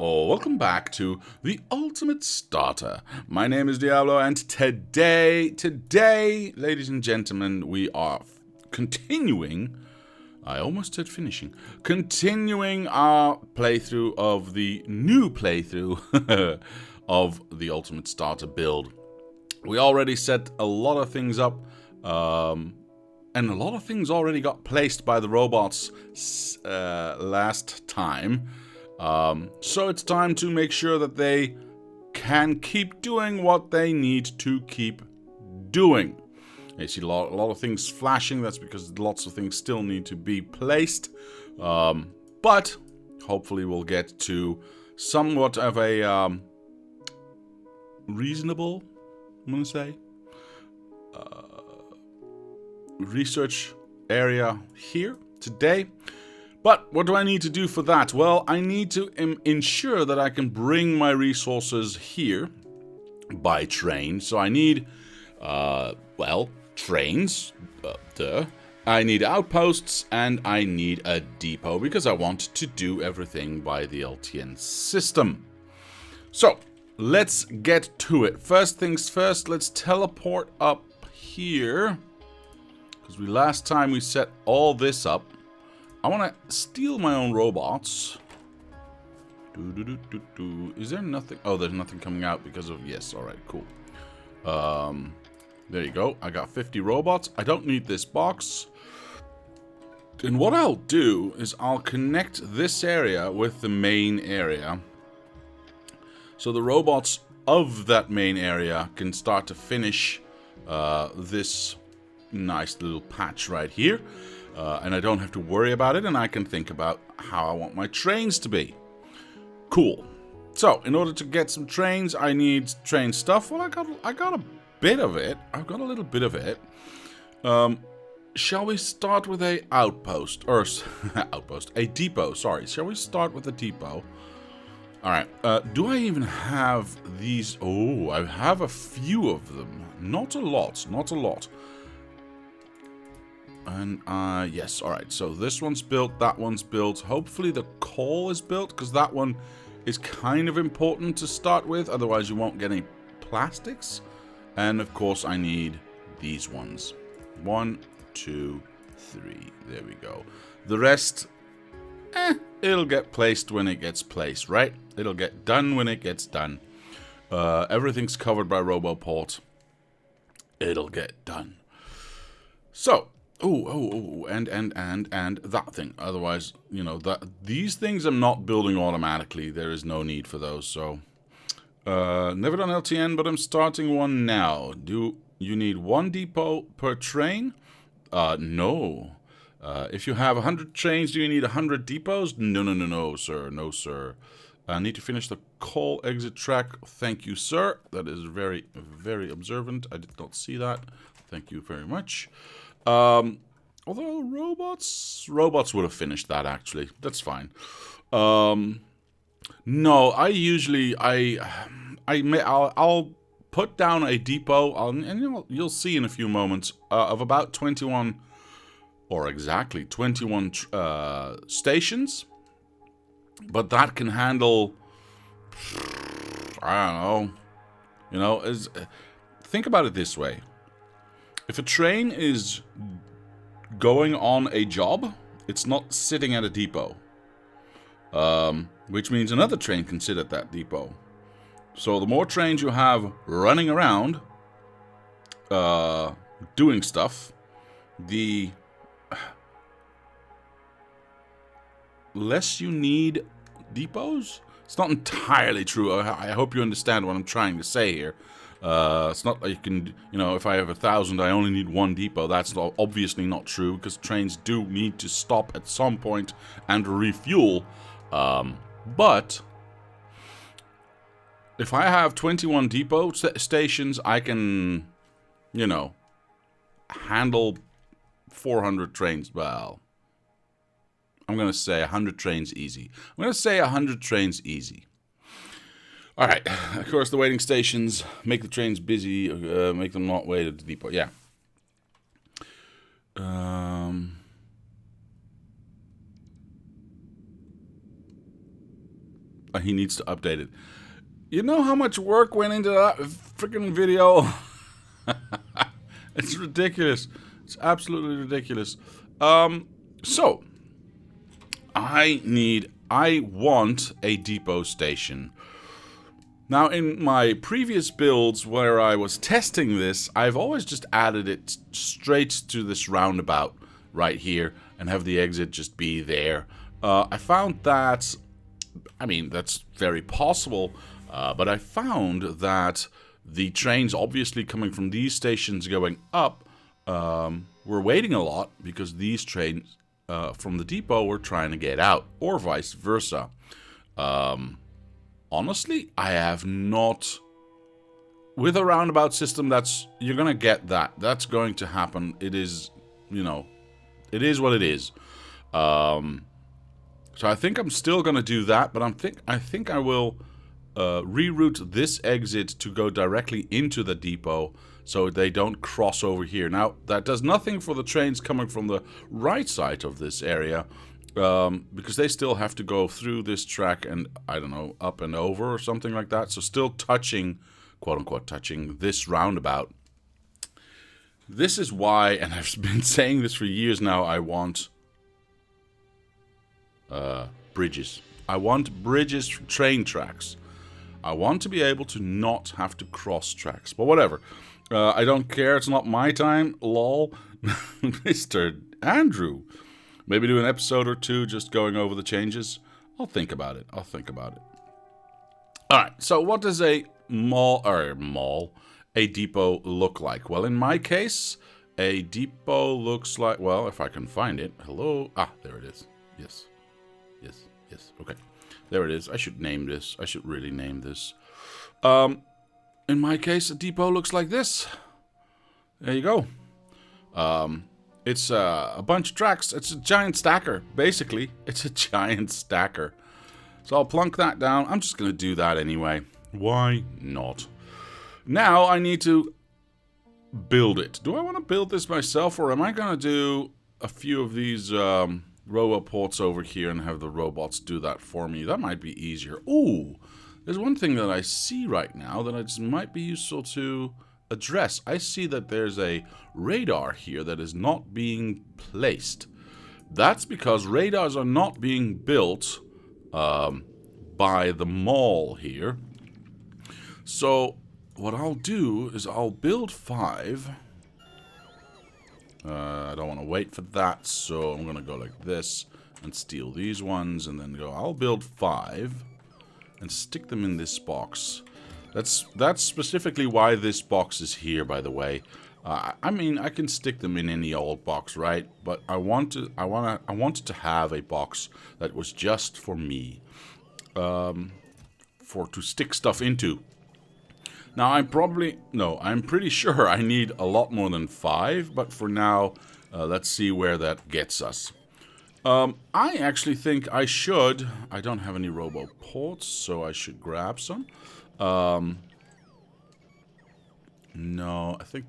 or welcome back to The Ultimate Starter. My name is Diablo, and today, ladies and gentlemen, we are continuing, I almost said finishing, continuing our playthrough of the new playthrough of The Ultimate Starter build. We already set a lot of things up, and a lot of things already got placed by the robots last time. So it's time to make sure that they can keep doing what they need to keep doing. You see a lot of things flashing. That's because lots of things still need to be placed. But hopefully we'll get to somewhat of a reasonable, I'm going to say, research area here today. But what do I need to do for that? Well, I need to ensure that I can bring my resources here by train. So I need, trains, I need outposts, and I need a depot because I want to do everything by the LTN system. So, let's get to it. First things first, let's teleport up here. Because last time we set all this up. I want to steal my own robots. Is there nothing? Oh, there's nothing coming out because of... Yes, alright, cool. There you go. I got 50 robots. I don't need this box. And what I'll do is I'll connect this area with the main area. So the robots of that main area can start to finish this nice little patch right here. And I don't have to worry about it, and I can think about how I want my trains to be. Cool. So, in order to get some trains, I need train stuff. Well, I got a bit of it. I've got a little bit of it. Shall we start with a outpost? Or, a depot, sorry. Shall we start with a depot? Alright, do I even have these? Oh, I have a few of them. Not a lot, not a lot. And, yes, alright, so this one's built, that one's built. Hopefully the coal is built, because that one is kind of important to start with, otherwise you won't get any plastics. And, of course, I need these ones. 1, 2, 3, there we go. The rest, it'll get placed when it gets placed, right? It'll get done when it gets done. Everything's covered by RoboPort. It'll get done. So... and that thing. Otherwise, you know, these things I'm not building automatically. There is no need for those, so... never done LTN, but I'm starting one now. Do you need one depot per train? No. If you have 100 trains, do you need 100 depots? No, sir. No, sir. I need to finish the coal exit track. Thank you, sir. That is very, very observant. I did not see that. Thank you very much. Although robots would have finished that, actually. That's fine. No, I usually, I'll put down a depot, and you'll see in a few moments, of about 21, or exactly 21 stations. But that can handle, I don't know, you know, think about it this way. If a train is going on a job, it's not sitting at a depot. Which means another train can sit at that depot. So the more trains you have running around, doing stuff, the less you need depots. It's not entirely true. I hope you understand what I'm trying to say here. It's not like you can, you know, if I have 1,000, I only need one depot. That's obviously not true, because trains do need to stop at some point and refuel. But if I have 21 depot stations, I can, you know, handle 400 trains. Well, I'm going to say 100 trains easy. I'm going to say 100 trains easy. Alright, of course the waiting stations make the trains busy, make them not wait at the depot, yeah. he needs to update it. You know how much work went into that freaking video? It's ridiculous. It's absolutely ridiculous. So I want a depot station. Now, in my previous builds where I was testing this, I've always just added it straight to this roundabout right here and have the exit just be there. I found that, I mean, that's very possible, but I found that the trains obviously coming from these stations going up were waiting a lot because these trains from the depot were trying to get out, or vice versa. Honestly, I have not... With a roundabout system, you're going to get that. That's going to happen. It is, you know, it is what it is. So I think I'm still going to do that, but I think I will reroute this exit to go directly into the depot so they don't cross over here. Now, that does nothing for the trains coming from the right side of this area, because they still have to go through this track and, I don't know, up and over or something like that. So still touching, quote-unquote touching, this roundabout. This is why, and I've been saying this for years now, I want bridges. I want bridges for train tracks. I want to be able to not have to cross tracks. But whatever. I don't care. It's not my time. Lol. Mr. Andrew. Maybe do an episode or two just going over the changes. I'll think about it. Alright, so what does a a depot look like? Well, in my case, a depot looks like, well, if I can find it. Hello? Ah, there it is. Yes. Okay. There it is. I should name this. I should really name this. In my case, a depot looks like this. There you go. It's a bunch of tracks. It's a giant stacker, basically. It's a giant stacker. So I'll plunk that down. I'm just going to do that anyway. Why not? Now I need to build it. Do I want to build this myself, or am I going to do a few of these roboports over here and have the robots do that for me? That might be easier. Ooh, there's one thing that I see right now that it might be useful to address. I see that there's a radar here that is not being placed. That's because radars are not being built by the mall here. So what I'll do is I'll build 5. I don't want to wait for that, so I'm going to go like this and steal these ones and then go, I'll build 5 and stick them in this box. That's specifically why this box is here, by the way. I mean, I can stick them in any old box, right? But I wanted to have a box that was just for me, to stick stuff into. Now, I'm pretty sure I need a lot more than 5, but for now, let's see where that gets us. I actually think I don't have any roboports, so I should grab some. No, I think,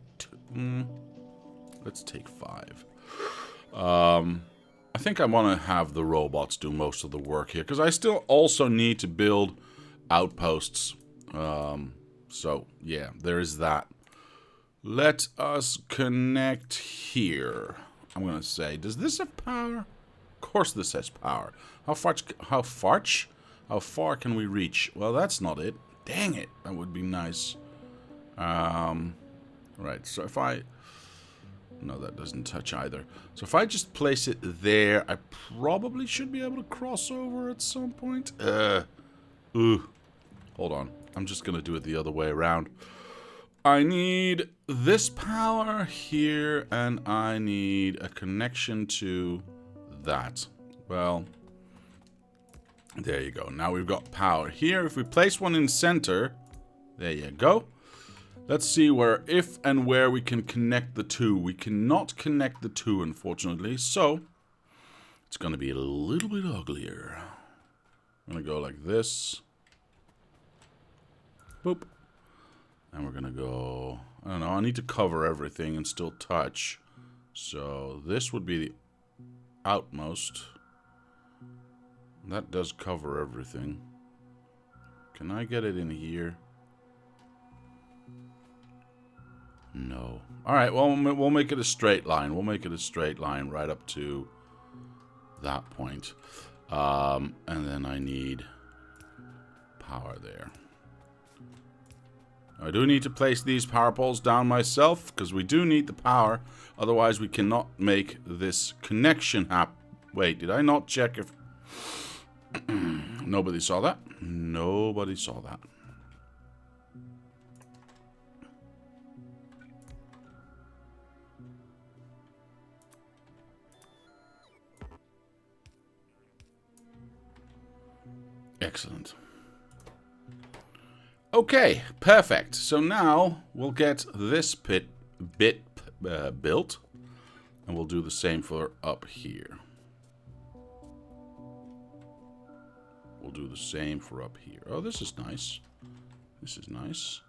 let's take 5. I think I want to have the robots do most of the work here, because I still also need to build outposts. So, yeah, there is that. Let us connect here. I'm going to say, does this have power? Of course this has power. How far can we reach? Well, that's not it. Dang it. That would be nice. Right, so if I... No, that doesn't touch either. So if I just place it there, I probably should be able to cross over at some point. Hold on. I'm just going to do it the other way around. I need this power here, and I need a connection to that. Well, there you go. Now we've got power here. If we place one in center, there you go. Let's see if and where we can connect the two. We cannot connect the two, unfortunately, so it's going to be a little bit uglier. I'm going to go like this. Boop. And we're going to go... I don't know, I need to cover everything and still touch. So this would be the outmost. That does cover everything. Can I get it in here? No. Alright, well, we'll make it a straight line. We'll make it a straight line right up to that point. And then I need power there. I do need to place these power poles down myself, because we do need the power. Otherwise, we cannot make this connection happen. Wait, did I not check if... Nobody saw that? Nobody saw that. Excellent. Okay, perfect. So now we'll get this bit built, and we'll do the same for up here. We'll do the same for up here. Oh, this is nice. This is nice.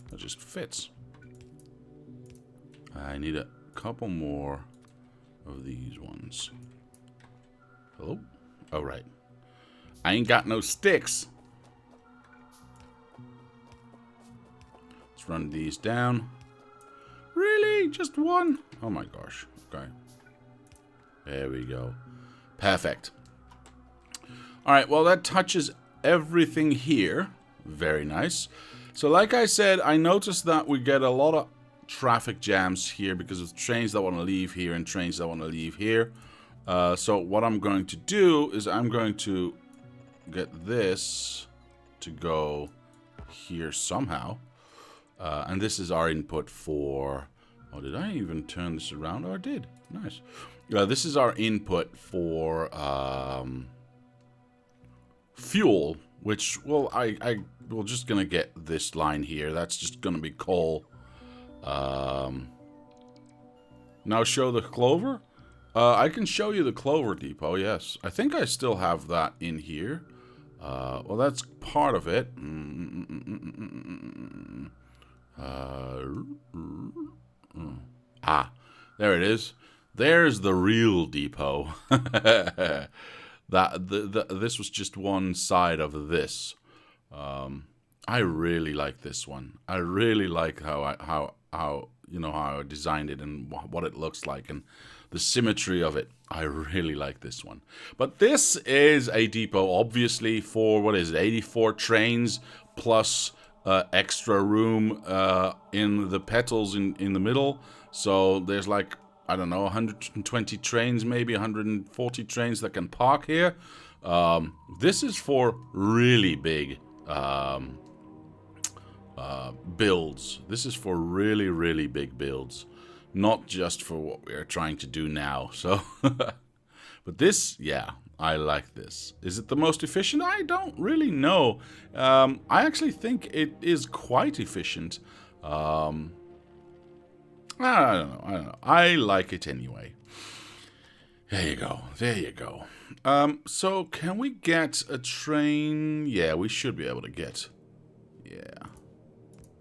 That just fits. I need a couple more of these ones. Hello? Oh, right. I ain't got no sticks. Let's run these down. Really? Just one? Oh my gosh. Okay. There we go. Perfect. Alright, well that touches everything here. Very nice. So like I said, I noticed that we get a lot of traffic jams here because of trains that want to leave here and trains that want to leave here. So what I'm going to do is I'm going to get this to go here somehow. And this is our input for... Oh, did I even turn this around? Oh, I did. Nice. This is our input for fuel, which, well, we're just going to get this line here. That's just going to be coal. Now show the clover? I can show you the clover depot, yes. I think I still have that in here. Well, that's part of it. There it is. There's the real depot. This was just one side of this. I really like this one. I really like how I designed it and what it looks like and the symmetry of it. I really like this one. But this is a depot, obviously, for, what is it, 84 trains plus extra room in the petals in the middle. So there's like, I don't know, 120 trains, maybe 140 trains that can park here. This is for really big builds. This is for really, really big builds. Not just for what we're trying to do now. So, but this, yeah, I like this. Is it the most efficient? I don't really know. I actually think it is quite efficient. I don't know. I like it anyway. There you go. There you go. So can we get a train? Yeah, we should be able to get. Yeah.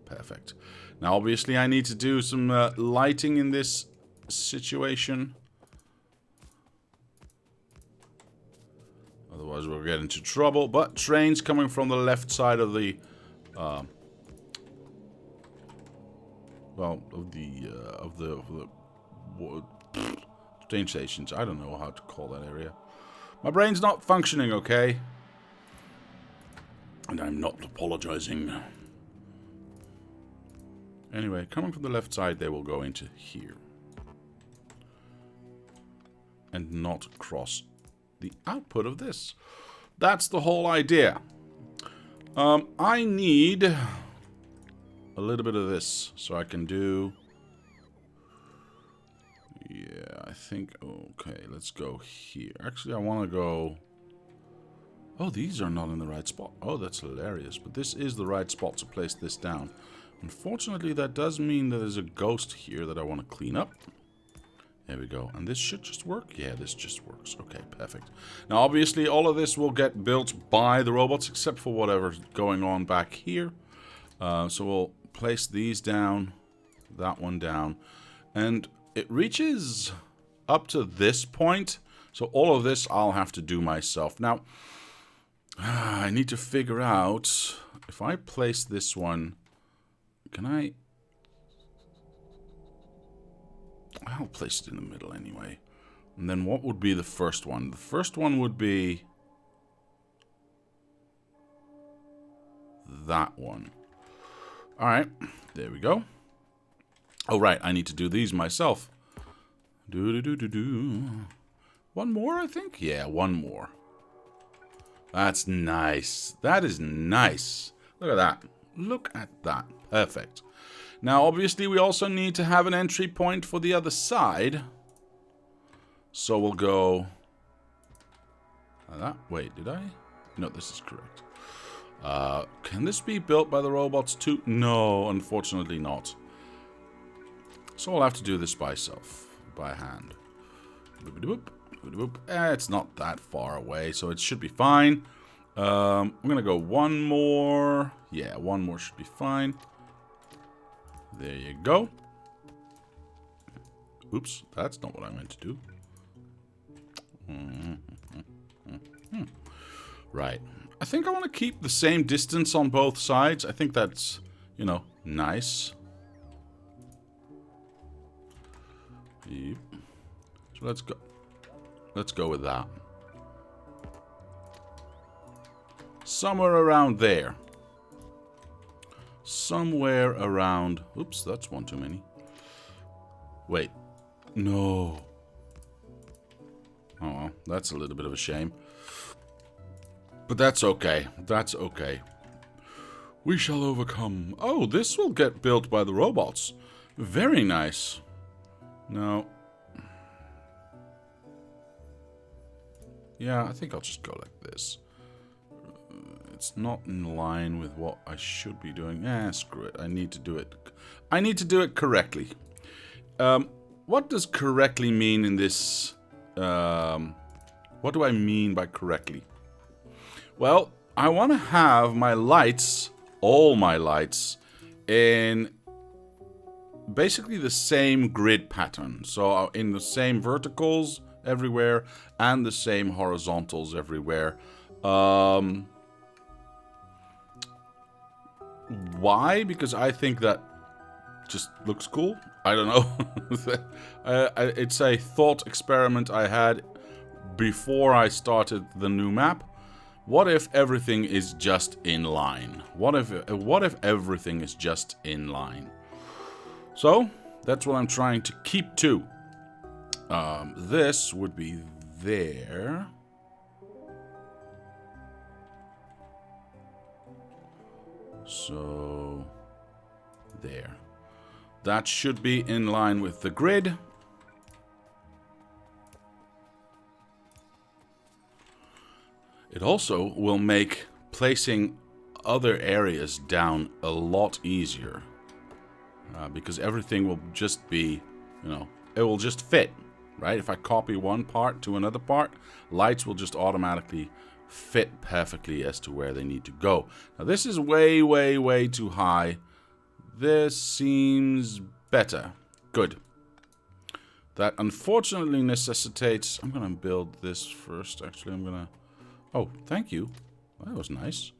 Perfect. Now, obviously, I need to do some lighting in this situation. Otherwise, we'll get into trouble. But trains coming from the left side of the... train stations. I don't know how to call that area. My brain's not functioning, okay? And I'm not apologizing. Anyway, coming from the left side, they will go into here. And not cross the output of this. That's the whole idea. I need a little bit of this so I can do... Yeah, I think... Okay, let's go here. Actually, I want to go... Oh, these are not in the right spot. Oh, that's hilarious. But this is the right spot to place this down. Unfortunately, that does mean that there's a ghost here that I want to clean up. There we go. And this should just work? Yeah, this just works. Okay, perfect. Now, obviously, all of this will get built by the robots, except for whatever's going on back here. So we'll place these down, that one down. And it reaches up to this point. So all of this I'll have to do myself. Now, I need to figure out if I place this one. Can I? I'll place it in the middle anyway. And then what would be the first one? The first one would be that one. All right, there we go. Oh, right, I need to do these myself. One more, I think? Yeah, one more. That's nice. That is nice. Look at that. Look at that. Perfect. Now, obviously, we also need to have an entry point for the other side. So we'll go... like that. Wait, did I? No, this is correct. Can this be built by the robots too? No, unfortunately not. So I'll have to do this by hand. It's not that far away, so it should be fine. I'm going to go one more. Yeah, one more should be fine. There you go. Oops, that's not what I meant to do. Right. I think I want to keep the same distance on both sides. I think that's, you know, nice. Yep. So let's go. Let's go with that. Somewhere around there. Somewhere around... Oops, that's one too many. Wait. No. Oh, well, that's a little bit of a shame. But that's okay. That's okay. We shall overcome. Oh, this will get built by the robots. Very nice. No. Yeah, I think I'll just go like this. It's not in line with what I should be doing. Screw it. I need to do it. I need to do it correctly. What does correctly mean in this? What do I mean by correctly? Well, I want to have my lights, all my lights, in basically the same grid pattern. So in the same verticals everywhere and the same horizontals everywhere. Why? Because I think that just looks cool. I don't know. It's a thought experiment I had before I started the new map. What if everything is just in line? What if everything is just in line? So that's what I'm trying to keep to. This would be there. So there. That should be in line with the grid. It also will make placing other areas down a lot easier. Because everything will just be, you know, it will just fit, right? If I copy one part to another part, lights will just automatically fit perfectly as to where they need to go. Now this is way, way, way too high. This seems better. Good. That unfortunately necessitates... I'm going to build this first, actually. I'm going to... Oh, thank you. That was nice.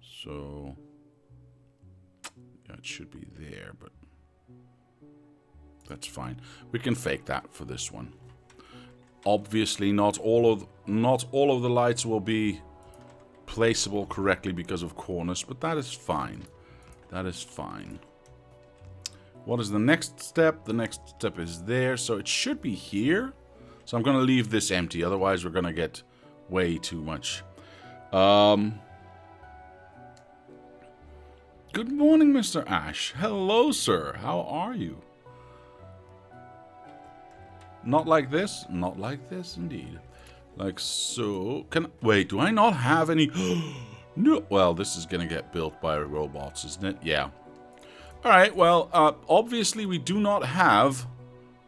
So... yeah, it should be there, but... that's fine. We can fake that for this one. Obviously, not all of the lights will be placeable correctly because of corners, but that is fine. That is fine. What is the next step? The next step is there, so it should be here. So I'm going to leave this empty, otherwise we're going to get way too much. Good morning, Mr. Ash. Hello, sir. How are you? Not like this? Not like this, indeed. Like so. Wait, do I not have any... No. Well, this is going to get built by robots, isn't it? Yeah. Alright, well, obviously we do not have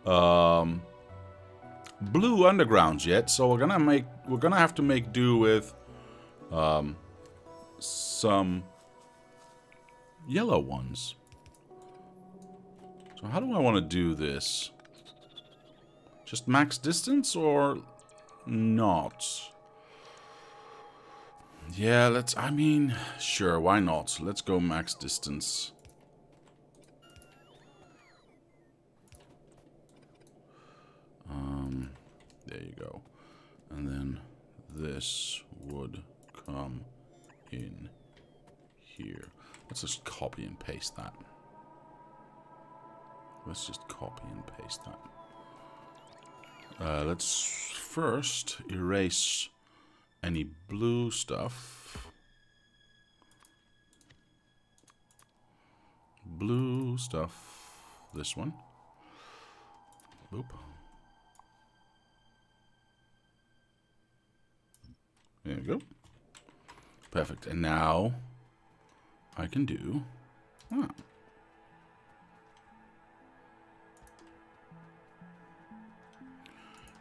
blue undergrounds yet, so we're gonna have to make do with some yellow ones. So how do I want to do this? Just max distance or not? Yeah, let's... I mean, sure, why not? Let's go max distance. There you go. And then this would come in here. Let's just copy and paste that. Let's just copy and paste that. Let's first erase any blue stuff. Blue stuff. This one. Boop. There we go. Perfect. And now I can do...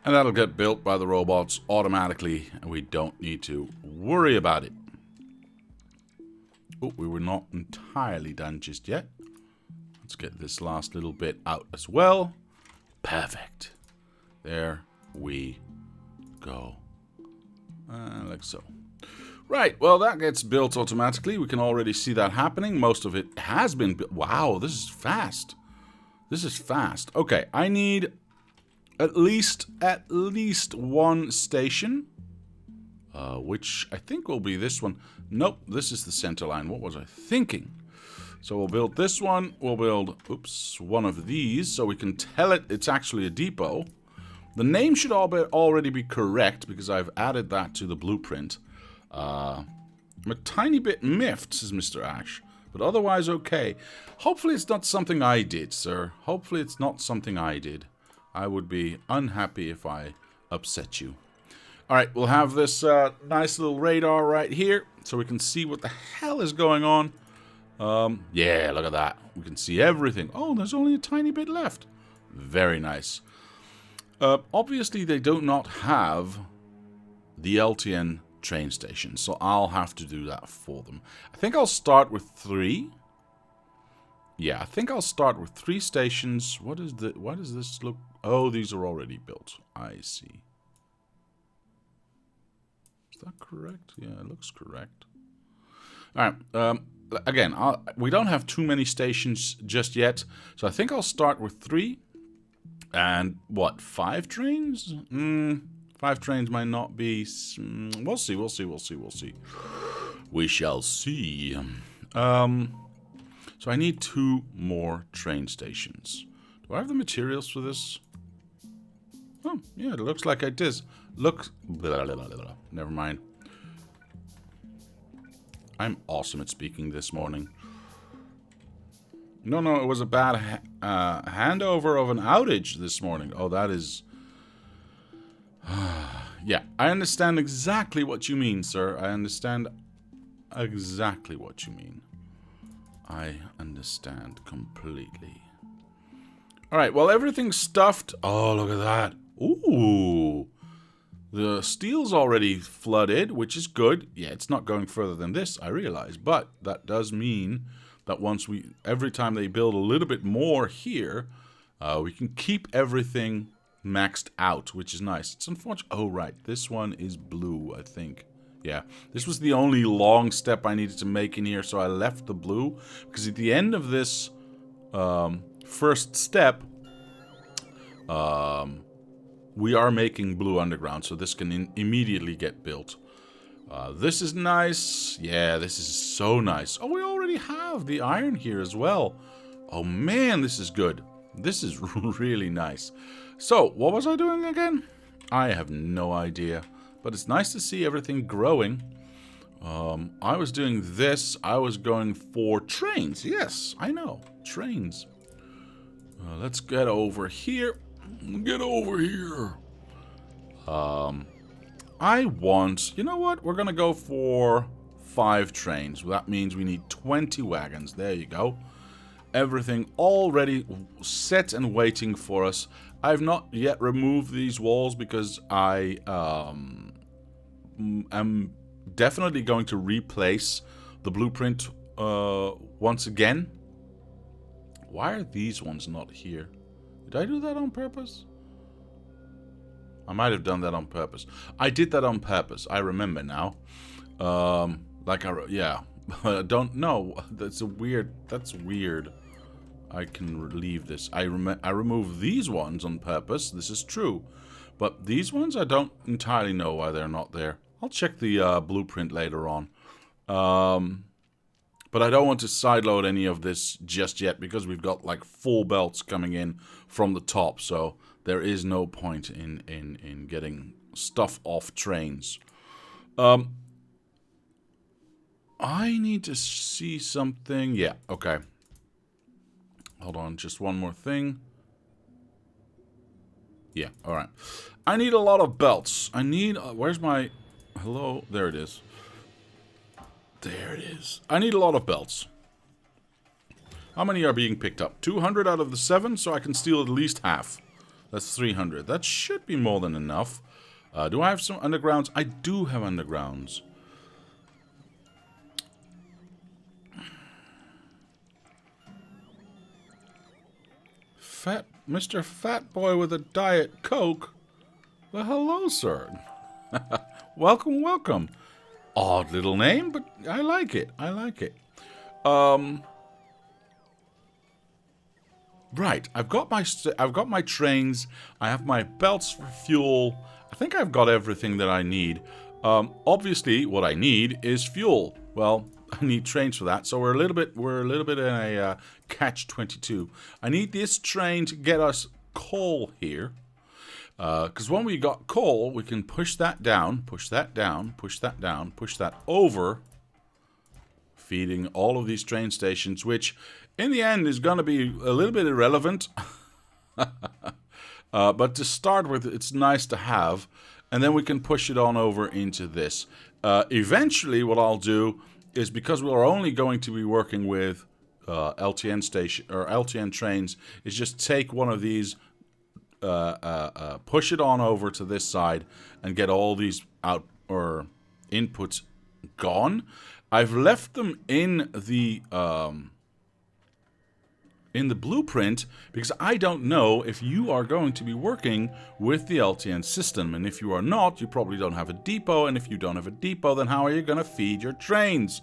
And that'll get built by the robots automatically, and we don't need to worry about it. Oh, we were not entirely done just yet. Let's get this last little bit out as well. Perfect. There we go. Like so. Right, well, that gets built automatically. We can already see that happening. Most of it has been built. Wow, this is fast. This is fast. Okay, I need at least one station, which I think will be this one. Nope, this is the center line. What was I thinking? So we'll build this one. We'll build, oops, one of these so we can tell it it's actually a depot. The name should already be correct because I've added that to the blueprint. I'm a tiny bit miffed, says Mr. Ash, but otherwise okay. Hopefully it's not something I did, sir. Hopefully it's not something I did. I would be unhappy if I upset you. Alright, we'll have this nice little radar right here so we can see what the hell is going on. Yeah, look at that. We can see everything. Oh, there's only a tiny bit left. Very nice. Obviously, they do not have the LTN train station, so I'll have to do that for them. I think I'll start with 3. Yeah, I think I'll start with 3 stations. What does this look? Oh, these are already built. I see. Is that correct? Yeah, it looks correct. All right. Again, we don't have too many stations just yet, so I think I'll start with 3. And what, 5 trains? 5 trains might not be... we'll see. We shall see. So I need 2 more train stations. Do I have the materials for this? Oh, yeah, it looks like I did. Look... Never mind. I'm awesome at speaking this morning. No, it was a bad handover of an outage this morning. Oh, that is... yeah, I understand exactly what you mean, sir. I understand exactly what you mean. I understand completely. Alright, well, everything's stuffed. Oh, look at that. Ooh. The steel's already flooded, which is good. Yeah, it's not going further than this, I realize. But that does mean... that every time they build a little bit more here, we can keep everything maxed out, which is nice. It's unfortunate. Oh, right. This one is blue, I think. Yeah. This was the only long step I needed to make in here, so I left the blue. Because at the end of this first step, we are making blue underground, so this can immediately get built. This is nice. Yeah, this is so nice. Oh, we already have the iron here as well. Oh, man, this is good. This is really nice. So, what was I doing again? I have no idea. But it's nice to see everything growing. I was doing this. I was going for trains. Yes, I know. Trains. Let's get over here. Get over here. I want... You know what? We're going to go for 5 trains. That means we need 20 wagons. There you go. Everything already set and waiting for us. I've not yet removed these walls because I am definitely going to replace the blueprint once again. Why are these ones not here? Did I do that on purpose? I might have done that on purpose. I did that on purpose. I remember now. Yeah. I don't know. That's weird. I can leave this. I remove these ones on purpose. This is true. But these ones, I don't entirely know why they're not there. I'll check the blueprint later on. But I don't want to sideload any of this just yet because we've got like full belts coming in from the top. So there is no point in getting stuff off trains. I need to see something. Yeah, okay. Hold on, just one more thing. Yeah, alright. I need a lot of belts. I need... where's my... Hello? There it is. There it is. I need a lot of belts. How many are being picked up? 200 out of the 7, so I can steal at least half. That's 300. That should be more than enough. Do I have some undergrounds? I do have undergrounds. Mr. Fat Boy with a Diet Coke? Well, hello, sir. Welcome, welcome. Odd little name, but I like it. I like it. Right. I've got my trains. I have my belts for fuel. I think I've got everything that I need. Obviously, what I need is fuel. Well, I need trains for that, so we're a little bit in a catch-22. I need this train to get us coal here, because when we got coal, we can push that down, push that down, push that down, push that over, feeding all of these train stations, which in the end is going to be a little bit irrelevant. But to start with, it's nice to have, and then we can push it on over into this. Eventually, what I'll do is, because we're only going to be working with LTN station or LTN trains, is just take one of these, push it on over to this side, and get all these out or inputs gone. I've left them in the blueprint because I don't know if you are going to be working with the LTN system, and if you are not, you probably don't have a depot, and if you don't have a depot, then how are you going to feed your trains?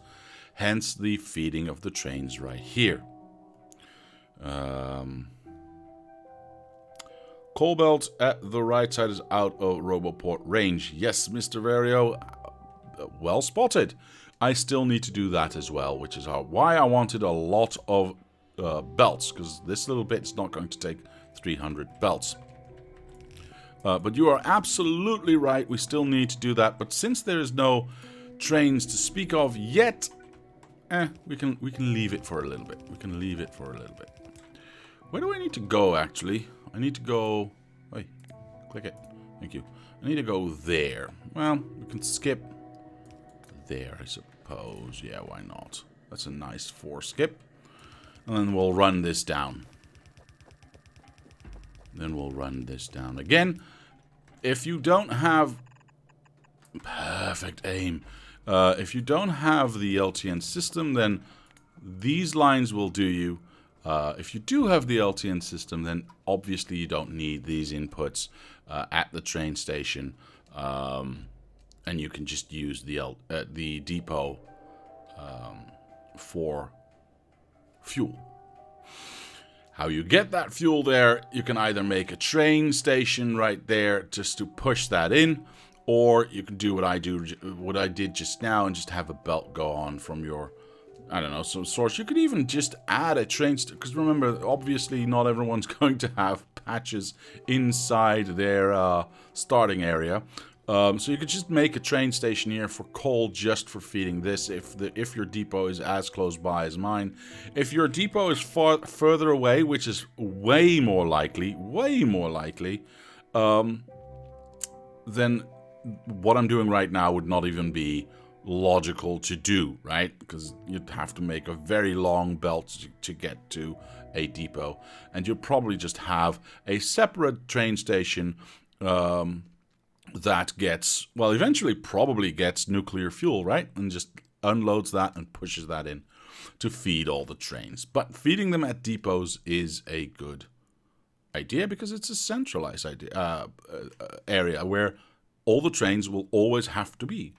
Hence the feeding of the trains right here. Coal belt at the right side is out of Roboport range. Yes, Mr. Vario, well spotted. I still need to do that as well, which is why I wanted a lot of belts, because this little bit is not going to take 300 belts. But you are absolutely right, we still need to do that. But since there is no trains to speak of yet, we can leave it for a little bit. We can leave it for a little bit. Where do I need to go, actually? I need to go... Wait, click it. Thank you. I need to go there. Well, we can skip there, I suppose. Yeah, why not? That's a nice 4 skip. And then we'll run this down. Then we'll run this down again. If you don't have... Perfect aim. If you don't have the LTN system, then these lines will do you. If you do have the LTN system, then obviously you don't need these inputs at the train station. And you can just use the depot for fuel. How you get that fuel there, you can either make a train station right there just to push that in, or you can do what I did just now and just have a belt go on from your, I don't know, some source. You could even just add a train, because remember, obviously not everyone's going to have patches inside their starting area. So you could just make a train station here for coal just for feeding this if your depot is as close by as mine. If your depot is further away, which is way more likely, then what I'm doing right now would not even be logical to do, right? Because you'd have to make a very long belt to get to a depot, and you'll probably just have a separate train station that gets, well, eventually probably gets nuclear fuel, right? And just unloads that and pushes that in to feed all the trains. But feeding them at depots is a good idea because it's a centralized idea, area where all the trains will always have to be.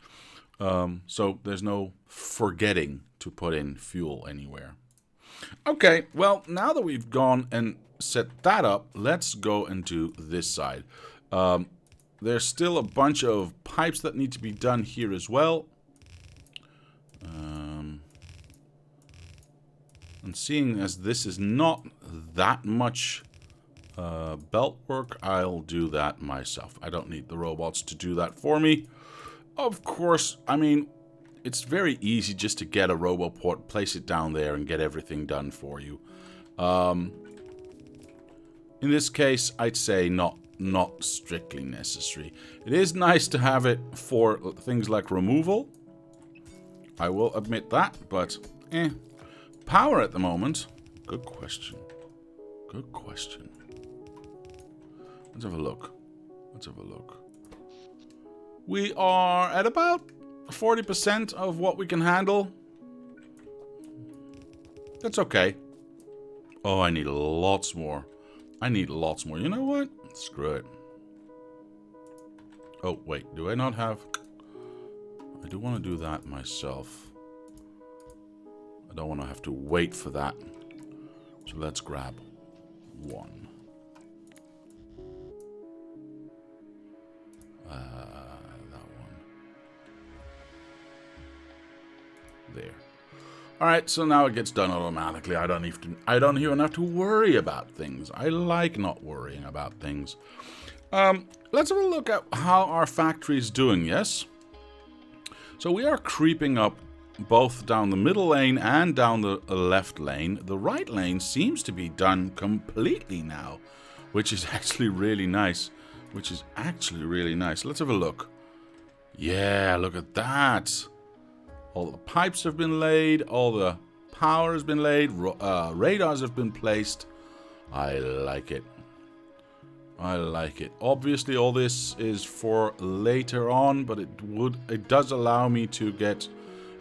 So there's no forgetting to put in fuel anywhere. Okay, well, now that we've gone and set that up, let's go and do this side. There's still a bunch of pipes that need to be done here as well. And seeing as this is not that much belt work, I'll do that myself. I don't need the robots to do that for me. Of course, I mean, it's very easy just to get a roboport, place it down there, and get everything done for you. In this case, I'd say not strictly necessary. It is nice to have it for things like removal. I will admit that, but power at the moment. Good question. Good question. Let's have a look. Let's have a look. We are at about 40% of what we can handle. That's okay. Oh, I need lots more. I need lots more. You know what? Screw it. Oh, wait. Do I not have... I do want to do that myself. I don't want to have to wait for that. So let's grab one. That one. There. Alright, so now it gets done automatically. I don't even have to worry about things. I like not worrying about things. Let's have a look at how our factory is doing, yes? So we are creeping up both down the middle lane and down the left lane. The right lane seems to be done completely now, which is actually really nice. Let's have a look. Yeah, look at that. All the pipes have been laid. All the power has been laid. Radars have been placed. I like it. I like it. Obviously, all this is for later on, but it does allow me to get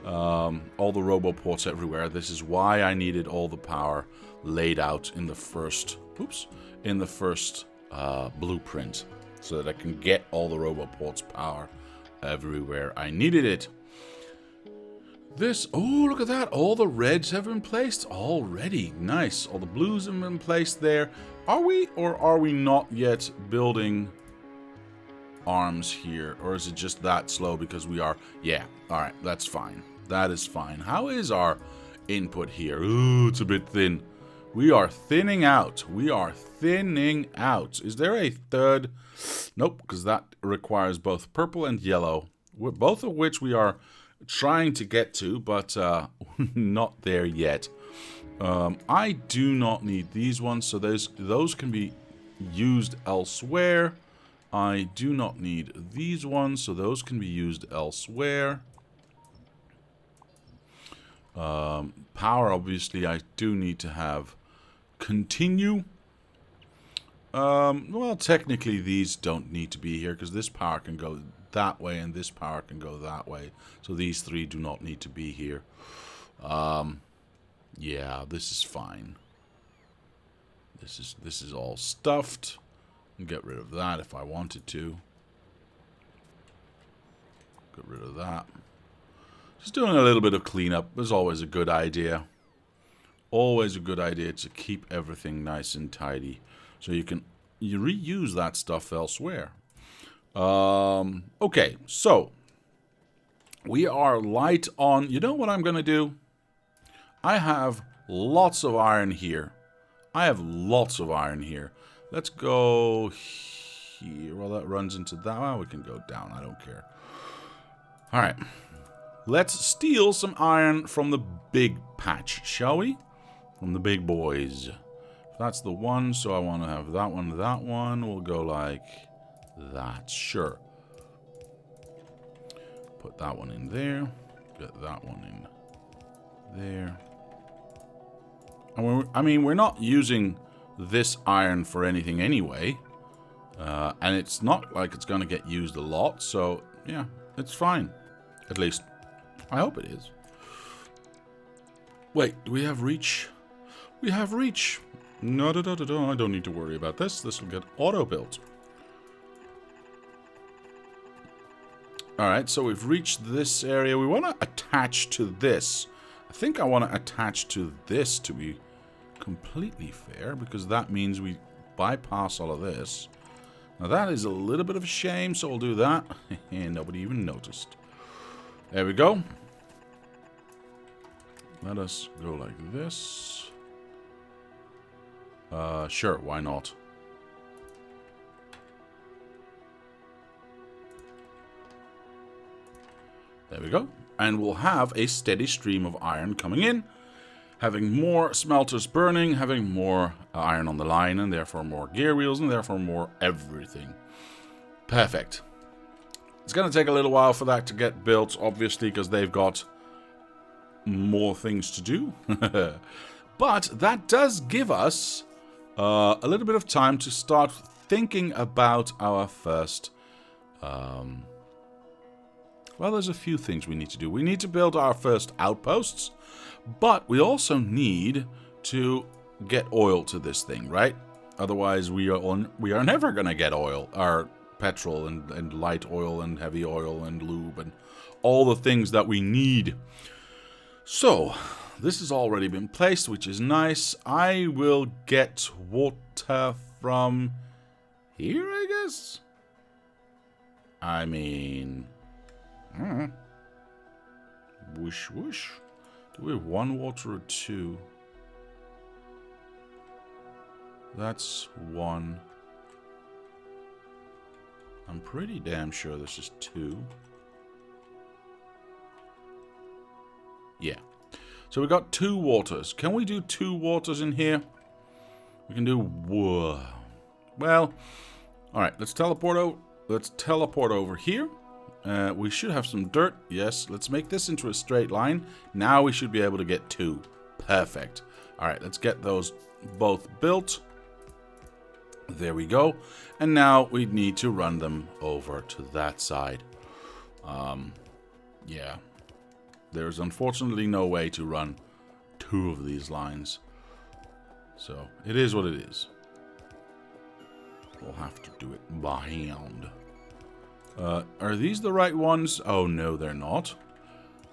all the roboports everywhere. This is why I needed all the power laid out in the first. Blueprint, so that I can get all the roboports power everywhere I needed it. Oh, look at that. All the reds have been placed already. Nice. All the blues have been placed there. Are we or are we not yet building arms here? Or is it just that slow because we are... Yeah. All right. That's fine. That is fine. How is our input here? Ooh, it's a bit thin. We are thinning out. We are thinning out. Is there a third? Nope, because that requires both purple and yellow. Both of which we are trying to get to, but not there yet. I do not need these ones, so those can be used elsewhere. I do not need these ones, so those can be used elsewhere. Power, obviously, I do need to have continue. Well, technically, these don't need to be here because this power can go that way and this power can go that way. So these three do not need to be here. Yeah, this is fine. This is all stuffed. Get rid of that if I wanted to. Get rid of that. Just doing a little bit of cleanup is always a good idea. Always a good idea to keep everything nice and tidy. So you reuse that stuff elsewhere. Okay, so we are light on... You know what I'm going to do? I have lots of iron here. Let's go here. Well, that runs into that. Well, we can go down. I don't care. All right. Let's steal some iron from the big patch, shall we? From the big boys. That's the one, so I want to have that one. That one will go like that. Sure. Put that one in there. Get that one in there. And we're not using this iron for anything anyway. And it's not like it's going to get used a lot. So, yeah, it's fine. At least, I hope it is. Wait, do we have reach? We have reach. No, I don't need to worry about this. This will get auto-built. Alright, so we've reached this area. We want to attach to this. I think I want to attach to this to be completely fair, because that means we bypass all of this. Now that is a little bit of a shame, so we'll do that. And nobody even noticed. There we go. Let us go like this. Sure, why not? There we go. And we'll have a steady stream of iron coming in. Having more smelters burning, having more iron on the line, and therefore more gear wheels, and therefore more everything. Perfect. It's going to take a little while for that to get built, obviously, because they've got more things to do. But that does give us a little bit of time to start thinking about our first... well, there's a few things we need to do. We need to build our first outposts, but we also need to get oil to this thing, right? Otherwise, we are never going to get oil, our petrol and light oil and heavy oil and lube and all the things that we need. So, this has already been placed, which is nice. I will get water from here, I guess? I mean... Whoosh, whoosh. Do we have one water or two? That's one. I'm pretty damn sure this is two. Yeah. So we got two waters. Can we do two waters in here? We can do... Whoa. Well, alright, let's teleport over here. We should have some dirt. Yes, let's make this into a straight line. Now we should be able to get two. Perfect. Alright, let's get those both built. There we go. And now we need to run them over to that side. Yeah. There's unfortunately no way to run two of these lines. So, it is what it is. We'll have to do it by hand. Are these the right ones? Oh, no, they're not.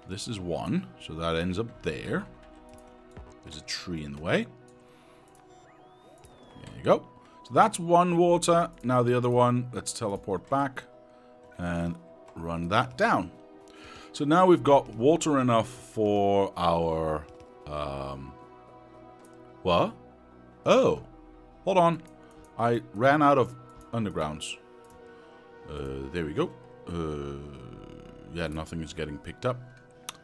This is one, so that ends up there. There's a tree in the way. There you go. So that's one water. Now the other one, let's teleport back and run that down. So now we've got water enough for our... What? Oh, hold on. I ran out of undergrounds. There we go. Yeah, nothing is getting picked up.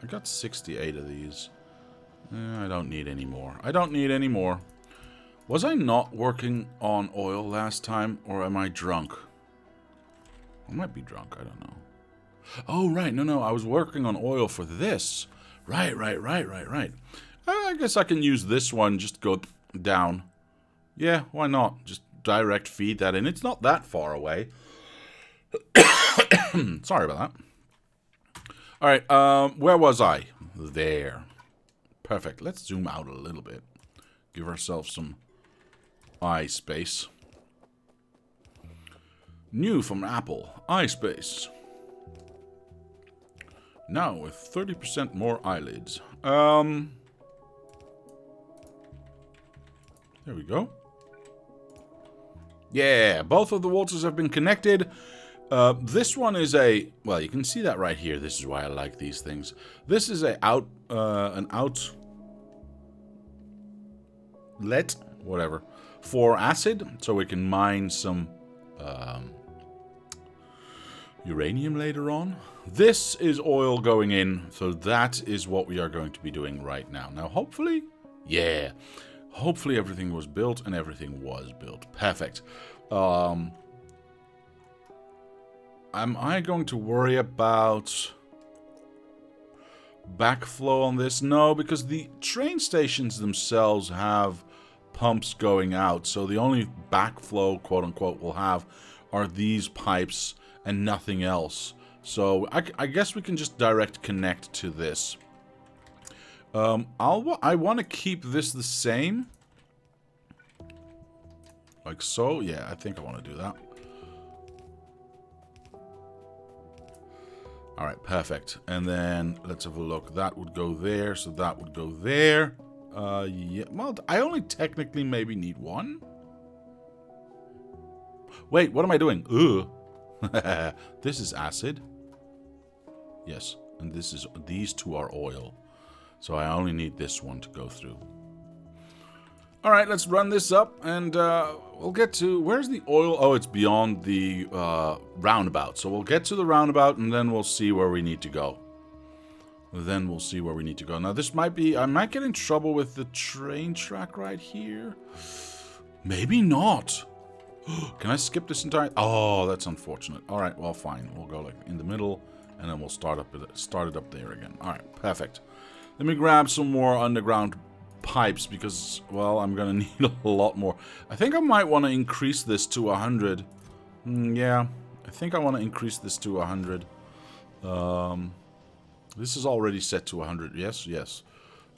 I got 68 of these. I don't need any more. I don't need any more. Was I not working on oil last time, or am I drunk? I might be drunk, I don't know. Oh, right, no, I was working on oil for this. Right. I guess I can use this one, just go down. Yeah, why not? Just direct feed that in. It's not that far away. Sorry about that. Alright, where was I? There. Perfect. Let's zoom out a little bit. Give ourselves some eye space. New from Apple. Eye space. Now with 30% more eyelids. There we go. Yeah, both of the waters have been connected. This one is a... Well, you can see that right here. This is why I like these things. This is an outlet, whatever, for acid. So we can mine some uranium later on. This is oil going in. So that is what we are going to be doing right now. Now, hopefully... Yeah. Hopefully everything was built, and everything was built. Perfect. Am I going to worry about backflow on this? No, because the train stations themselves have pumps going out. So the only backflow, quote-unquote, we'll have are these pipes and nothing else. So I guess we can just direct connect to this. I want to keep this the same. Like so. Yeah, I think I want to do that. All right, perfect. And then let's have a look. That would go there, so that would go there. Yeah, well, I only technically maybe need one. Wait, what am I doing? Ugh. This is acid. Yes, and this is, these two are oil. So I only need this one to go through. All right, let's run this up, and we'll get to... Where's the oil? Oh, it's beyond the roundabout. So we'll get to the roundabout, and then we'll see where we need to go. Now, this might be... I might get in trouble with the train track right here. Maybe not. Can I skip this entire... Oh, that's unfortunate. All right, well, fine. We'll go like in the middle, and then we'll start it up there again. All right, perfect. Let me grab some more underground pipes because, well, I'm gonna need a lot more. I think I might want to increase this to 100. Yeah, I think I want to increase this to 100. This is already set to 100. Yes.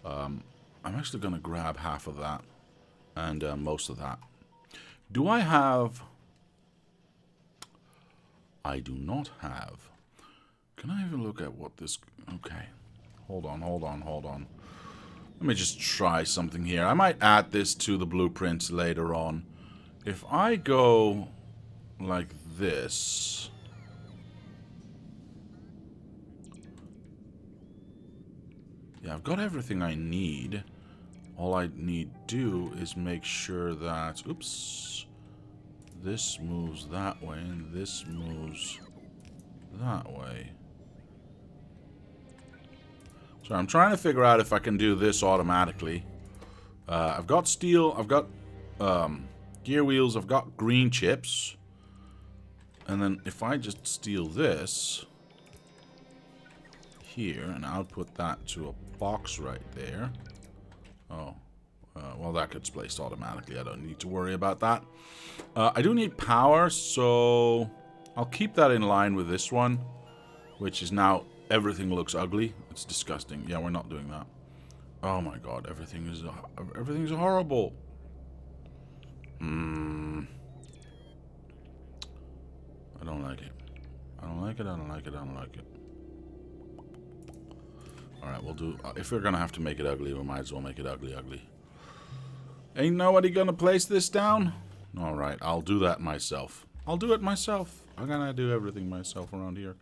I'm actually gonna grab half of that and most of that. Do I have... I do not have. Can I even look at what this... Okay. Hold on. Let me just try something here. I might add this to the blueprints later on. If I go like this... Yeah, I've got everything I need. All I need to do is make sure that... Oops. This moves that way, and this moves that way. So I'm trying to figure out if I can do this automatically. I've got steel, I've got gear wheels, I've got green chips. And then if I just steal this here and output that to a box right there. Oh, well, that gets placed automatically. I don't need to worry about that. I do need power, so I'll keep that in line with this one, which is now everything looks ugly. It's disgusting. Yeah, we're not doing that. Oh my god, everything's horrible. I don't like it. I don't like it. Alright, we'll do... if we're gonna have to make it ugly, we might as well make it ugly. Ain't nobody gonna place this down? Alright, I'll do that myself. I'm gonna do everything myself around here.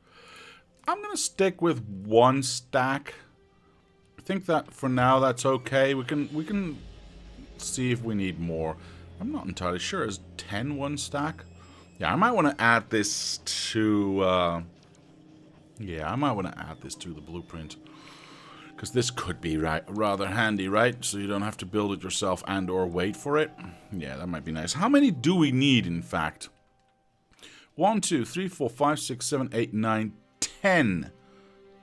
I'm gonna stick with one stack. I think that for now that's okay. We can see if we need more. I'm not entirely sure. Is 10 one stack? Yeah, I might want to add this to... yeah, I might want to add this to the blueprint. Because this could be rather handy, right? So you don't have to build it yourself and or wait for it. Yeah, that might be nice. How many do we need, in fact? 1, 2, 3, 4, 5, 6, 7, 8, 9, 10.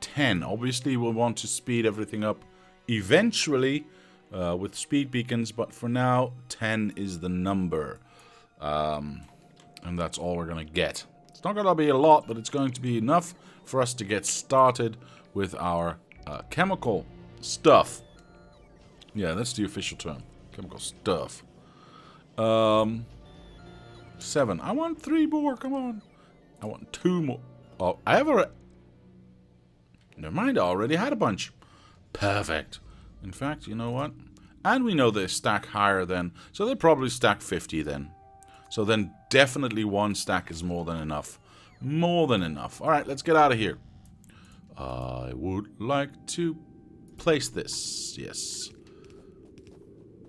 10. Obviously, we'll want to speed everything up eventually with speed beacons, but for now, 10 is the number. And that's all we're going to get. It's not going to be a lot, but it's going to be enough for us to get started with our chemical stuff. Yeah, that's the official term. Chemical stuff. 7. I want 3 more. Come on. I want 2 more. Oh, I have a... Never mind, I already had a bunch. Perfect. In fact, you know what? And we know they stack higher than... So they probably stack 50 then. So then definitely 1 stack is more than enough. More than enough. Alright, let's get out of here. I would like to place this. Yes.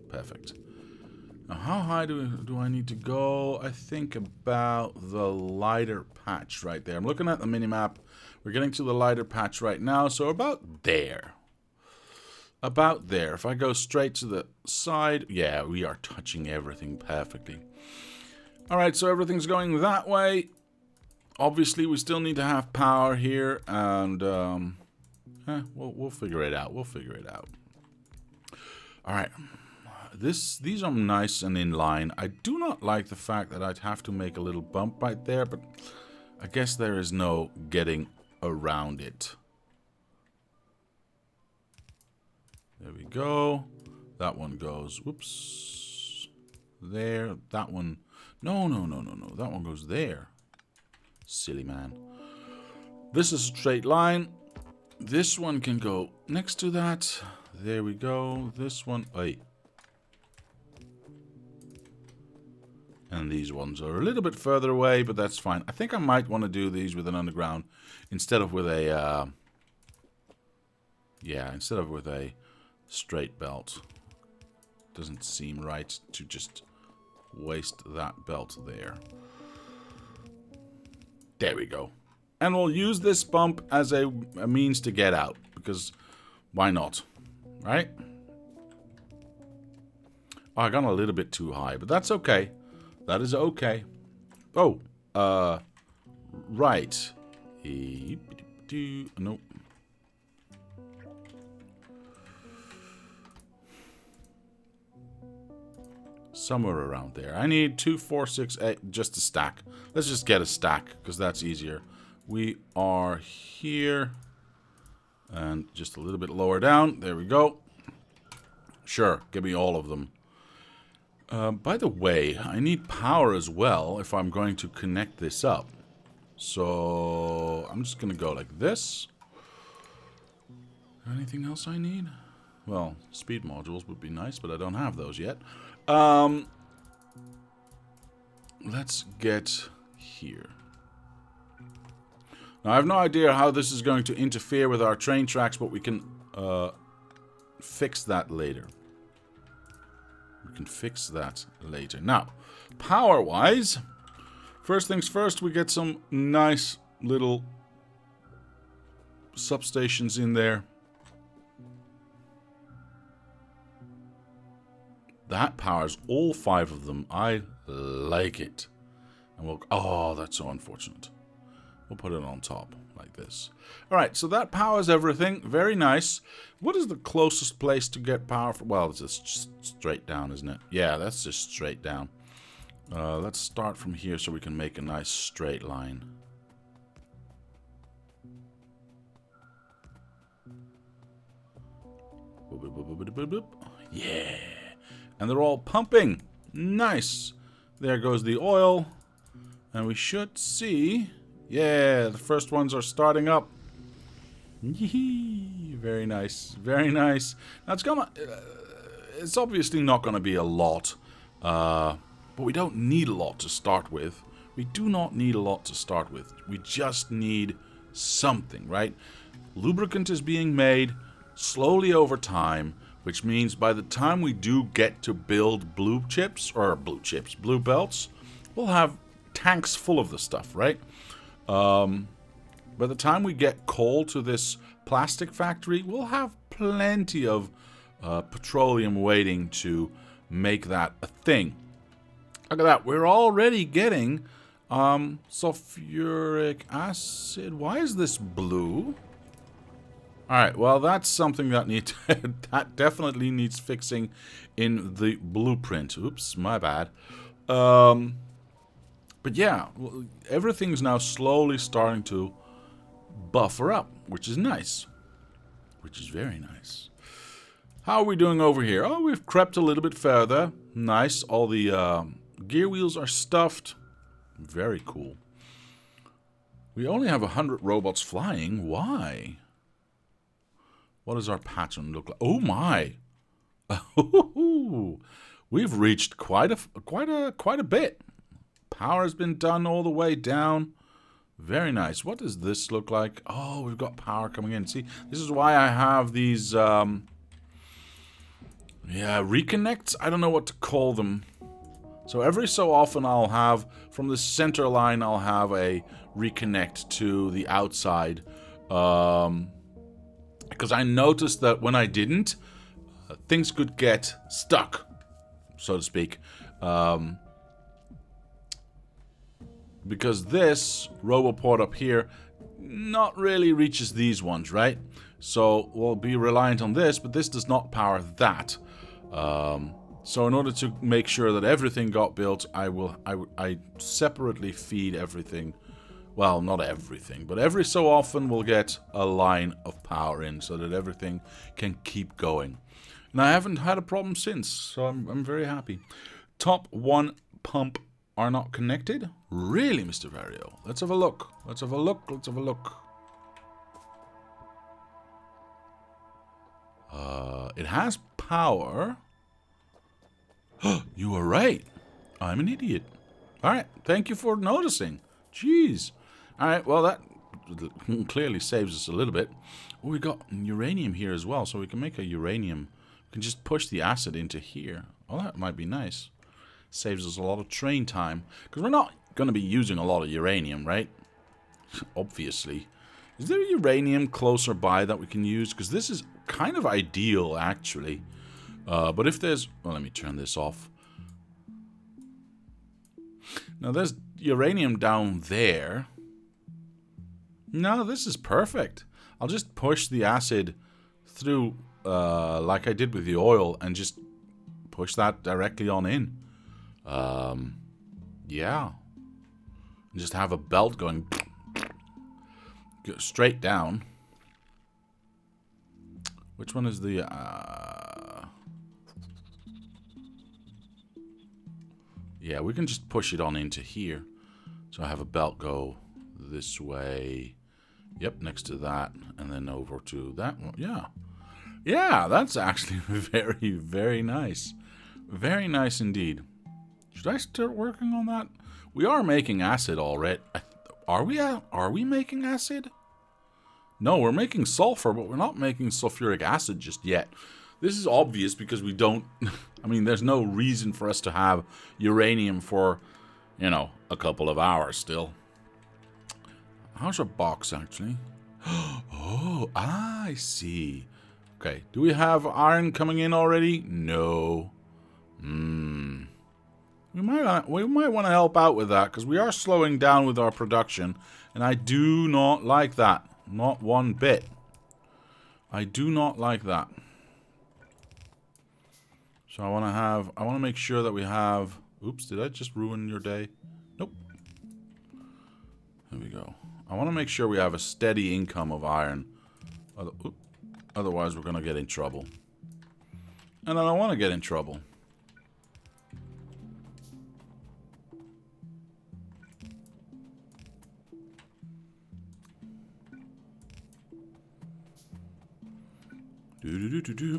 Perfect. Now, how high do I need to go? I think about the lighter patch right there. I'm looking at the minimap. We're getting to the lighter patch right now, so about there. About there. If I go straight to the side, yeah, we are touching everything perfectly. Alright, so everything's going that way. Obviously, we still need to have power here, and we'll figure it out. Alright. These are nice and in line. I do not like the fact that I'd have to make a little bump right there, but I guess there is no getting around it. There we go. That one goes, whoops, there. That one... No. That one goes there. Silly man. This is a straight line. This one can go next to that. There we go. This one... Hey. And these ones are a little bit further away, but that's fine. I think I might want to do these with an underground instead of with a... yeah, instead of with a straight belt. Doesn't seem right to just waste that belt there. There we go. And we'll use this bump as a means to get out, because why not, right? Oh, I got a little bit too high, but that's okay. That is okay. Oh, right. Nope. Somewhere around there. I need 2, 4, 6, 8, just a stack. Let's just get a stack, because that's easier. We are here. And just a little bit lower down. There we go. Sure, give me all of them. By the way, I need power as well if I'm going to connect this up. So I'm just going to go like this. Anything else I need? Well, speed modules would be nice, but I don't have those yet. Let's get here. Now, I have no idea how this is going to interfere with our train tracks, but we can fix that later. We can fix that later. Now, power-wise, first things first, we get some nice little substations in there. That powers all 5 of them. I like it. And we'll... Oh, that's so unfortunate. We'll put it on top, like this. Alright, so that powers everything. Very nice. What is the closest place to get power from? Well, it's just straight down, isn't it? Yeah, that's just straight down. Let's start from here so we can make a nice straight line. Yeah! And they're all pumping. Nice. There goes the oil. And we should see... Yeah, the first ones are starting up. Yee-hee. Very nice. Very nice. Now it's gonna... it's obviously not going to be a lot. But we don't need a lot to start with. We do not need a lot to start with. We just need something, right? Lubricant is being made slowly over time, which means by the time we do get to build blue belts, we'll have tanks full of the stuff, right? By the time we get coal to this plastic factory, we'll have plenty of petroleum waiting to make that a thing. Look at that. We're already getting sulfuric acid. Why is this blue? Alright, well, that's something that that definitely needs fixing in the blueprint. Oops, my bad. But yeah, everything's now slowly starting to buffer up, which is nice. Which is very nice. How are we doing over here? Oh, we've crept a little bit further. Nice. All the gear wheels are stuffed. Very cool. We only have 100 robots flying. Why? What does our pattern look like? Oh my! We've reached quite a bit. Power has been done all the way down. Very nice. What does this look like? Oh, we've got power coming in. See, this is why I have these reconnects. I don't know what to call them. So every so often I'll have, from the center line, I'll have a reconnect to the outside. Because I noticed that when I didn't, things could get stuck, so to speak. Because this Roboport up here not really reaches these ones, right? So we'll be reliant on this, but this does not power that. So in order to make sure that everything got built, I separately feed everything. Well, not everything, but every so often we'll get a line of power in so that everything can keep going. And I haven't had a problem since, so I'm very happy. top 1 pump are not connected? Really, Mr. Vario? Let's have a look. Let's have a look. Let's have a look. It has power. You were right. I'm an idiot. Alright, thank you for noticing. Jeez. Alright, well that clearly saves us a little bit. Oh, we got uranium here as well, so we can make a uranium. We can just push the acid into here. Oh, that might be nice. Saves us a lot of train time. Because we're not going to be using a lot of uranium, right? Obviously. Is there uranium closer by that we can use? Because this is kind of ideal, actually. But if there's... Well, let me turn this off. Now, there's uranium down there. No, this is perfect. I'll just push the acid through like I did with the oil and just push that directly on in. Yeah. And just have a belt going straight down. Which one is the... Yeah, we can just push it on into here. So I have a belt go this way. Yep, next to that. And then over to that one. Yeah. Yeah, that's actually very, very nice. Very nice indeed. Should I start working on that? We are making acid already. Are we making acid? No, we're making sulfur, but we're not making sulfuric acid just yet. This is obvious because we don't... I mean, there's no reason for us to have uranium for, you know, a couple of hours still. How's our box, actually? Oh, I see. Okay, do we have iron coming in already? No. We might want to help out with that, because we are slowing down with our production, and I do not like that. Not one bit. I do not like that. So I want to make sure that we have... Oops, did I just ruin your day? Nope. There we go. I want to make sure we have a steady income of iron. Otherwise, we're going to get in trouble. And I don't want to get in trouble.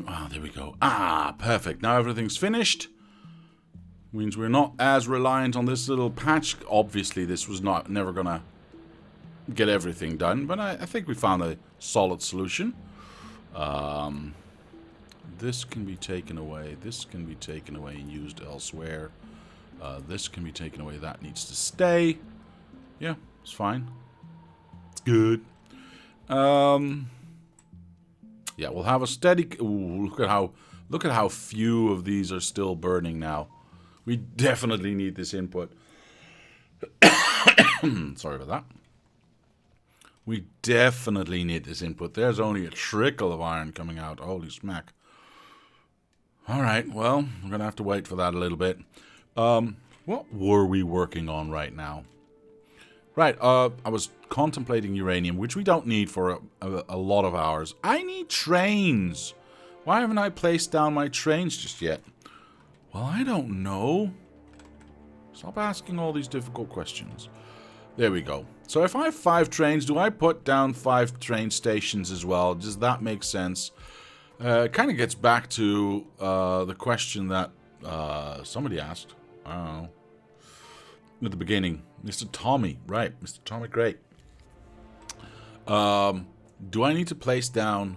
Ah, there we go. Ah, perfect. Now everything's finished. Means we're not as reliant on this little patch. Obviously, this was never going to get everything done, but I think we found a solid solution. This can be taken away. This can be taken away and used elsewhere. This can be taken away. That needs to stay. Yeah, it's fine. It's good. Yeah, we'll have a steady... Ooh, look at how few of these are still burning now. We definitely need this input. Sorry about that. We definitely need this input. There's only a trickle of iron coming out. Holy smack. Alright, well, we're going to have to wait for that a little bit. What were we working on right now? Right, I was contemplating uranium, which we don't need for a lot of hours. I need trains. Why haven't I placed down my trains just yet? Well, I don't know. Stop asking all these difficult questions. There we go. So if I have 5 trains, do I put down 5 train stations as well? Does that make sense? It kind of gets back to the question that somebody asked. I don't know. At the beginning. Mr. Tommy. Right. Mr. Tommy, great. Do I need to place down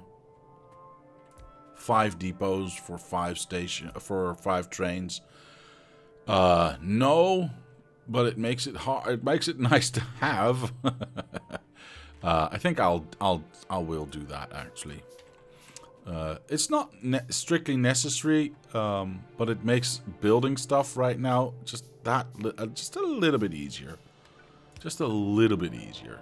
5 depots for 5 trains? No, but it makes it hard. It makes it nice to have. I think I will do that actually. It's not strictly necessary, but it makes building stuff right now just a little bit easier. Just a little bit easier.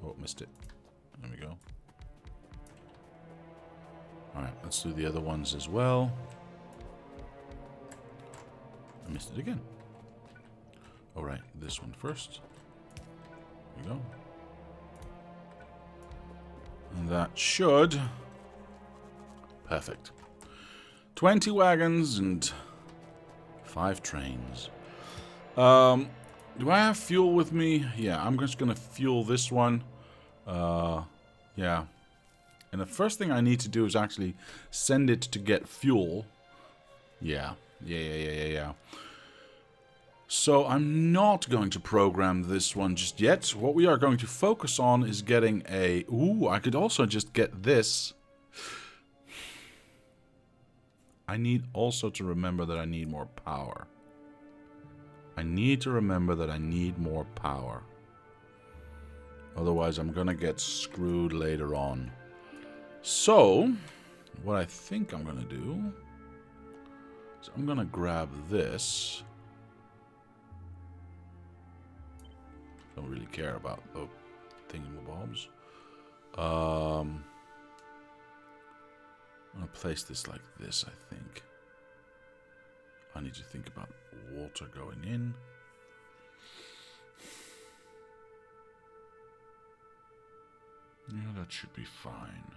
Oh, missed it. There we go. Alright, let's do the other ones as well. I missed it again. Alright, this one first. There we go. And that should Perfect. 20 wagons and 5 trains. Do I have fuel with me? Yeah, I'm just gonna fuel this one. Yeah. And the first thing I need to do is actually send it to get fuel. Yeah. Yeah. So I'm not going to program this one just yet. What we are going to focus on is getting a... Ooh, I could also just get this. I need also to remember that I need more power. I need to remember that I need more power. Otherwise, I'm gonna get screwed later on. So, what I think I'm gonna do is I'm gonna grab this. Don't really care about the thingamabobs. I'm gonna place this like this, I think. I need to think about water going in. Yeah, that should be fine.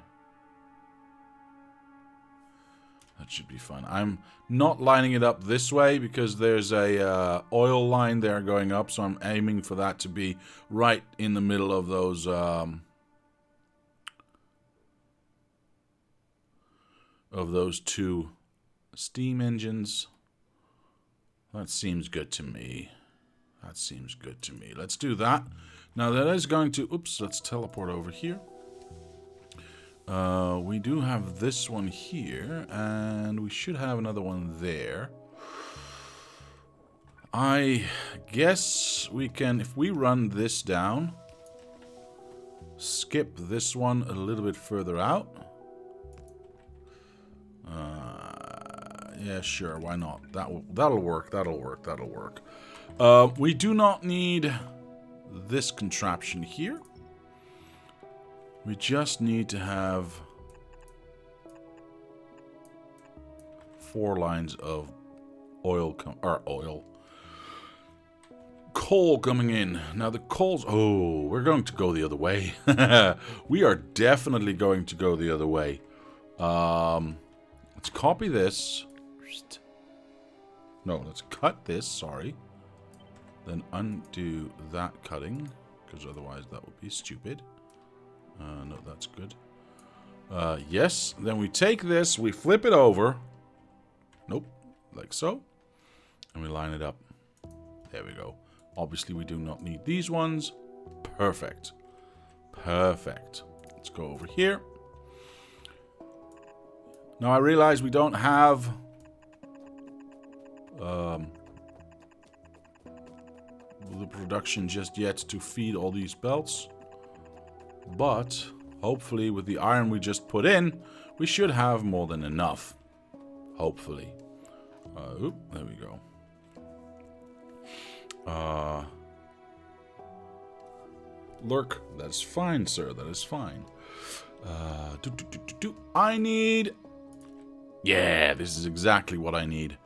That should be fine. I'm not lining it up this way because there's a oil line there going up, so I'm aiming for that to be right in the middle of those two steam engines. That seems good to me. That seems good to me. Let's do that. Now that is going to... Oops, let's teleport over here. We do have this one here, and we should have another one there. I guess we can, if we run this down, skip this one a little bit further out. Yeah, sure, why not? That'll work. We do not need this contraption here. We just need to have 4 lines of coal coming in. Now the coal's... Oh, we're going to go the other way. We are definitely going to go the other way. Let's copy this. No, let's cut this, sorry. Then undo that cutting, because otherwise that would be stupid. No, that's good. Yes, then we take this, we flip it over. Nope, like so. And we line it up. There we go. Obviously, we do not need these ones. Perfect. Perfect. Let's go over here. Now, I realize we don't have... the production just yet to feed all these belts. But, hopefully, with the iron we just put in, we should have more than enough. Hopefully. Oop, there we go. Lurk, that's fine, sir. That is fine. I need... Yeah, this is exactly what I need.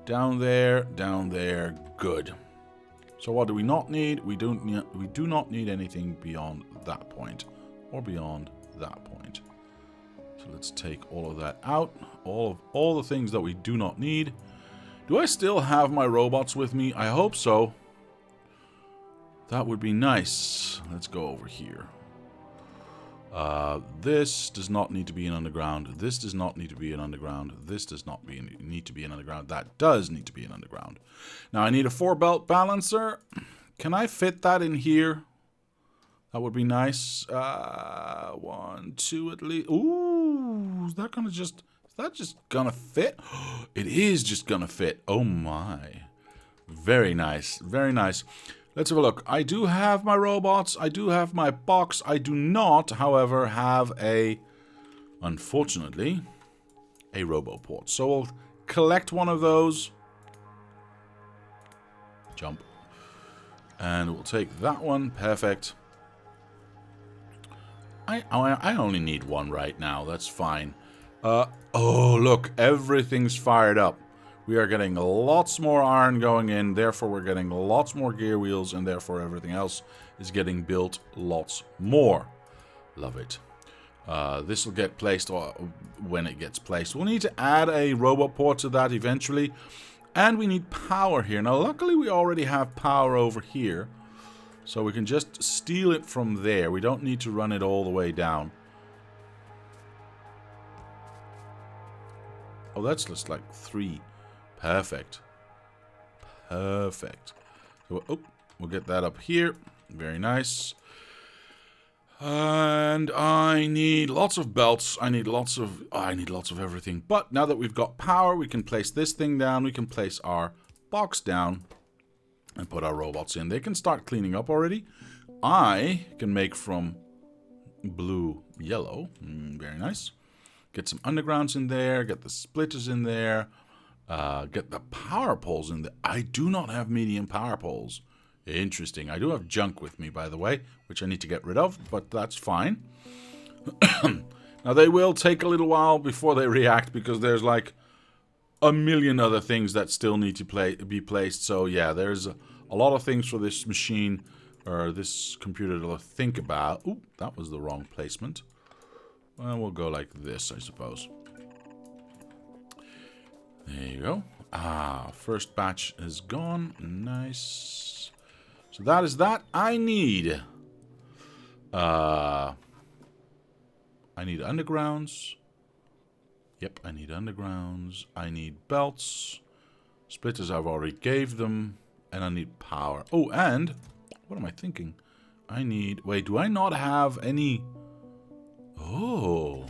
Down there, good. So what do we not need? We do not need anything beyond that point. Or beyond that point. So let's take all of that out. All the things that we do not need. Do I still have my robots with me? I hope so. That would be nice. Let's go over here. This does not need to be an underground. This does not need to be an underground. This does not need to be an underground. That does need to be an underground. Now I need a 4-belt balancer. Can I fit that in here? That would be nice. 1, 2 at least. Ooh, is that just gonna fit? It is just gonna fit. Oh my. Very nice. Very nice. Let's have a look. I do have my robots. I do have my box. I do not, however, have unfortunately, a roboport. So we'll collect one of those. Jump. And we'll take that one. Perfect. I only need one right now. That's fine. Oh, look. Everything's fired up. We are getting lots more iron going in, therefore we're getting lots more gear wheels, and therefore everything else is getting built lots more. Love it. This will get placed when it gets placed. We'll need to add a robot port to that eventually. And we need power here. Now, luckily, we already have power over here. So we can just steal it from there. We don't need to run it all the way down. Oh, that's just like 3. Perfect. Perfect. So, oh, we'll get that up here. Very nice. And I need lots of belts. I need lots of everything. But now that we've got power, we can place this thing down. We can place our box down and put our robots in. They can start cleaning up already. I can make from blue yellow. Very nice. Get some undergrounds in there. Get the splitters in there. Get the power poles in there. I do not have medium power poles. Interesting. I do have junk with me, by the way, which I need to get rid of, but that's fine. Now, they will take a little while before they react because there's like a million other things that still need to be placed. So, yeah, there's a lot of things for this machine or this computer to think about. Ooh, that was the wrong placement. Well, we'll go like this, I suppose. There you go. First batch is gone. Nice. So that is that. I need undergrounds. Yep, I need undergrounds. I need belts. Splitters I've already gave them. And I need power. Oh, and what am I thinking? I need... Wait, do I not have any... Oh.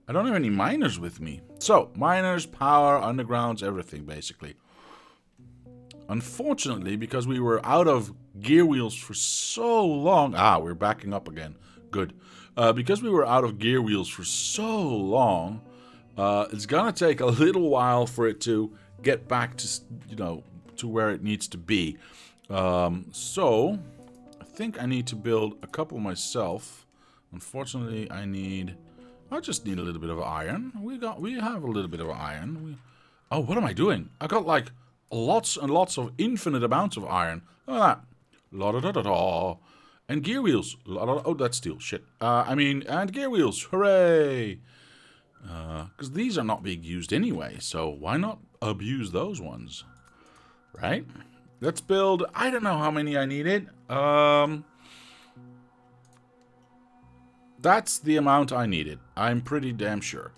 I don't have any miners with me. So, miners, power, undergrounds, everything, basically. Unfortunately, because we were out of gear wheels for so long... we're backing up again. Good. Because we were out of gear wheels for so long, it's gonna take a little while for it to get back to, to where it needs to be. So, I think I need to build a couple myself. Unfortunately, I just need a little bit of iron. We have a little bit of iron. Oh, what am I doing? I got like lots and lots of infinite amounts of iron. Look at that. La-da-da-da-da. And gear wheels. Oh, that's steel. Shit. And gear wheels. Hooray. Because these are not being used anyway. So why not abuse those ones? Right? Let's build... I don't know how many I needed. That's the amount I needed. I'm pretty damn sure.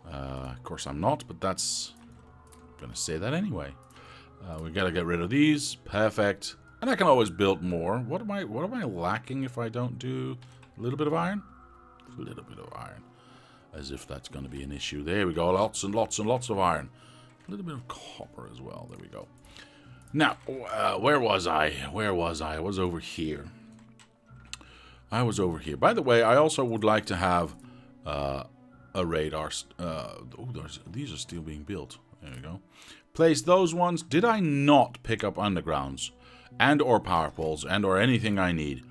Of course I'm not, but that's... I'm gonna say that anyway. We gotta get rid of these. Perfect. And I can always build more. What am I lacking if I don't do a little bit of iron? A little bit of iron. As if that's gonna be an issue. There we go. Lots and lots and lots of iron. A little bit of copper as well. There we go. Now, where was I? Where was I? I was over here. I was over here. By the way, I also would like to have a radar. These are still being built. There we go. Place those ones. Did I not pick up undergrounds? And or power poles. And or anything I need.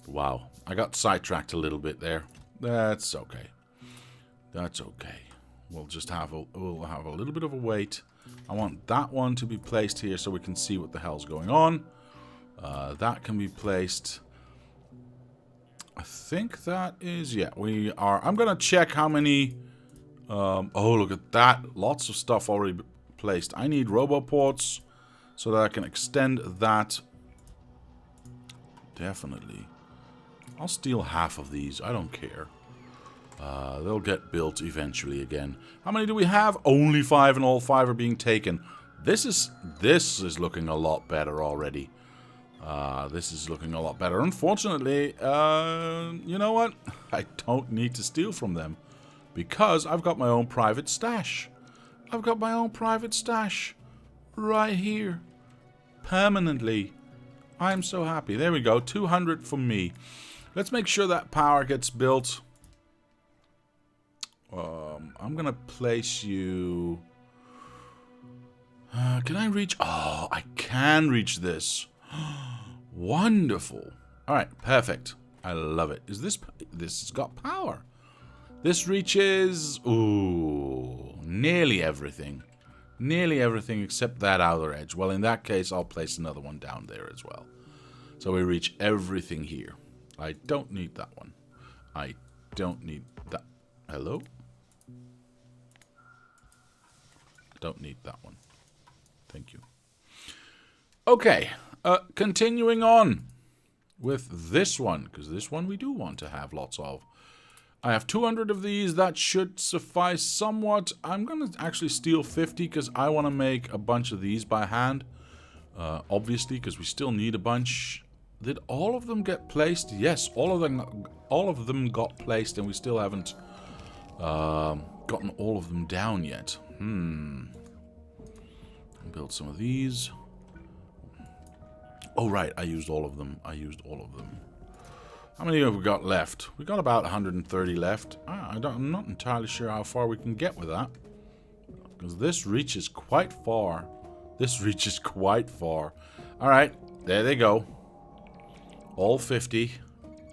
Wow. I got sidetracked a little bit there. That's okay. That's okay. We'll just have a little bit of a wait. I want that one to be placed here so we can see what the hell's going on. That can be placed... I think that is... Yeah, we are... I'm going to check how many... oh, look at that. Lots of stuff already placed. I need roboports so that I can extend that. Definitely. I'll steal half of these. I don't care. They'll get built eventually again. How many do we have? Only 5, and all 5 are being taken. This is looking a lot better already. This is looking a lot better. Unfortunately, you know what? I don't need to steal from them because I've got my own private stash. I've got my own private stash right here. Permanently. I'm so happy. There we go. 200 for me. Let's make sure that power gets built. I'm going to place you... can I reach... Oh, I can reach this. Wonderful. Alright, perfect. I love it. Is this... This has got power. This reaches... Ooh, nearly everything. Nearly everything except that outer edge. Well, in that case, I'll place another one down there as well. So we reach everything here. I don't need that one. I don't need that. Hello? Don't need that one. Thank you. Okay, continuing on with this one, because this one we do want to have lots of. I have 200 of these. That should suffice somewhat. I'm going to actually steal 50 because I want to make a bunch of these by hand. Obviously, because we still need a bunch. Did all of them get placed? Yes, all of them got placed, and we still haven't gotten all of them down yet. Build some of these. Oh, right. I used all of them. How many have we got left? We got about 130 left. I'm not entirely sure how far we can get with that. Because this reaches quite far. All right. There they go. All 50.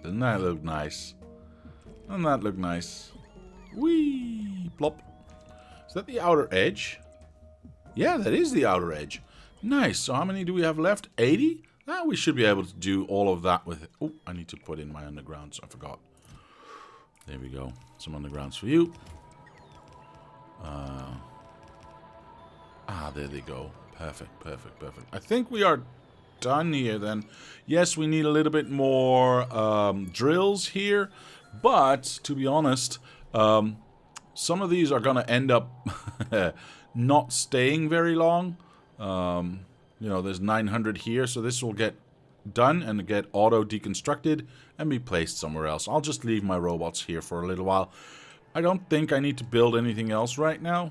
Doesn't that look nice? Whee! Plop. Is that the outer edge? Yeah, that is the outer edge. Nice. So how many do we have left? 80? We should be able to do all of that with it. Oh, I need to put in my undergrounds. I forgot. There we go. Some undergrounds for you. There they go. Perfect. I think we are done here then. Yes, we need a little bit more drills here. But, to be honest, some of these are going to end up not staying very long. You know, there's 900 here, so this will get done and get auto-deconstructed and be placed somewhere else. I'll just leave my robots here for a little while. I don't think I need to build anything else right now,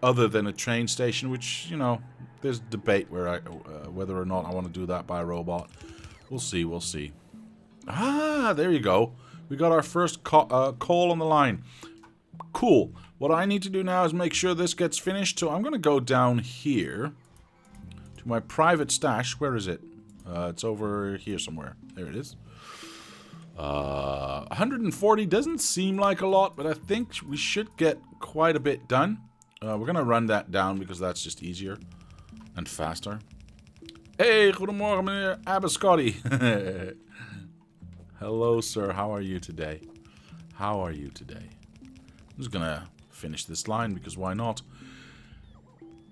other than a train station, which, you know, there's debate where whether or not I want to do that by robot. We'll see. There you go. We got our first call on the line. Cool. What I need to do now is make sure this gets finished, so I'm going to go down here to my private stash. Where is it? It's over here somewhere. There it is. 140 doesn't seem like a lot, but I think we should get quite a bit done. We're going to run that down because that's just easier and faster. Hey, goedemorgen meneer Abascotti. Hello, sir. How are you today? I'm just going to finish this line because why not?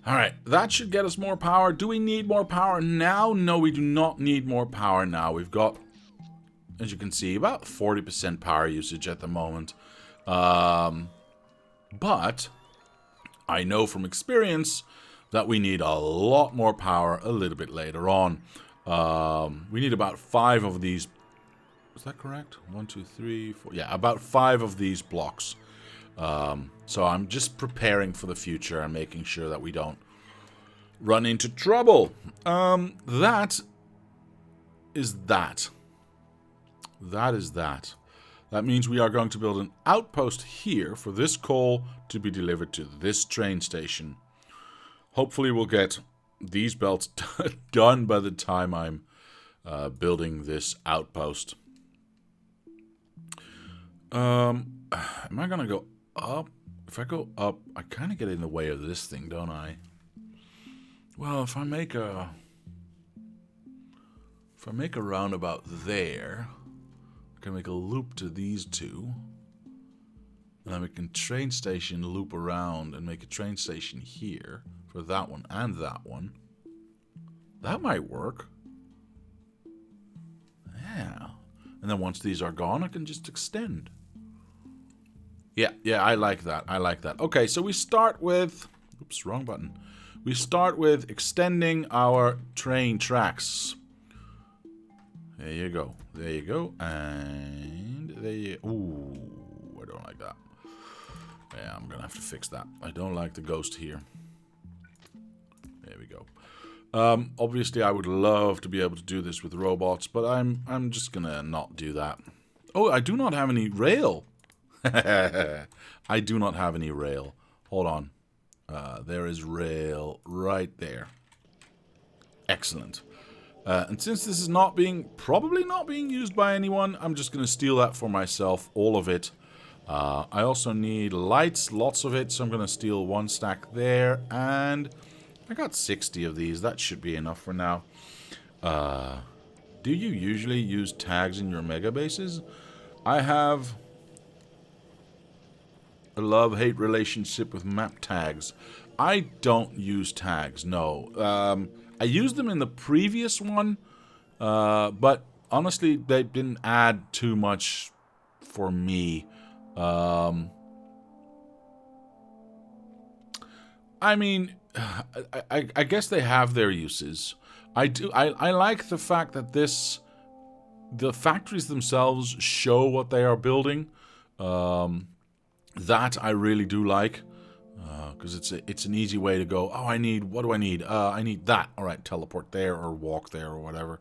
Alright, that should get us more power. Do we need more power now? No, we do not need more power now. We've got, as you can see, about 40% power usage at the moment. But I know from experience that we need a lot more power a little bit later on. We need about 5 of these. Is that correct? 1, 2, 3, 4. Yeah, about 5 of these blocks. So I'm just preparing for the future and making sure that we don't run into trouble. That is that. That means we are going to build an outpost here for this coal to be delivered to this train station. Hopefully we'll get these belts done by the time I'm building this outpost. Am I going to go up? If I go up, I kind of get in the way of this thing, don't I? Well, if I make a roundabout there, I can make a loop to these two. And then we can train station loop around and make a train station here for that one and that one. That might work. Yeah. And then once these are gone, I can just extend. Yeah, I like that. Okay, so we start with... Oops, wrong button. We start with extending our train tracks. There you go. And there you... Ooh, I don't like that. Yeah, I'm gonna have to fix that. I don't like the ghost here. There we go. Obviously, I would love to be able to do this with robots, but I'm just gonna not do that. Oh, I do not have any rail. I do not have any rail. Hold on. There is rail right there. Excellent. And since this is probably not being used by anyone, I'm just going to steal that for myself, all of it. I also need lights, lots of it, so I'm going to steal 1 stack there. And I got 60 of these. That should be enough for now. Do you usually use tags in your mega bases? I have a love-hate relationship with map tags. I don't use tags, no. I used them in the previous one, but honestly, they didn't add too much for me. I mean, I guess they have their uses. I like the fact that the factories themselves show what they are building. That I really do like, because it's an easy way to go. Oh, what do I need? I need that. All right, teleport there or walk there or whatever.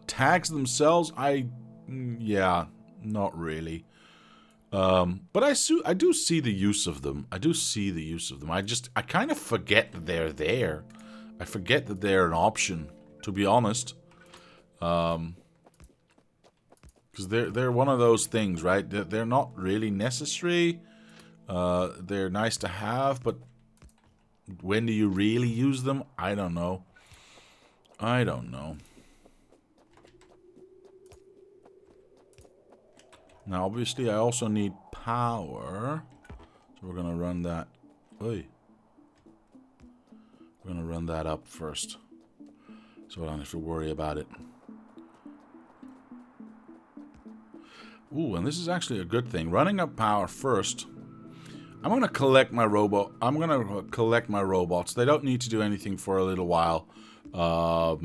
Tags themselves, yeah, not really. But I do see the use of them. I kind of forget that they're there. I forget that they're an option, to be honest. Because they're one of those things, right? They're not really necessary. They're nice to have, but when do you really use them? I don't know. Now, obviously, I also need power. So we're going to run that. We're going to run that up first. So I don't have to worry about it. Ooh, and this is actually a good thing. Running up power first. I'm going to collect my robots. They don't need to do anything for a little while. But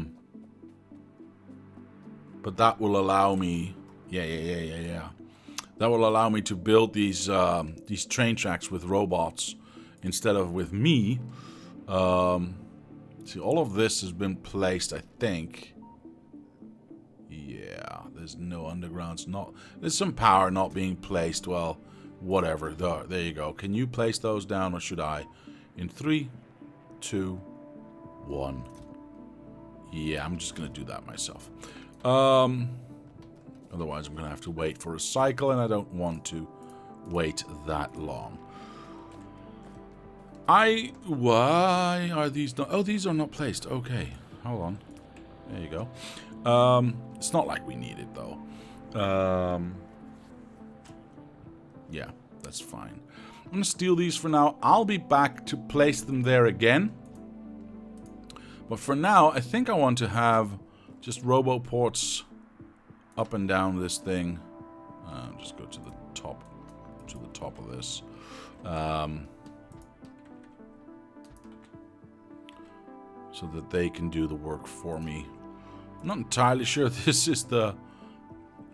that will allow me... Yeah. That will allow me to build these train tracks with robots instead of with me. See, all of this has been placed, I think. Yeah, there's no undergrounds. There's some power not being placed. Well, whatever. There you go. Can you place those down, or should I? In 3, 2, 1. Yeah, I'm just going to do that myself. Otherwise, I'm going to have to wait for a cycle, and I don't want to wait that long. Why are these not... Oh, these are not placed. Okay, hold on. There you go. It's not like we need it, though. Yeah, that's fine. I'm going to steal these for now. I'll be back to place them there again. But for now, I think I want to have just roboports up and down this thing. Just go to the top of this. So that they can do the work for me. I'm not entirely sure this is the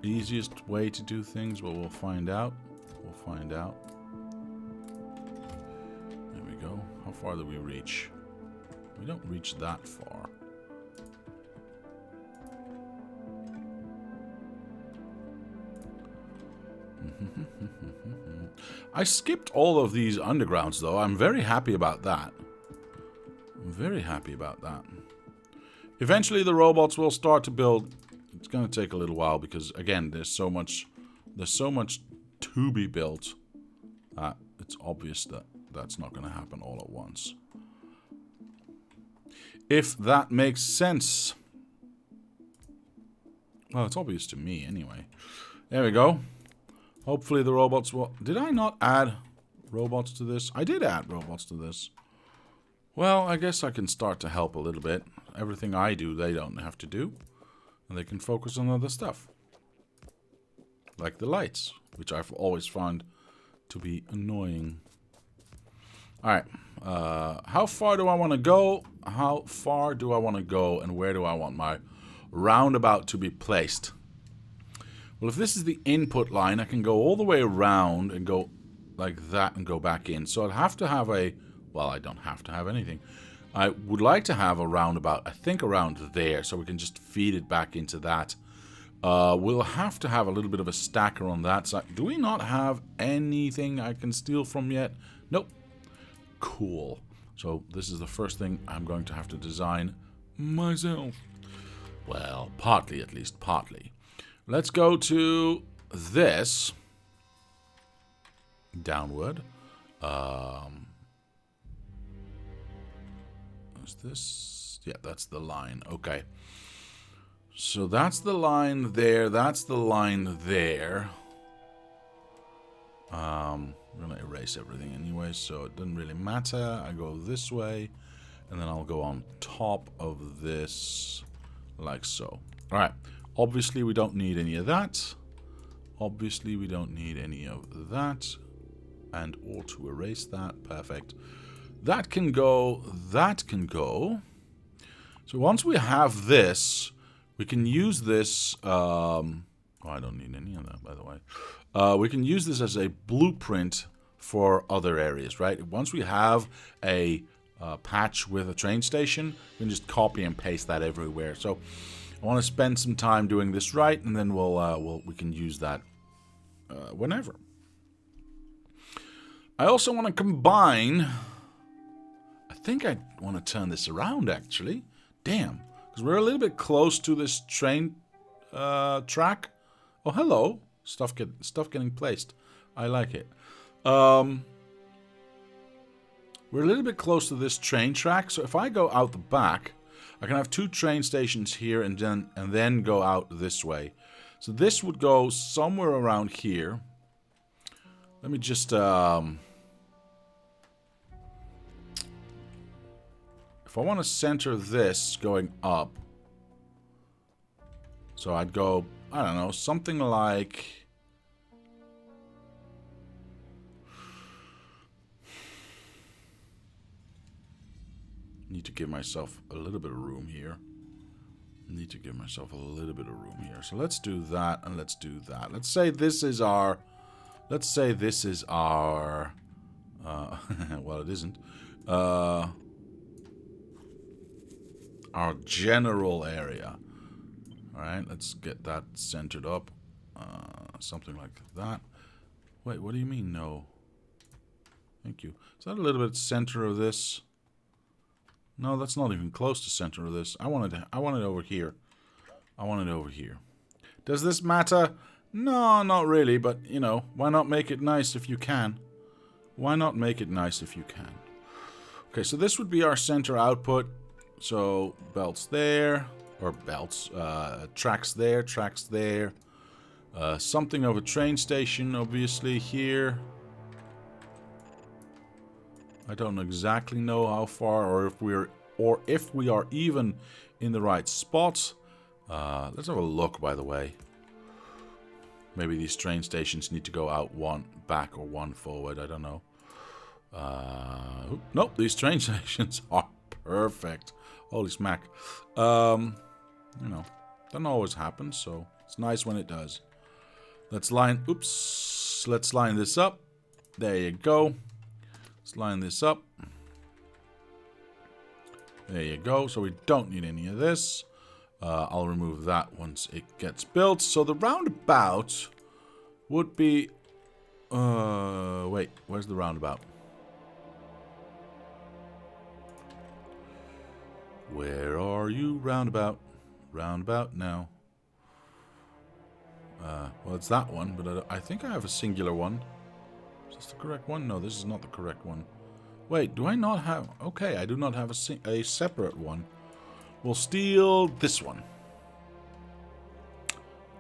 easiest way to do things, but we'll find out. There we go. How far do we reach? We don't reach that far. I skipped all of these undergrounds, though. I'm very happy about that. Eventually, the robots will start to build. It's going to take a little while because, again, there's so much to be built. It's obvious that that's not going to happen all at once. If that makes sense. Well, it's obvious to me anyway. There we go. Hopefully the robots will... Did I not add robots to this? I did add robots to this. Well, I guess I can start to help a little bit. Everything I do, they don't have to do. And they can focus on other stuff. Like the lights, which I've always found to be annoying. Alright. How far do I want to go? And where do I want my roundabout to be placed? Well, if this is the input line, I can go all the way around and go like that and go back in. So I'd have to have a... Well, I don't have to have anything. I would like to have a roundabout, I think around there, so we can just feed it back into that. We'll have to have a little bit of a stacker on that side. Do we not have anything I can steal from yet? Nope. Cool. So this is the first thing I'm going to have to design myself. Well, partly at least, partly. Let's go to this. Downward. Is this? Yeah, that's the line. Okay. So that's the line there. That's the line there. I'm going to erase everything anyway, so it doesn't really matter. I go this way, and then I'll go on top of this, like so. Alright, obviously we don't need any of that. Obviously we don't need any of that. And or to erase that, perfect. That can go, that can go. So once we have this, we can use this, oh, I don't need any of that, by the way. We can use this as a blueprint for other areas, right? Once we have a patch with a train station, we can just copy and paste that everywhere. So I want to spend some time doing this right, and then we can use that whenever. I also want to combine. I think I want to turn this around, actually. Damn, because we're a little bit close to this train track. Oh, hello. Stuff getting placed. I like it. We're a little bit close to this train track, so if I go out the back, I can have 2 train stations here and then go out this way. So this would go somewhere around here. Let me just if I want to center this going up, so I'd go, I don't know, something like, need to give myself a little bit of room here. Need to give myself a little bit of room here. So let's do that and let's do that. Let's say this is our, well, it isn't, our general area. Alright, let's get that centered up. Something like that. Wait, what do you mean, no? Thank you. Is that a little bit center of this? No, that's not even close to center of this. I want it over here. I want it over here. Does this matter? No, not really, but, you know, why not make it nice if you can? Why not make it nice if you can? Okay, so this would be our center output. So, belts there, or belts, tracks there, something of a train station, obviously, here. I don't exactly know how far, or if we are even in the right spot. Let's have a look, by the way. Maybe these train stations need to go out 1 back or 1 forward, I don't know. Nope, these train stations are perfect. Holy smack. You know, doesn't always happen, so it's nice when it does. Let's line this up. There you go. Let's line this up. There you go. So we don't need any of this. I'll remove that once it gets built. So the roundabout would be... wait, where's the roundabout? Where are you, roundabout? Roundabout now. Well, it's that one, but I think I have a singular one. Is this the correct one? No, this is not the correct one. Wait, do I not have... Okay, I do not have a separate one. We'll steal this one.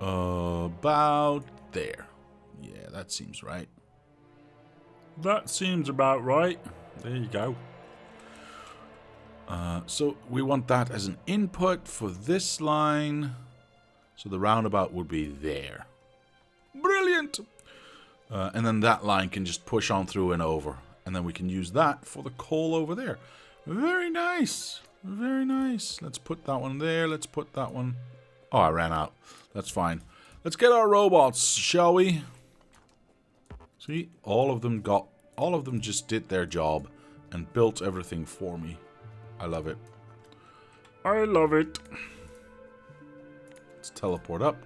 About there. Yeah, that seems right. That seems about right. There you go. So we want that as an input for this line. So the roundabout would be there. Brilliant! And then that line can just push on through and over. And then we can use that for the coal over there. Very nice. Very nice. Let's put that one there. Let's put that one... Oh, I ran out. That's fine. Let's get our robots, shall we? See, all of them just did their job and built everything for me. I love it. I love it. Let's teleport up.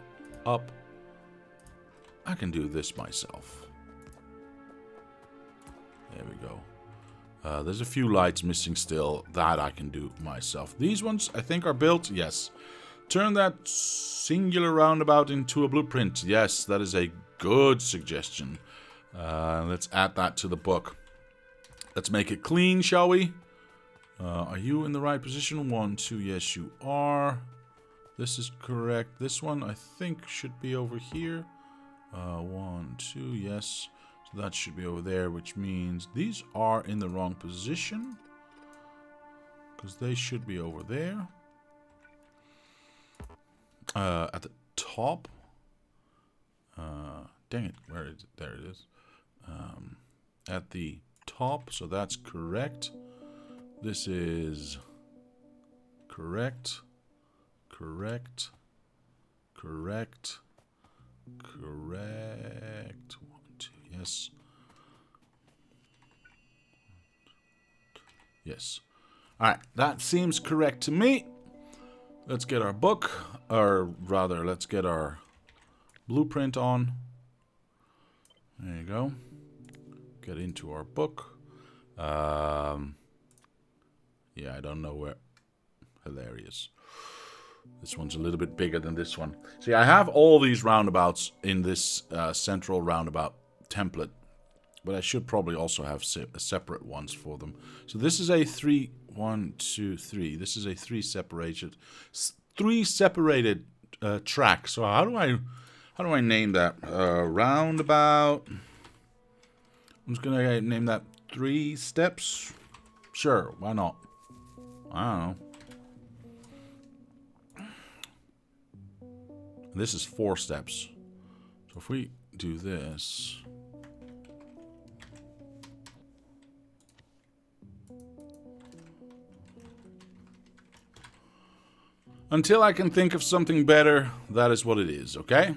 Up. I can do this myself. There we go. There's a few lights missing still. That I can do myself. These ones, I think, are built. Yes. Turn that singular roundabout into a blueprint. Yes, that is a good suggestion. Let's add that to the book. Let's make it clean, shall we? Are you in the right position? 1, 2. Yes, you are. This is correct. This one, I think, should be over here. 1, 2. Yes. So that should be over there, which means these are in the wrong position. Because they should be over there. At the top. Dang it, where is it? There it is. At the top, so that's correct. This is correct, correct, correct, correct. 1, 2, yes. Yes. Alright, that seems correct to me. Let's get our book, or rather, let's get our blueprint on. There you go. Get into our book. Yeah, I don't know where. Hilarious. This one's a little bit bigger than this one. See, I have all these roundabouts in this central roundabout template, but I should probably also have separate ones for them. So this is a 3, 1, 2, 3. This is a three separated track. So how do I name that? Roundabout. I'm just gonna name that 3 steps. Sure, why not? I don't know. This is 4 steps. So if we do this. Until I can think of something better, that is what it is, okay?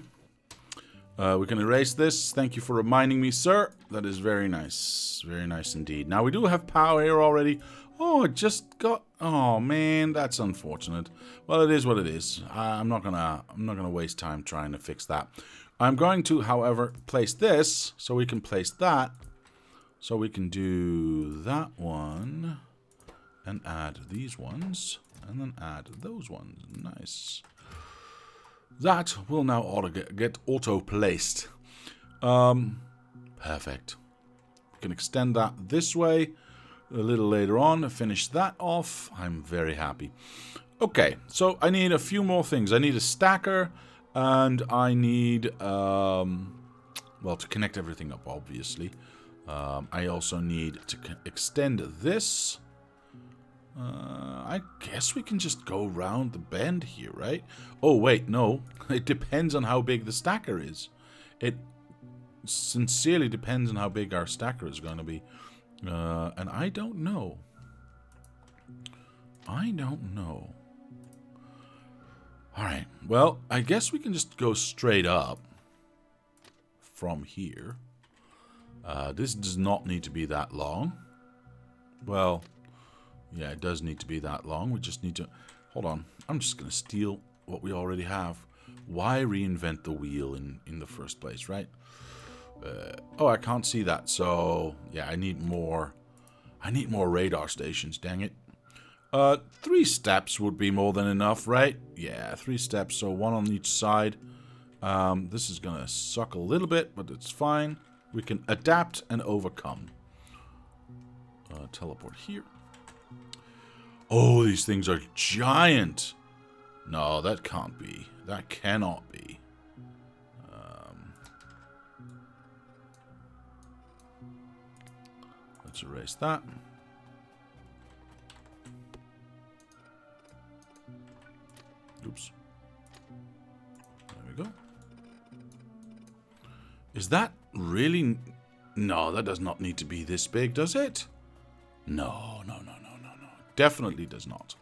We can erase this. Thank you for reminding me, sir. That is very nice. Very nice indeed. Now, we do have power here already. Oh, it just got... Oh, man, that's unfortunate. Well, it is what it is. I'm not gonna waste time trying to fix that. I'm going to, however, place this so we can place that. So we can do that one and add these ones and then add those ones. Nice. That will now get auto-placed. Perfect. We can extend that this way a little later on. Finish that off. I'm very happy. Okay, so I need a few more things. I need a stacker, and I need, well, to connect everything up, obviously. I also need to extend this. I guess we can just go round the bend here, right? Oh, wait, no. It depends on how big the stacker is. It sincerely depends on how big our stacker is going to be. And I don't know. I don't know. Alright, well, I guess we can just go straight up from here. This does not need to be that long. Well... yeah, it does need to be that long. We just need to... hold on. I'm just going to steal what we already have. Why reinvent the wheel in the first place, right? Oh, I can't see that. So, yeah, I need more... I need more radar stations, dang it. 3 steps would be more than enough, right? Yeah, 3 steps, so 1 on each side. This is going to suck a little bit, but it's fine. We can adapt and overcome. Teleport here. Oh, these things are giant. No, that can't be. That cannot be. Let's erase that. Oops. There we go. Is that really... no, that does not need to be this big, does it? No, no, no, no. Definitely does not.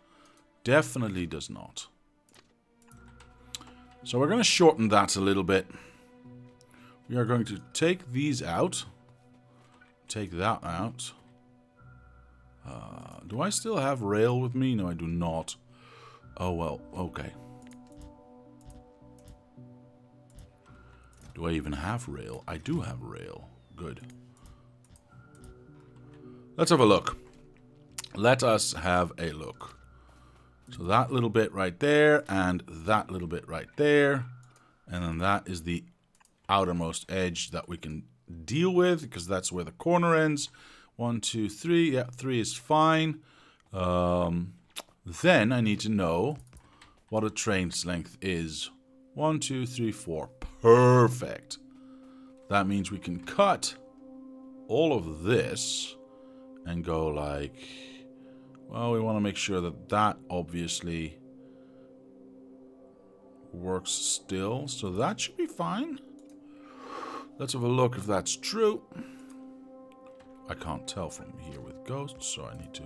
Definitely does not. So we're going to shorten that a little bit. We are going to take these out. Take that out. Do I still have rail with me? No, I do not. Oh, well, okay. Do I even have rail? I do have rail. Good. Let's have a look. Let us have a look. So that little bit right there, and that little bit right there. And then that is the outermost edge that we can deal with, because that's where the corner ends. 1, 2, 3. Yeah, 3 is fine. Then I need to know what a train's length is. 1, 2, 3, 4. Perfect. That means we can cut all of this and go like, well, we want to make sure that that obviously works still. So that should be fine. Let's have a look if that's true. I can't tell from here with ghosts, so I need to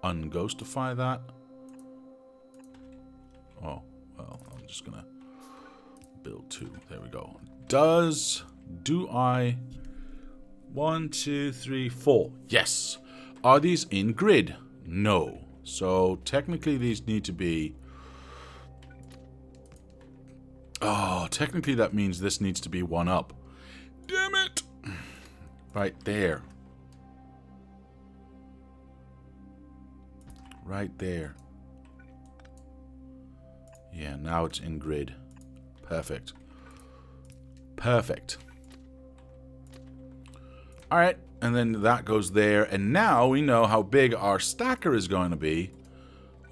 unghostify that. Oh, well, I'm just gonna build 2. There we go. Do I 1, 2, 3, 4? Yes. Are these in grid? No. So technically these need to be... Oh, technically that means this needs to be 1 up. Damn it! Right there. Right there. Yeah, now it's in grid. Perfect. Perfect. Alright, and then that goes there. And now we know how big our stacker is going to be.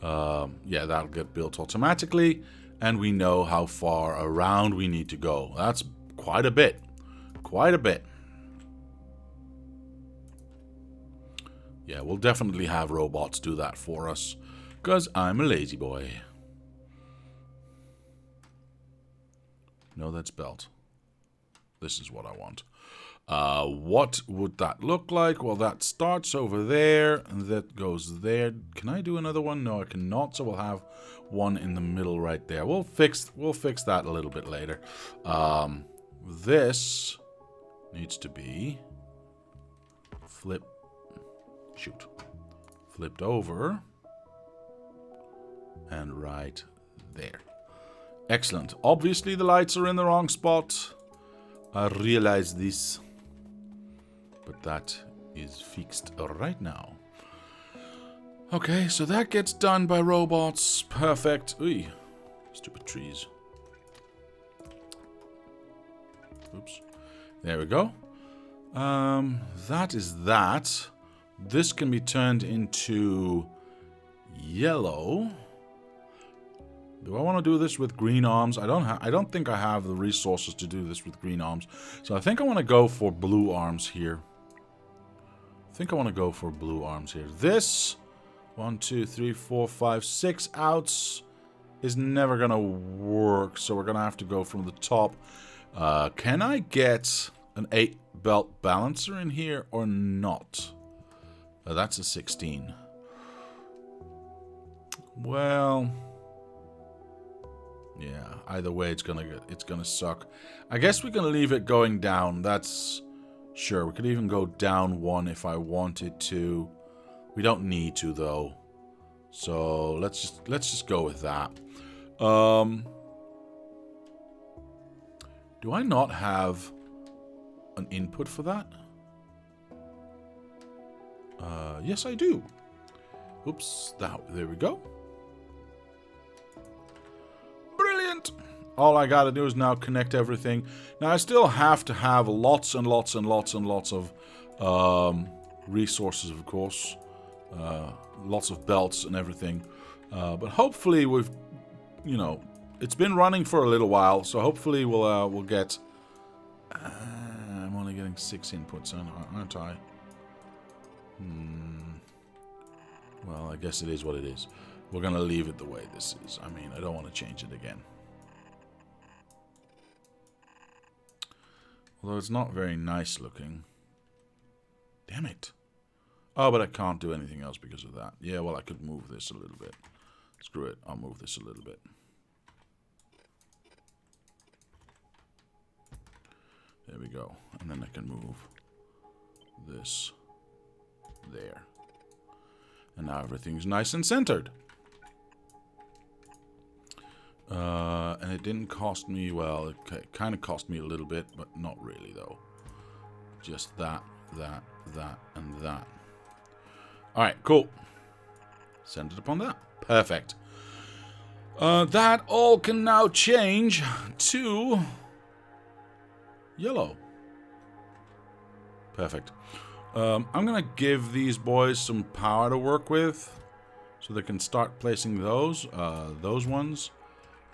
Yeah, that'll get built automatically. And we know how far around we need to go. That's quite a bit. Quite a bit. Yeah, we'll definitely have robots do that for us. Because I'm a lazy boy. No, that's belt. This is what I want. What would that look like? Well, that starts over there, and that goes there. Can I do another one? No, I cannot, so we'll have one in the middle right there. We'll fix that a little bit later. This needs to be flipped over and right there. Excellent. Obviously the lights are in the wrong spot. I realize this, but that is fixed right now. Okay, so that gets done by robots. Perfect. Ooh, stupid trees. Oops. There we go. That is that. This can be turned into yellow. Do I want to do this with green arms? I don't think I have the resources to do this with green arms. So I think I want to go for blue arms here. This 1, 2, 3, 4, 5, 6 outs is never gonna work. So we're gonna have to go from the top. Can I get an 8 belt balancer in here or not? That's a 16. Well, yeah. Either way, it's gonna suck. I guess we can leave it going down. That's sure. We could even go down 1 if I wanted to. We don't need to though. So let's just go with that. Do I not have an input for that? Yes, I do. Oops. There we go. Brilliant. All I gotta do is now connect everything. Now I still have to have lots and lots and lots and lots of resources, of course. Lots of belts and everything. But hopefully we've, it's been running for a little while, so hopefully we'll get... I'm only getting 6 inputs, aren't I? Well, I guess it is what it is. We're gonna leave it the way this is. I mean, I don't want to change it again. Although it's not very nice looking. Damn it. Oh, but I can't do anything else because of that. Yeah, well, I could move this a little bit. Screw it. I'll move this a little bit. There we go. And then I can move this there. And now everything's nice and centered. And it didn't cost me, well, it kind of cost me a little bit, but not really, though. Just that, and that. Alright, cool. Centered upon that. Perfect. That all can now change to yellow. Perfect. I'm going to give these boys some power to work with so they can start placing those ones.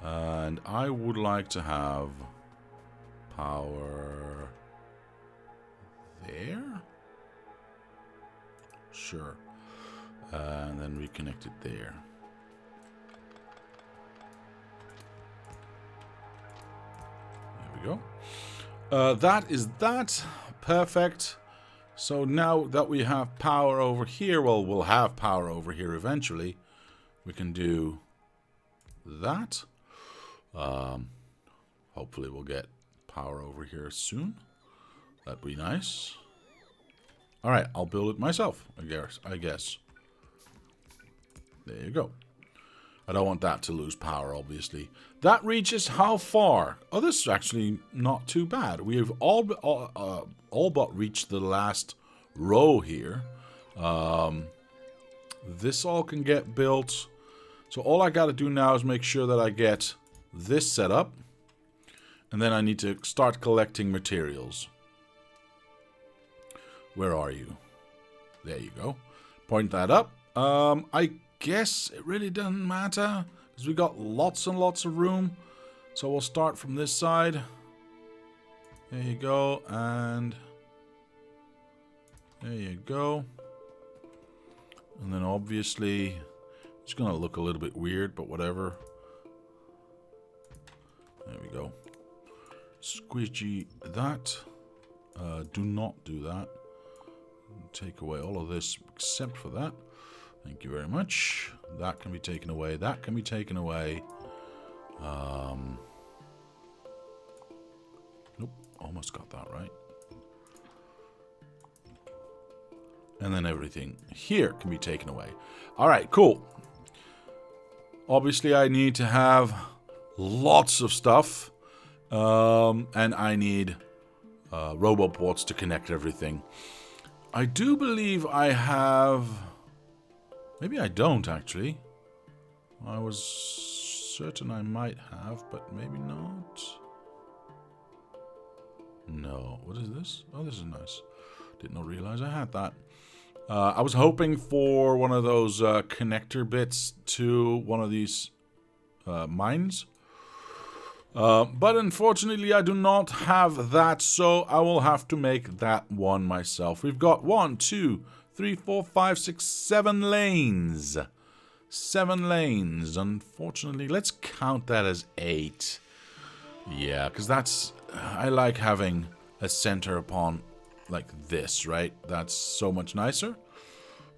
And I would like to have power there. Sure. And then reconnect it there. There we go. That is that. Perfect. So now that we have power over here, well, we'll have power over here eventually. We can do that. Hopefully we'll get power over here soon. That'd be nice. Alright, I'll build it myself, I guess. There you go. I don't want that to lose power, obviously. That reaches how far? Oh, this is actually not too bad. We've all but reached the last row here. This all can get built. So all I got to do now is make sure that I get this set up. And then I need to start collecting materials. Where are you? There you go. Point that up. I guess it really doesn't matter because we got lots and lots of room. So we'll start from this side. There you go. And there you go. And then obviously it's going to look a little bit weird, but whatever. There we go. Squidgy that. Do not do that. Take away all of this except for that. Thank you very much. That can be taken away. That can be taken away. Nope. Almost got that right. And then everything here can be taken away. Alright, cool. Obviously I need to have lots of stuff. And I need roboports to connect everything. I do believe I have... Maybe I don't, actually. I was certain I might have, but maybe not. No. What is this? Oh, this is nice. Did not realize I had that. I was hoping for one of those connector bits to one of these mines. But unfortunately, I do not have that, so I will have to make that one myself. We've got 1, 2, 3, 4, 5, 6, 7 lanes. 7 lanes. Unfortunately, let's count that as 8. Yeah, because that's... I like having a center upon like this, right? That's so much nicer.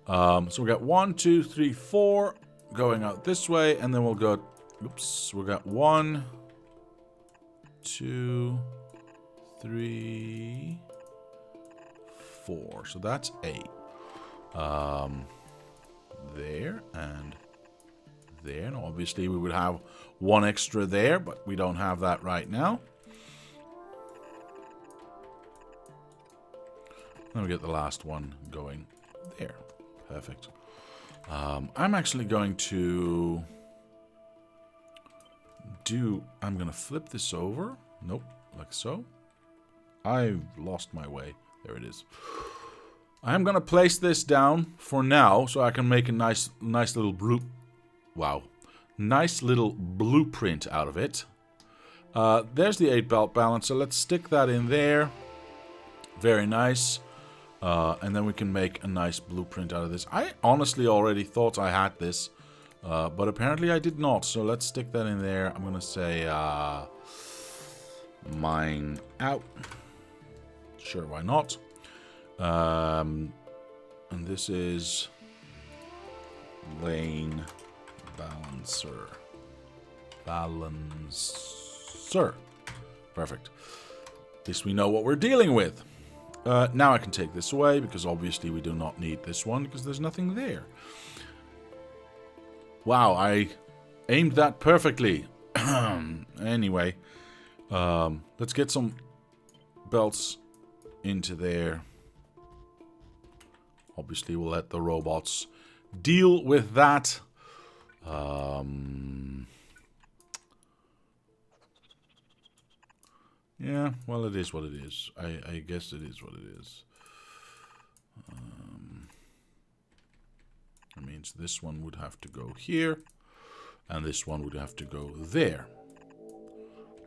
So we got 1, 2, 3, 4 going out this way, and then we'll go... Oops, we got 1... 2, 3, 4. So that's 8. There and there. And obviously we would have 1 extra there, but we don't have that right now. Then we get the last one going there. Perfect. I'm actually going to... I'm gonna flip this over. Nope, like so. I've lost my way. There it is. I'm gonna place this down for now, so I can make a nice little nice little blueprint out of it. There's the 8-belt balancer. Let's stick that in there. Very nice. And then we can make a nice blueprint out of this. I honestly already thought I had this. But apparently I did not, so let's stick that in there. I'm gonna say mine out. Sure, why not? And this is lane balancer. Perfect. At least we know what we're dealing with. Now I can take this away because obviously we do not need this one because there's nothing there. Wow, I aimed that perfectly. Anyway, let's get some belts into there. Obviously, we'll let the robots deal with that. Yeah, well, it is what it is. I guess it is what it is. That means this one would have to go here, and this one would have to go there.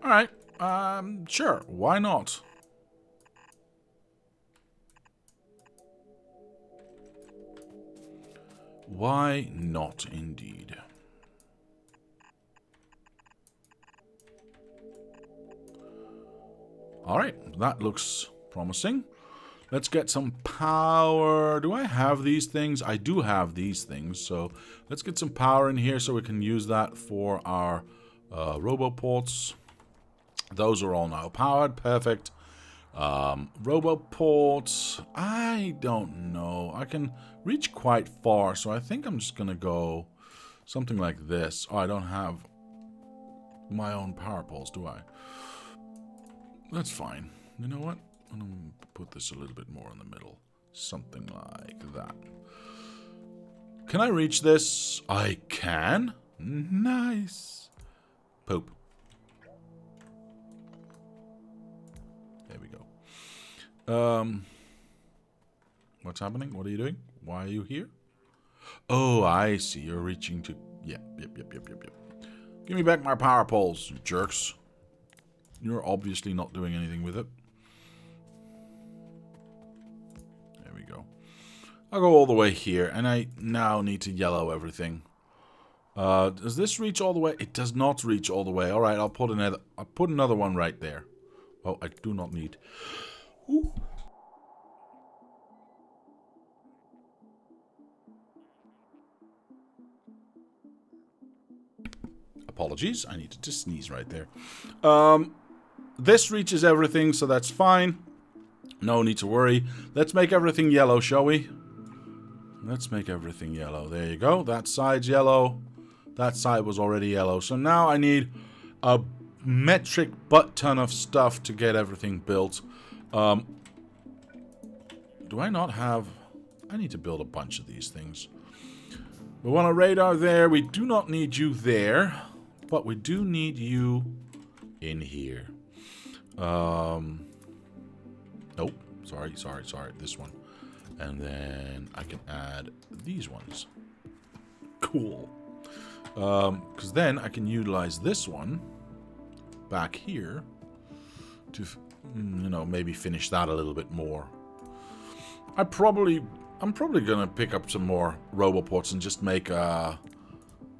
Alright, sure, why not? Why not, indeed? Alright, that looks promising. Let's get some power. Do I have these things? I do have these things, so let's get some power in here so we can use that for our roboports. Those are all now powered. Perfect. Roboports. I don't know. I can reach quite far, so I think I'm just going to go something like this. Oh, I don't have my own power poles, do I? That's fine. You know what? I'm going to put this a little bit more in the middle. Something like that. Can I reach this? I can. Nice. Poop. There we go. What's happening? What are you doing? Why are you here? Oh, I see. You're reaching to... Yep. Give me back my power poles, you jerks. You're obviously not doing anything with it. There we go. I'll go all the way here, and I now need to yellow everything. Does this reach all the way? It does not reach all the way. All right, I'll put another one right there. Oh, I do not need. Ooh. Apologies, I needed to sneeze right there. This reaches everything, so that's fine. No need to worry. Let's make everything yellow, shall we? Let's make everything yellow. There you go. That side's yellow. That side was already yellow. So now I need a metric butt ton of stuff to get everything built. Do I not have... I need to build a bunch of these things. We want a radar there. We do not need you there. But we do need you in here. Nope. Sorry. This one. And then I can add these ones. Cool. Because then I can utilize this one back here to, you know, maybe finish that a little bit more. I'm probably gonna pick up some more roboports and just make a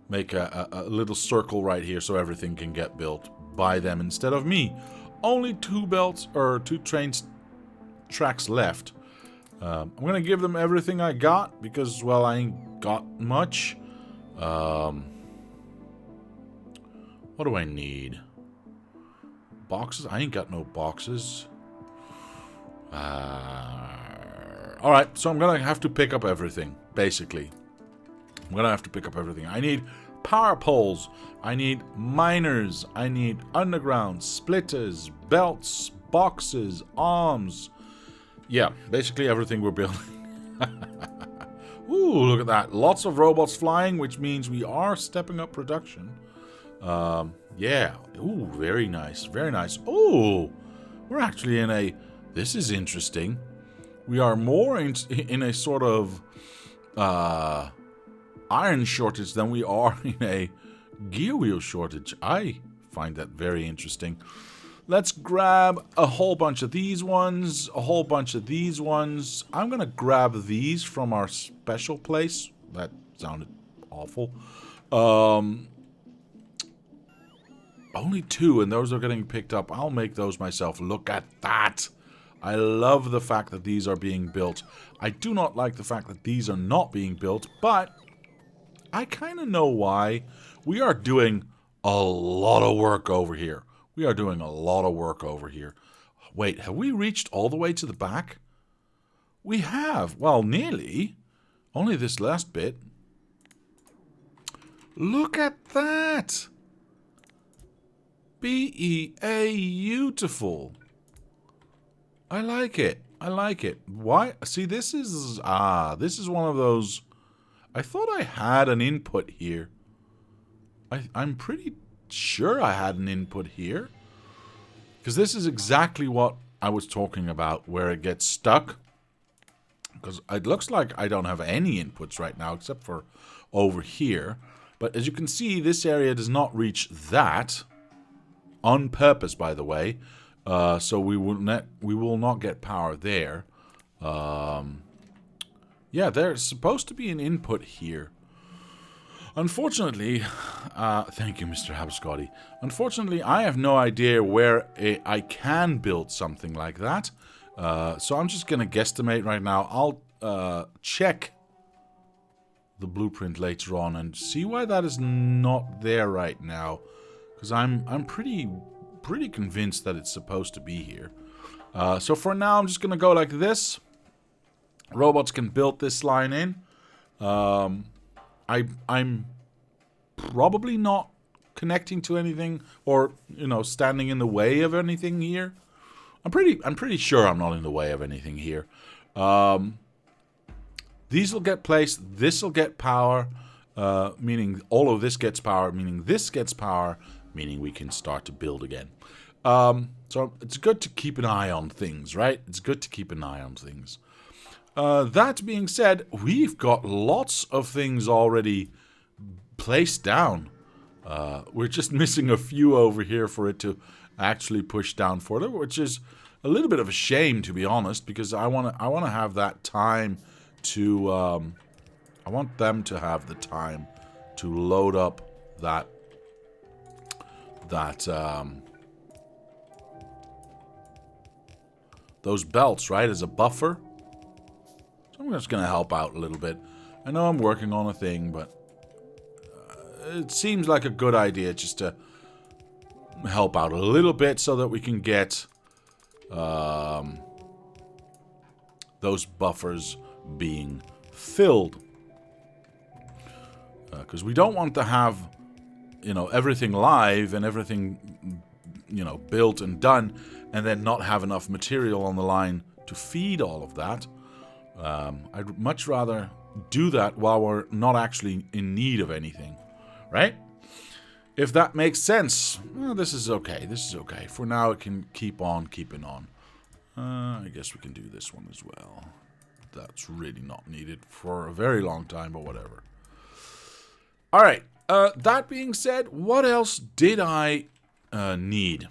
little circle right here so everything can get built by them instead of me. Only two tracks left. I'm gonna give them everything I got because, well, I ain't got much. What do I need? Boxes? I ain't got no boxes. Alright, so I'm gonna have to pick up everything, basically. I'm gonna have to pick up everything. I need power poles. I need miners. I need underground, splitters, belts, boxes, arms. Yeah, basically everything we're building. Ooh, look at that. Lots of robots flying, which means we are stepping up production. Yeah. Ooh, very nice. Very nice. Ooh, we're actually in a... This is interesting. We are more in a sort of iron shortage than we are in a gear wheel shortage. I find that very interesting. Let's grab a whole bunch of these ones, a whole bunch of these ones. I'm going to grab these from our special place. That sounded awful. Only two, and those are getting picked up. I'll make those myself. Look at that. I love the fact that these are being built. I do not like the fact that these are not being built, but I kind of know why. We are doing a lot of work over here. We are doing a lot of work over here. Wait, have we reached all the way to the back? We have. Well, nearly. Only this last bit. Look at that. Beautiful. I like it. I like it. Why? See, this is one of those... I thought I had an input here. I'm pretty sure I had an input here. Because this is exactly what I was talking about, where it gets stuck. Because it looks like I don't have any inputs right now, except for over here. But as you can see, this area does not reach that. On purpose, by the way. So we will not get power there. Yeah, there's supposed to be an input here. Unfortunately, thank you, Mr. Habscotty. Unfortunately, I have no idea where I can build something like that. So I'm just going to guesstimate right now. I'll check the blueprint later on and see why that is not there right now. Because I'm pretty convinced that it's supposed to be here. So for now, I'm just going to go like this. Robots can build this line in. I'm probably not connecting to anything or, you know, standing in the way of anything here. I'm pretty sure I'm not in the way of anything here. These will get placed. This will get power, meaning all of this gets power, meaning this gets power, meaning we can start to build again. So it's good to keep an eye on things, right? It's good to keep an eye on things. That being said, we've got lots of things already placed down. We're just missing a few over here for it to actually push down further, which is a little bit of a shame, to be honest, because I want to have that time to I want them to have the time to load up that those belts, right, as a buffer. So I'm just going to help out a little bit. I know I'm working on a thing, but it seems like a good idea just to help out a little bit so that we can get those buffers being filled. Because we don't want to have, you know, everything live and everything, you know, built and done, and then not have enough material on the line to feed all of that. I'd much rather do that while we're not actually in need of anything, right? If that makes sense. Well, this is okay. This is okay. For now, it can keep on keeping on. I guess we can do this one as well. That's really not needed for a very long time, but whatever. All right. That being said, what else did I need?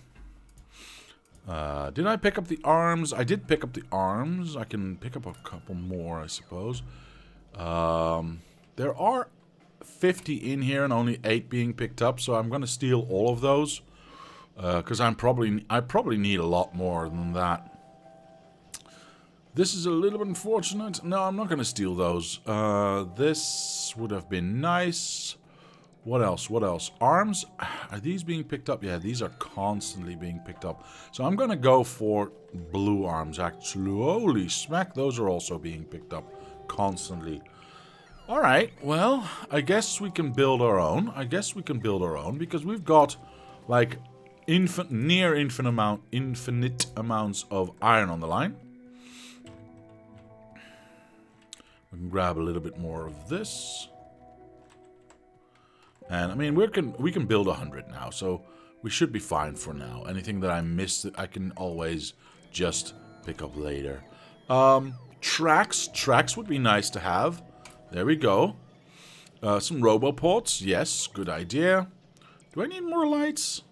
Did I pick up the arms? I did pick up the arms. I can pick up a couple more, I suppose. There are 50 in here and only 8 being picked up, so I'm going to steal all of those. Because I probably need a lot more than that. This is a little bit unfortunate. No, I'm not going to steal those. This would have been nice. What else? What else? Arms? Are these being picked up? Yeah, these are constantly being picked up. So I'm going to go for blue arms, actually. Holy smack, those are also being picked up constantly. All right, well, I guess we can build our own. Because we've got, like, near infinite amounts of iron on the line. We can grab a little bit more of this. And, I mean, we can build 100 now, so we should be fine for now. Anything that I missed, I can always just pick up later. Tracks. Tracks would be nice to have. There we go. Some roboports. Yes, good idea. Do I need more lights?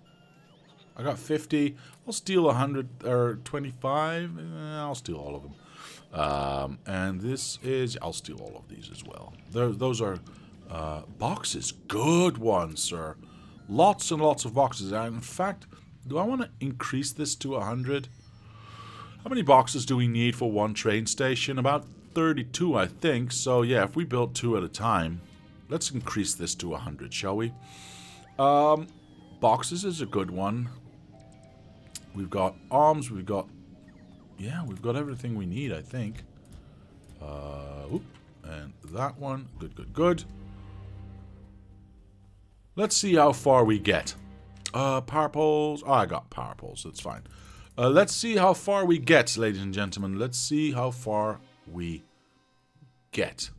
I got 50. I'll steal 100 or 25. I'll steal all of them. And this is... I'll steal all of these as well. Those are... boxes. Good ones, sir. Lots and lots of boxes. And in fact, do I want to increase this to 100? How many boxes do we need for one train station? About 32, I think. So, yeah, if we build 2 at a time, let's increase this to 100, shall we? Boxes is a good one. We've got arms. We've got... Yeah, we've got everything we need, I think. And that one. Good, good, good. Let's see how far we get. Power poles. Oh, I got power poles. That's fine. Let's see how far we get, ladies and gentlemen. Let's see how far we get.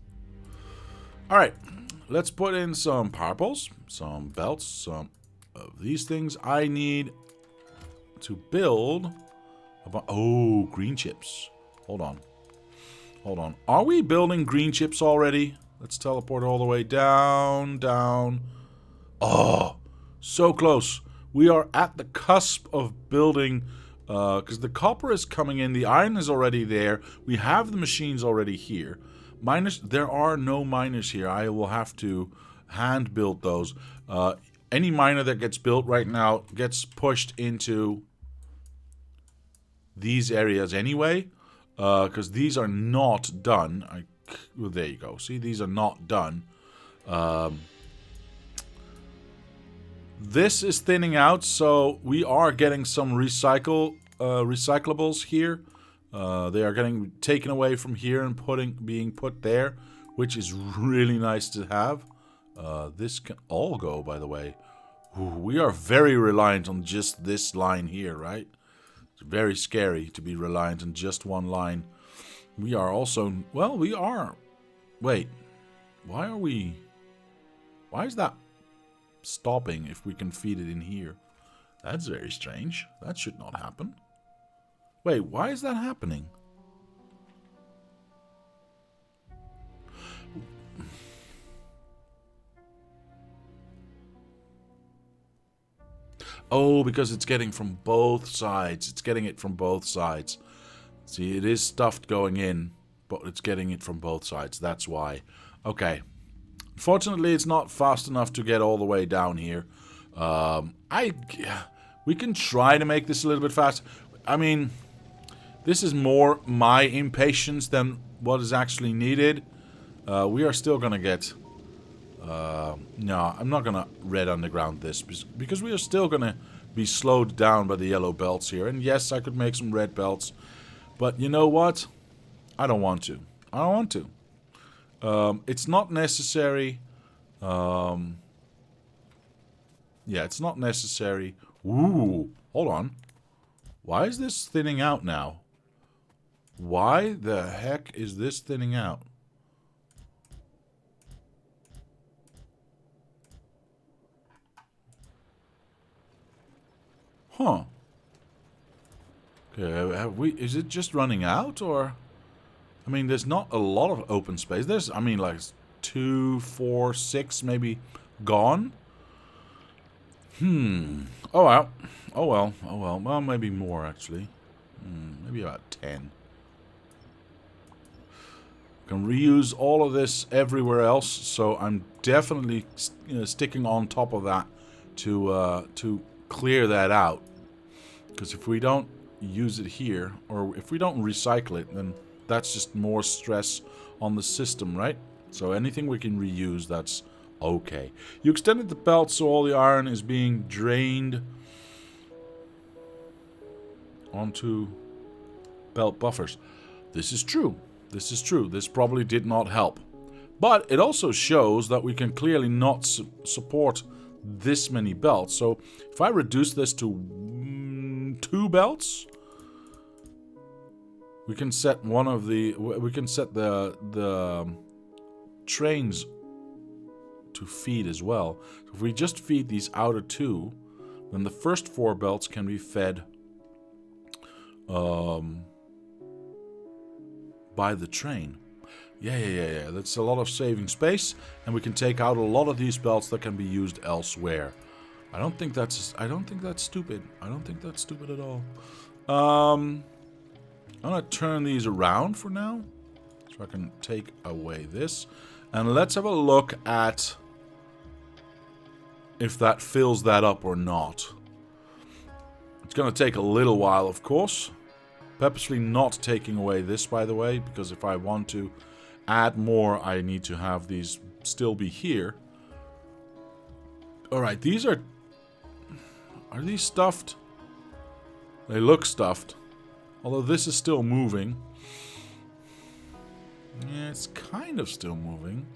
All right. Let's put in some power poles, some belts, some of these things. I need to build... Oh, green chips. Hold on. Hold on. Are we building green chips already? Let's teleport all the way down, down... Oh, so close. We are at the cusp of building, because the copper is coming in. The iron is already there. We have the machines already here. Miners, there are no miners here. I will have to hand build those. Any miner that gets built right now gets pushed into these areas anyway, because these are not done. Well, there you go. See, these are not done. This is thinning out, so we are getting some recyclables here. They are getting taken away from here and being put there, which is really nice to have. This can all go, by the way. Ooh, we are very reliant on just this line here, right? It's very scary to be reliant on just one line. We are also... Well, we are... Wait. Why are we... Why is that stopping if we can feed it in here? That's very strange. That should not happen. Wait, why is that happening? Oh, because it's getting from both sides. It's getting it from both sides. See, it is stuffed going in, but it's getting it from both sides. That's why. Okay. Unfortunately, it's not fast enough to get all the way down here. We can try to make this a little bit faster. I mean, this is more my impatience than what is actually needed. We are still going to get... no, I'm not going to red underground this, because we are still going to be slowed down by the yellow belts here. And yes, I could make some red belts, but you know what? I don't want to. I don't want to. It's not necessary. Yeah, it's not necessary. Ooh, hold on. Why is this thinning out now? Why the heck is this thinning out? Huh. Okay, is it just running out, or... I mean, there's not a lot of open space. There's, I mean, like 2, 4, 6 maybe gone. Oh well. Oh well. Oh well. Well, maybe more actually. Maybe about 10. Can reuse all of this everywhere else, so I'm definitely sticking on top of that to clear that out. Because if we don't use it here, or if we don't recycle it, then that's just more stress on the system, right? So anything we can reuse, that's okay. You extended the belt so all the iron is being drained onto belt buffers. This is true. This is true. This probably did not help. But it also shows that we can clearly not support this many belts. So if I reduce this to 2 belts... We can set the trains to feed as well. So if we just feed these outer 2, then the first 4 belts can be fed by the train. Yeah. That's a lot of saving space, and we can take out a lot of these belts that can be used elsewhere. I don't think that's stupid. I don't think that's stupid at all. I'm going to turn these around for now, so I can take away this. And let's have a look at if that fills that up or not. It's going to take a little while, of course. Purposely not taking away this, by the way, because if I want to add more, I need to have these still be here. Alright, these are... Are these stuffed? They look stuffed. Although this is still moving. Yeah, it's kind of still moving.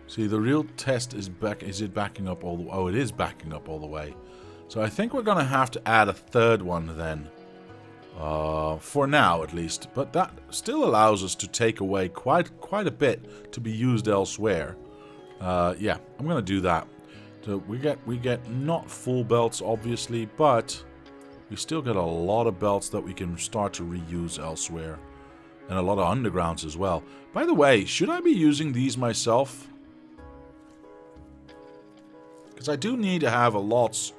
See, the real test is is it backing up all the way? Oh, it is backing up all the way. So I think we're going to have to add a third one then. For now, at least. But that still allows us to take away quite a bit to be used elsewhere. Yeah, I'm going to do that. So we get not full belts, obviously, but we still get a lot of belts that we can start to reuse elsewhere. And a lot of undergrounds as well. By the way, should I be using these myself? Because I do need to have a lots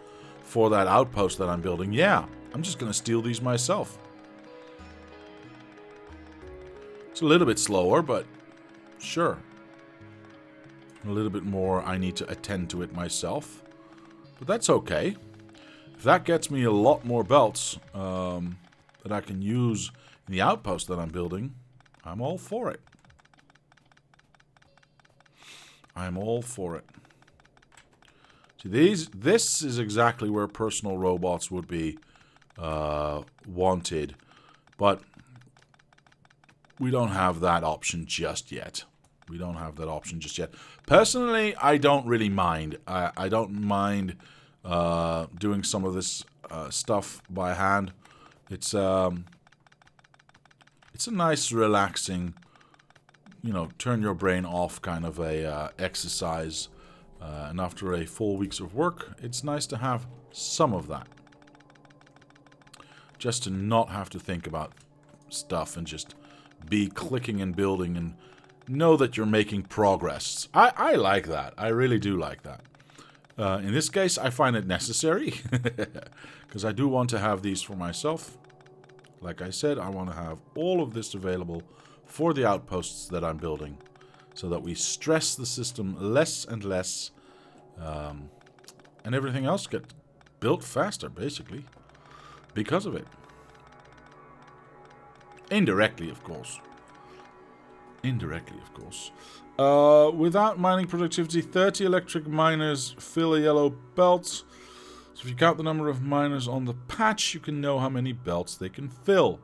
for that outpost that I'm building. Yeah, I'm just going to steal these myself. It's a little bit slower, but sure. A little bit more, I need to attend to it myself. But that's okay. If that gets me a lot more belts that I can use in the outpost that I'm building, I'm all for it. I'm all for it. See, this is exactly where personal robots would be wanted. But we don't have that option just yet. We don't have that option just yet. Personally, I don't really mind. I don't mind doing some of this stuff by hand. It's a nice, relaxing, you know, turn your brain off kind of a exercise. And after a full week's of work, it's nice to have some of that. Just to not have to think about stuff and just be clicking and building and know that you're making progress. I like that. I really do like that. In this case, I find it necessary because I do want to have these for myself. Like I said, I want to have all of this available for the outposts that I'm building so that we stress the system less and less and everything else gets built faster, basically, because of it. Indirectly, of course. Indirectly, of course. Without mining productivity, 30 electric miners fill a yellow belt. So if you count the number of miners on the patch, you can know how many belts they can fill.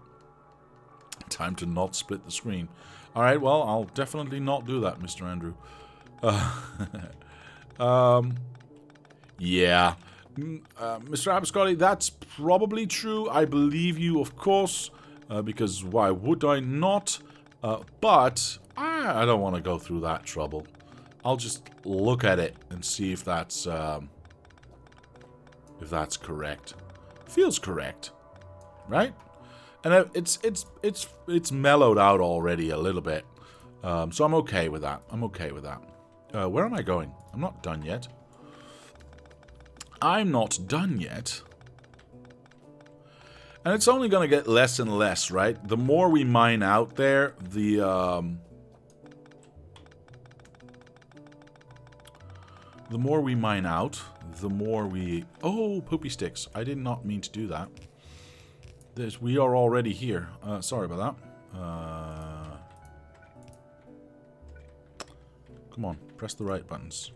Time to not split the screen. Alright, well, I'll definitely not do that, Mr. Andrew. Yeah. Mr. Abscotty, that's probably true. I believe you, of course, because why would I not? But I don't want to go through that trouble. I'll just look at it and see if that's correct. Feels correct, right? And it's mellowed out already a little bit, so I'm okay with that. I'm okay with that. Where am I going? I'm not done yet. I'm not done yet. And it's only going to get less and less, right? The more we mine out there, the more we mine out, the more we... Oh, poopy sticks. I did not mean to do that. We are already here. Sorry about that. Come on, press the right buttons.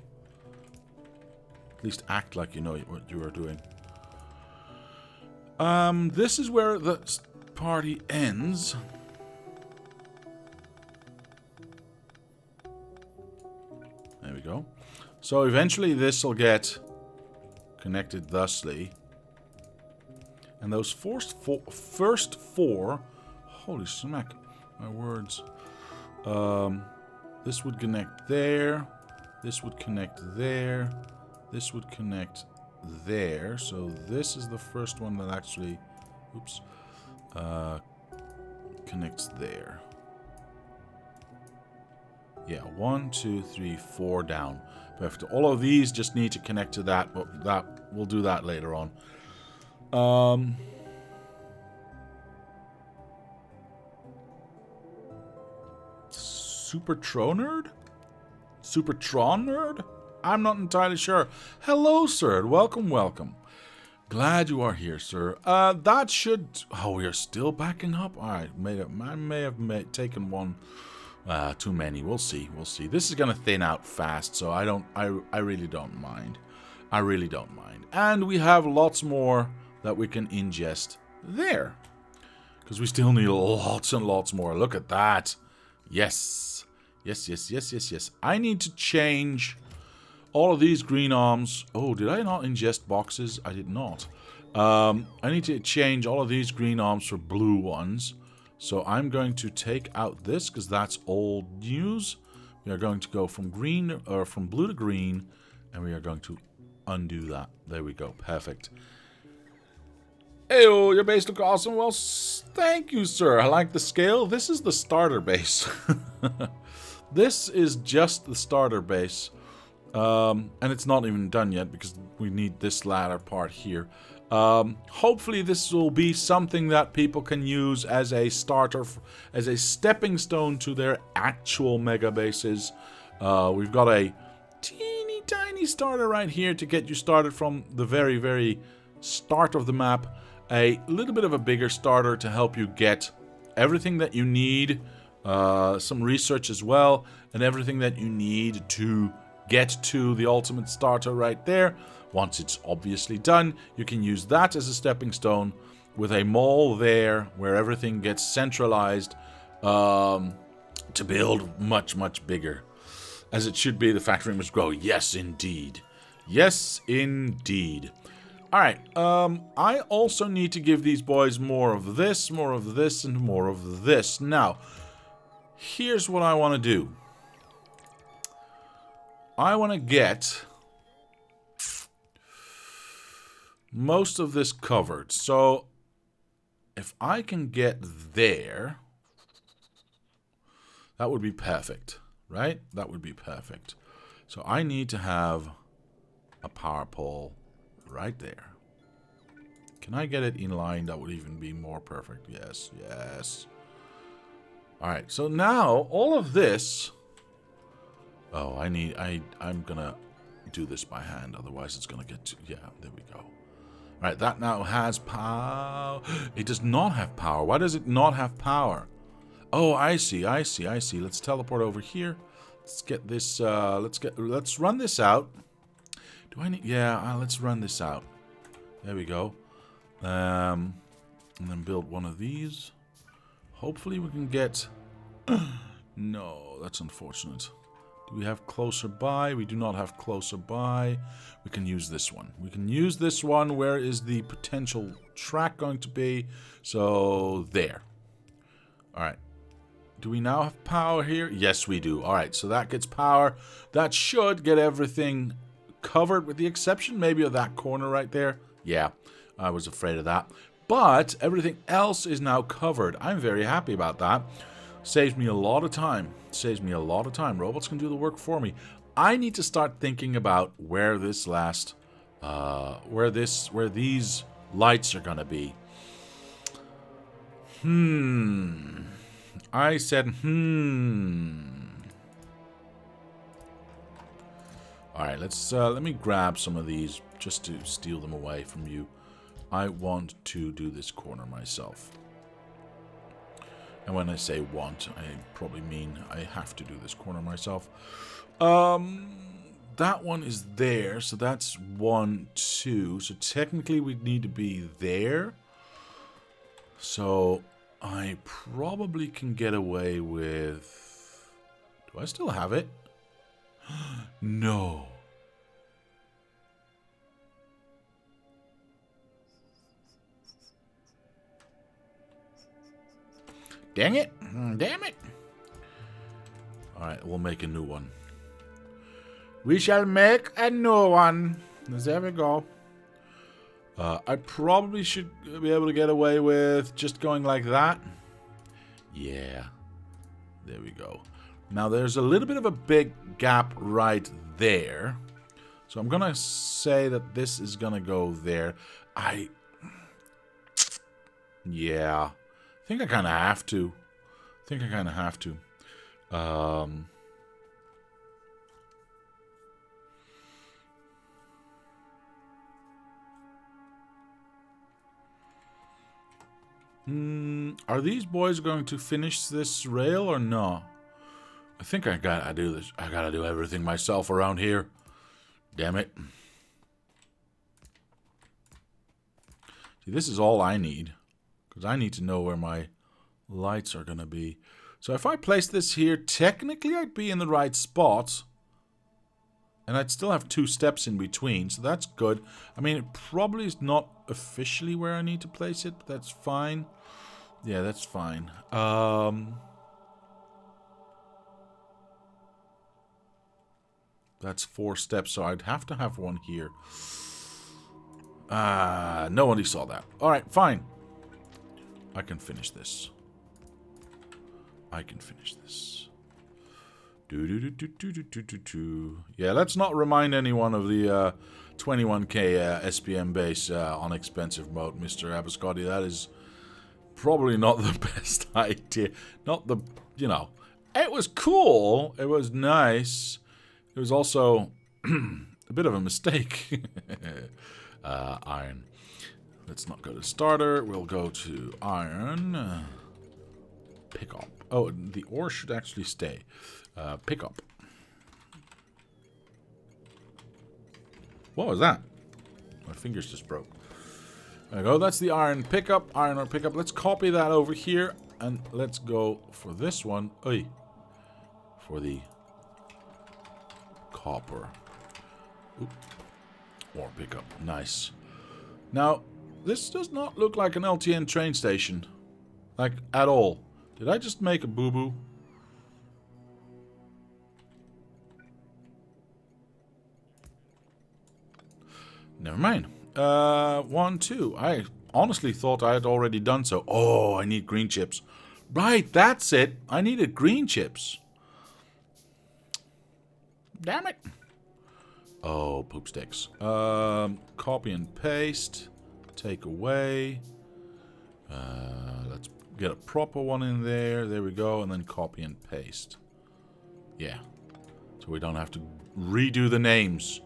At least act like you know what you are doing. This is where the party ends. There we go. So eventually this will get connected thusly. And those first four... Holy smack, my words. This would connect there. This would connect there. This would connect there. So this is the first one that actually... Oops. Connects there. Yeah, 1, 2, 3, 4 down. Perfect. All of these just need to connect to that, but we'll do that later on. Supertron nerd? Supertron nerd? I'm not entirely sure. Hello, sir. Welcome, welcome. Glad you are here, sir. That should... Oh, we are still backing up? Alright, I may have taken one too many. We'll see. We'll see. This is going to thin out fast, so I really don't mind. I really don't mind. And we have lots more that we can ingest there. Because we still need lots and lots more. Look at that. Yes. Yes, yes, yes, yes, yes. I need to change... all of these green arms... Oh, did I not ingest boxes? I did not. I need to change all of these green arms for blue ones. So I'm going to take out this, because that's old news. We are going to go from green, or from blue to green, and we are going to undo that. There we go. Perfect. Eyo, your base looks awesome. Well, thank you, sir. I like the scale. This is the starter base. This is just the starter base. And it's not even done yet because we need this ladder part here. Hopefully this will be something that people can use as a starter, as a stepping stone to their actual mega bases. We've got a teeny tiny starter right here to get you started from the very, very start of the map. A little bit of a bigger starter to help you get everything that you need, some research as well, and everything that you need to get to the ultimate starter right there. Once it's obviously done, you can use that as a stepping stone with a mall there where everything gets centralized to build much, much bigger. As it should be, the factory must grow. Yes, indeed. Yes, indeed. Alright, I also need to give these boys more of this, and more of this. Now, here's what I want to do. I want to get most of this covered. So, if I can get there, that would be perfect, right? That would be perfect. So, I need to have a power pole right there. Can I get it in line? That would even be more perfect. Yes, yes. Alright, so now, all of this... Oh, I'm gonna do this by hand, otherwise it's gonna get... Yeah, there we go. Alright, that now has power. It does not have power. Why does it not have power? Oh, I see. Let's teleport over here. Let's get this, let's run this out. Do I need... Yeah, let's run this out. There we go. And then build one of these. Hopefully we can get... No, that's unfortunate. Do we have closer by? We do not have closer by. We can use this one. We can use this one. Where is the potential track going to be? So, there. Alright. Do we now have power here? Yes, we do. Alright, so that gets power. That should get everything covered, with the exception maybe of that corner right there. Yeah, I was afraid of that. But everything else is now covered. I'm very happy about that. Saves me a lot of time. Saves me a lot of time. Robots can do the work for me. I need to start thinking about where this last, where these lights are gonna be. I said, Alright, let me grab some of these just to steal them away from you. I want to do this corner myself. And when I say want, I probably mean I have to do this corner myself. That one is there, so that's 1, 2. So technically we need to be there. So I probably can get away with... Do I still have it? No. Dang it. Damn it. Alright, we'll make a new one. We shall make a new one. There we go. I probably should be able to get away with just going like that. Yeah. There we go. Now, there's a little bit of a big gap right there. So I'm going to say that this is going to go there. Yeah. I think I kind of have to. Are these boys going to finish this rail or no? I think I gotta do this. I gotta do everything myself around here. Damn it. See, this is all I need. Because I need to know where my lights are going to be. So if I place this here, technically I'd be in the right spot. And I'd still have 2 steps in between, so that's good. I mean, it probably is not officially where I need to place it, but that's fine. Yeah, that's fine. That's 4 steps, so I'd have to have one here. Nobody saw that. Alright, fine. I can finish this. Yeah, let's not remind anyone of the 21k SPM base on expensive mode, Mr. Abascotti. That is probably not the best idea. Not the, you know, it was cool. It was nice. It was also a bit of a mistake. Iron. Let's not go to starter. We'll go to iron. Pick up. Oh, the ore should actually stay. Pick up. What was that? My fingers just broke. There we go. That's the iron pickup. Iron ore pickup. Let's copy that over here. And let's go for this one. Oy. For the copper. Oop. Ore pickup. Nice. Now, this does not look like an LTN train station. Like, at all. Did I just make a boo-boo? Never mind. 1, 2. I honestly thought I had already done so. Oh, I need green chips. Right, that's it. I needed green chips. Damn it. Oh, poop sticks. Copy and paste. Take away. Let's get a proper one in there. There we go. And then copy and paste. Yeah. So we don't have to redo the names.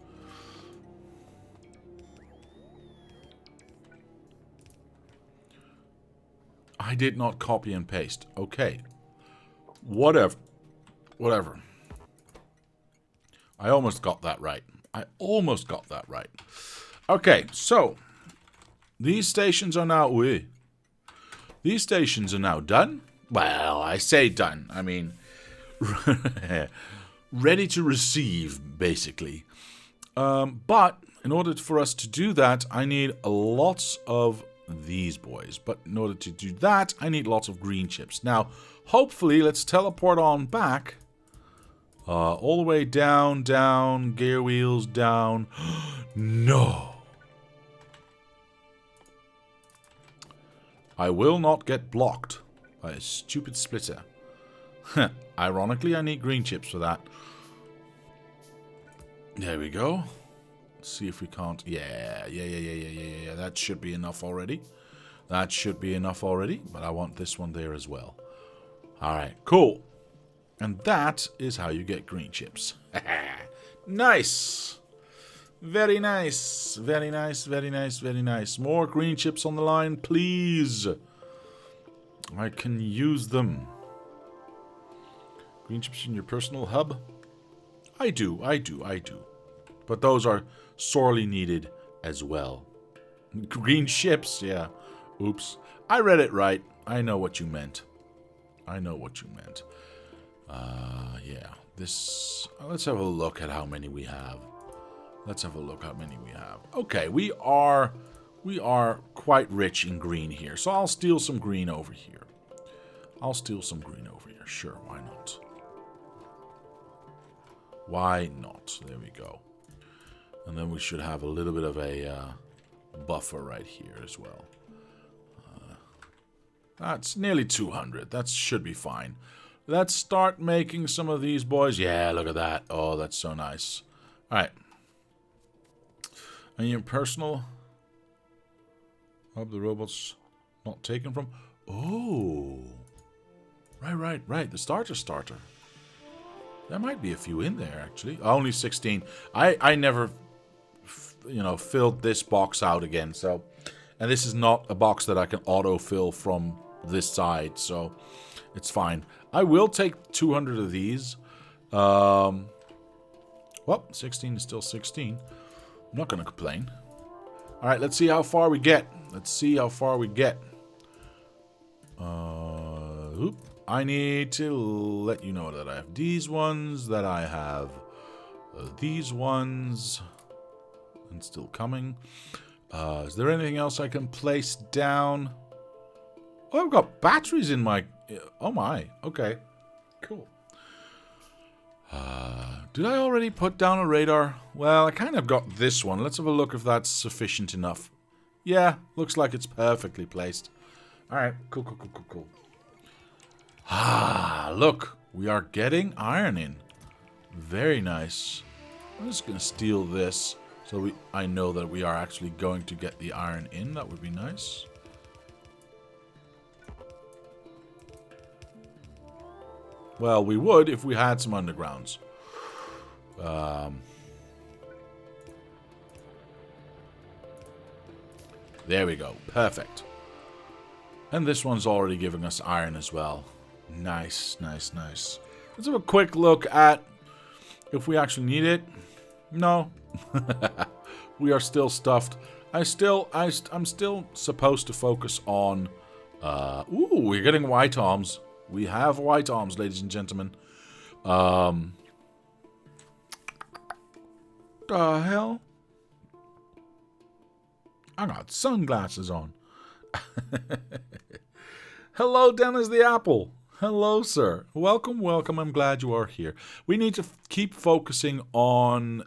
I did not copy and paste. Okay. Whatever. Whatever. I almost got that right. Okay, so these stations are now these stations are now done. Well, I say done. I mean ready to receive, basically. But in order for us to do that, I need lots of these boys. But in order to do that, I need lots of green chips. Now, hopefully, let's teleport on back. All the way down, down, gear wheels down. No. I will not get blocked by a stupid splitter. Ironically, I need green chips for that. There we go. Let's see if we can't. Yeah. That should be enough already. But I want this one there as well. Alright, cool. And that is how you get green chips. Nice. Very nice. Very nice. More green chips on the line, please. I can use them. Green chips in your personal hub? I do. But those are sorely needed as well. Green chips, yeah. Oops. I read it right. I know what you meant. Yeah. This... let's have a look at how many we have. Okay, we are quite rich in green here. So I'll steal some green over here. Sure, why not? There we go. And then we should have a little bit of a buffer right here as well. That's nearly 200. That should be fine. Let's start making some of these boys. Yeah, look at that. Oh, that's so nice. All right. And your personal... Hope the robot's not taken from... Oh. Right. The starter. There might be a few in there, actually. Only 16. I never, filled this box out again. So, and this is not a box that I can auto-fill from this side. So, it's fine. I will take 200 of these. Well, 16 is still 16. I'm not going to complain. All right, let's see how far we get. I need to let you know that I have these ones, that I have these ones, and still coming. Is there anything else I can place down? Oh, I've got batteries in my... Oh my, okay. Cool. Did I already put down a radar? Well, I kind of got this one. Let's have a look if that's sufficient enough. Yeah, looks like it's perfectly placed. Alright, cool. Ah, look, we are getting iron in. Very nice. I'm just going to steal this so I know that we are actually going to get the iron in. That would be nice. Well, we would if we had some undergrounds. There we go. Perfect. And this one's already giving us iron as well. Nice, nice, nice. Let's have a quick look at if we actually need it. No. We are still stuffed. I'm still supposed to focus on... ooh, we're getting white arms. We have white arms, ladies and gentlemen. The hell? I got sunglasses on. Hello, Dennis the Apple. Hello, sir. Welcome, welcome. I'm glad you are here. We need to keep focusing on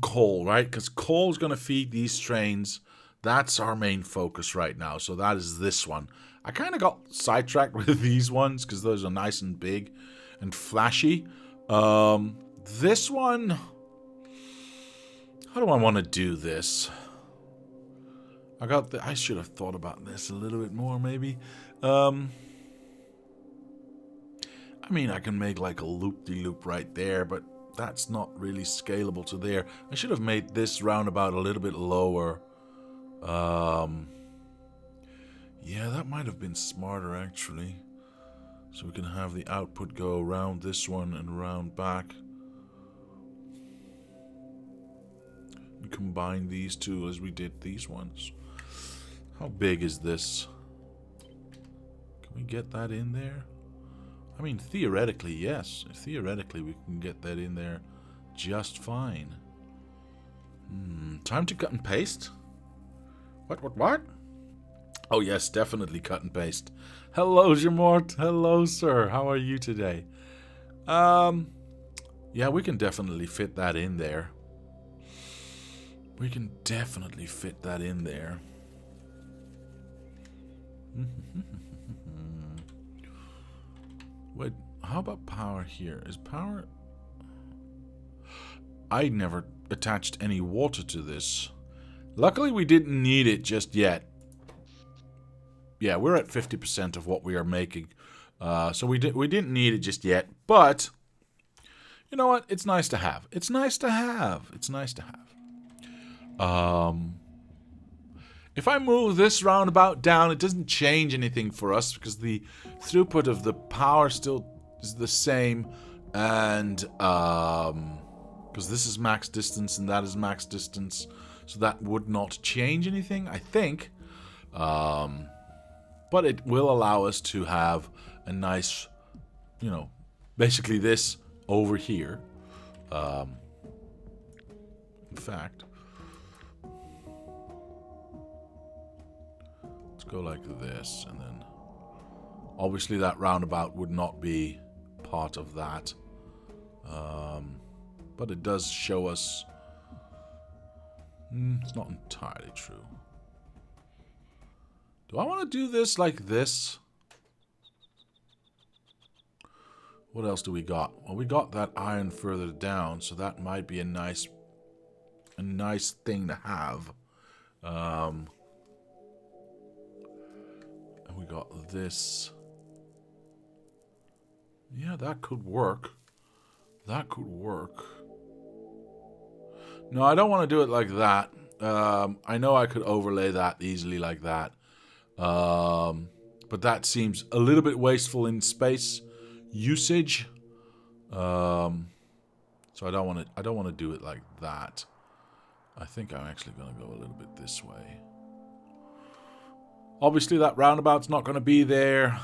coal, right? Because coal is going to feed these trains. That's our main focus right now. So that is this one. I kind of got sidetracked with these ones because those are nice and big and flashy. This one... How do I want to do this? I should have thought about this a little bit more, maybe. I mean, I can make like a loop-de-loop right there, but that's not really scalable to there. I should have made this roundabout a little bit lower. Yeah, that might have been smarter, actually. So we can have the output go around this one and around back. And combine these two as we did these ones. How big is this? Can we get that in there? I mean, theoretically, yes. Theoretically, we can get that in there just fine. Time to cut and paste? What? Oh, yes, definitely cut and paste. Hello, Jamort. Hello, sir. How are you today? Yeah, we can definitely fit that in there. We can definitely fit that in there. Wait, how about power here? Is power... I never attached any water to this. Luckily, we didn't need it just yet. Yeah, we're at 50% of what we are making. So we didn't need it just yet. But, you know what? It's nice to have. It's nice to have. It's nice to have. If I move this roundabout down, it doesn't change anything for us because the throughput of the power still is the same. And, because this is max distance and that is max distance. So that would not change anything, I think. But it will allow us to have a nice, you know, basically this over here. In fact, let's go like this, and then obviously that roundabout would not be part of that. But it does show us... it's not entirely true. Do I want to do this like this? What else do we got? Well, we got that iron further down, so that might be a nice thing to have. And we got this. Yeah, that could work. That could work. No, I don't want to do it like that. I know I could overlay that easily like that. But that seems a little bit wasteful in space usage. So I don't want to do it like that. I think I'm actually going to go a little bit this way. Obviously that roundabout's not going to be there.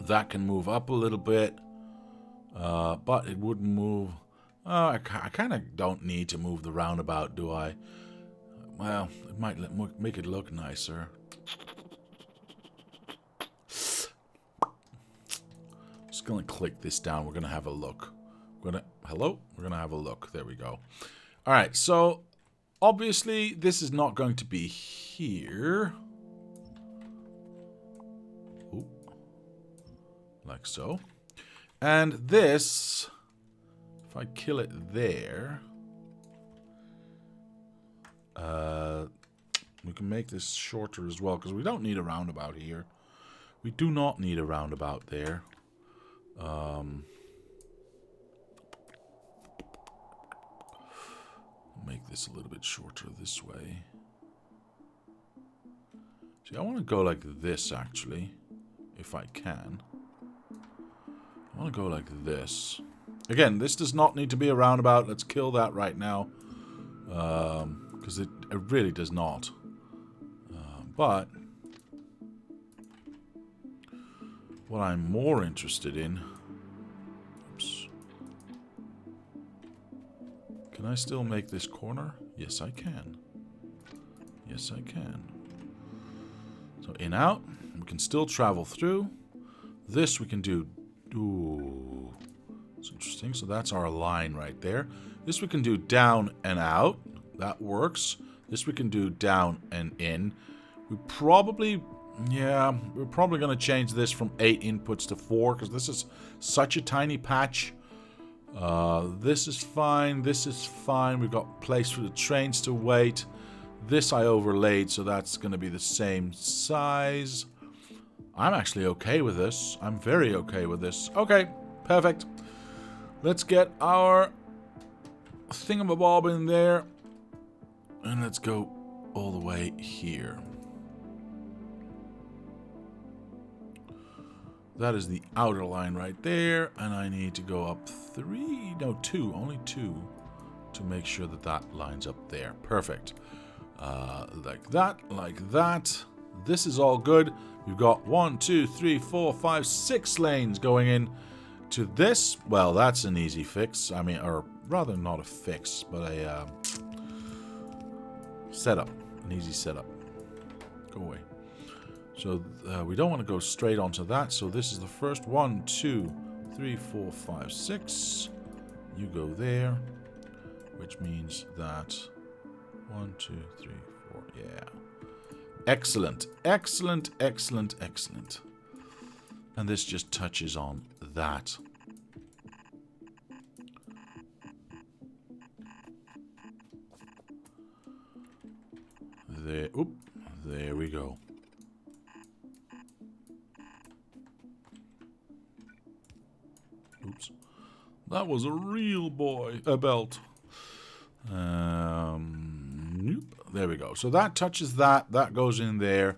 That can move up a little bit. But it wouldn't move. I kind of don't need to move the roundabout, do I? Well, it might make it look nicer. Just gonna click this down. We're gonna have a look. Hello? We're gonna have a look. There we go. All right. So obviously this is not going to be here. like so. And this, if I kill it there, we can make this shorter as well, because we don't need a roundabout here. We do not need a roundabout there. Make this a little bit shorter this way. See, I want to go like this, actually, if I can. I want to go like this. Again, this does not need to be a roundabout. Let's kill that right now. Because it really does not. But what I'm more interested in... Oops. Can I still make this corner? Yes, I can. Yes, I can. So in, out. We can still travel through. This we can do... Ooh. It's interesting. So that's our line right there. This we can do down and out. That works. This we can do down and in. We probably... Yeah, we're probably going to change this from 8 inputs to 4, because this is such a tiny patch. This is fine. This is fine. We've got place for the trains to wait. This I overlaid, so that's going to be the same size. I'm actually okay with this. I'm very okay with this. Okay, perfect. Let's get our thingamabob in there. And let's go all the way here. That is the outer line right there. And I need to go up 3, no 2, only 2 to make sure that that lines up there. Perfect. Like that, like that. This is all good. We've got 1, 2, 3, 4, 5, 6 lanes going in to this. Well, that's an easy fix. I mean, or rather not a fix, but a setup. An easy setup. Go away. So we don't want to go straight onto that. So this is the first 1, 2, 3, 4, 5, 6. You go there, which means that 1, 2, 3, 4. Yeah. Excellent. Excellent, excellent, excellent. And this just touches on that. There. Oop. There we go. Oops. That was a real belt. Nope. There we go. So that touches that. That goes in there.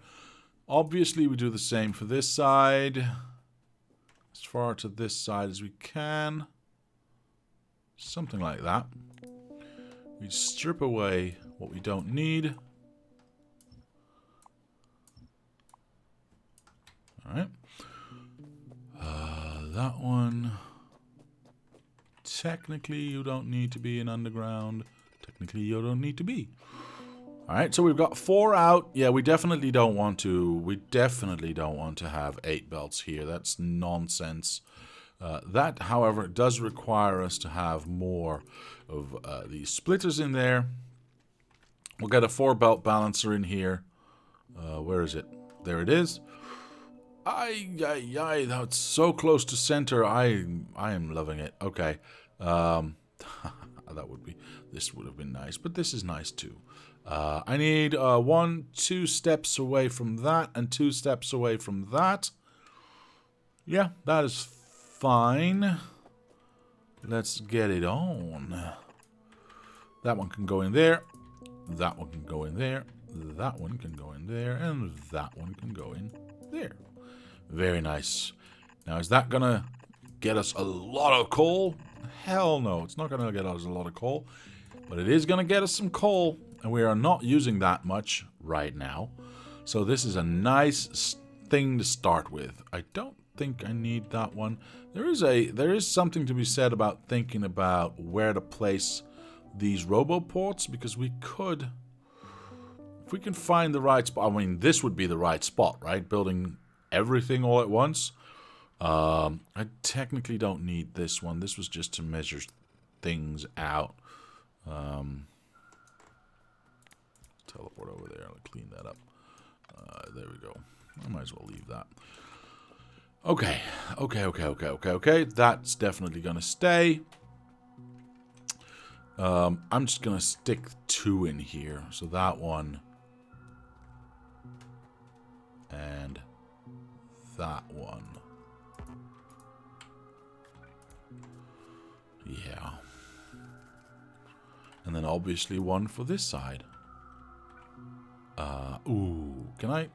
Obviously, we do the same for this side. As far to this side as we can. Something like that. We strip away what we don't need. Alright. That one. Technically, you don't need to be in underground. Technically, you don't need to be. Alright, so we've got 4 out. Yeah, we definitely don't want to. We definitely don't want to have 8 belts here. That's nonsense. That, however, does require us to have more of these splitters in there. We'll get a 4 belt balancer in here. Where is it? There it is. Ay, that's so close to center. I am loving it. Okay. This would have been nice, but this is nice too. I need 1, 2 steps away from that and 2 steps away from that. Yeah, that is fine. Let's get it on. That one can go in there. That one can go in there. That one can go in there. And that one can go in there. Very nice. Now, is that going to get us a lot of coal? Hell no, it's not going to get us a lot of coal. But it is going to get us some coal. And we are not using that much right now. So this is a nice thing to start with. I don't think I need that one. There is something to be said about thinking about where to place these roboports. Because we could... If we can find the right spot... I mean, this would be the right spot, right? Building everything all at once. I technically don't need this one. This was just to measure things out. Teleport over there. I'll clean that up. There we go. I might as well leave that. Okay. That's definitely going to stay. I'm just going to stick 2 in here. So that one. And that one. Yeah. And then obviously one for this side. Ooh. Can I?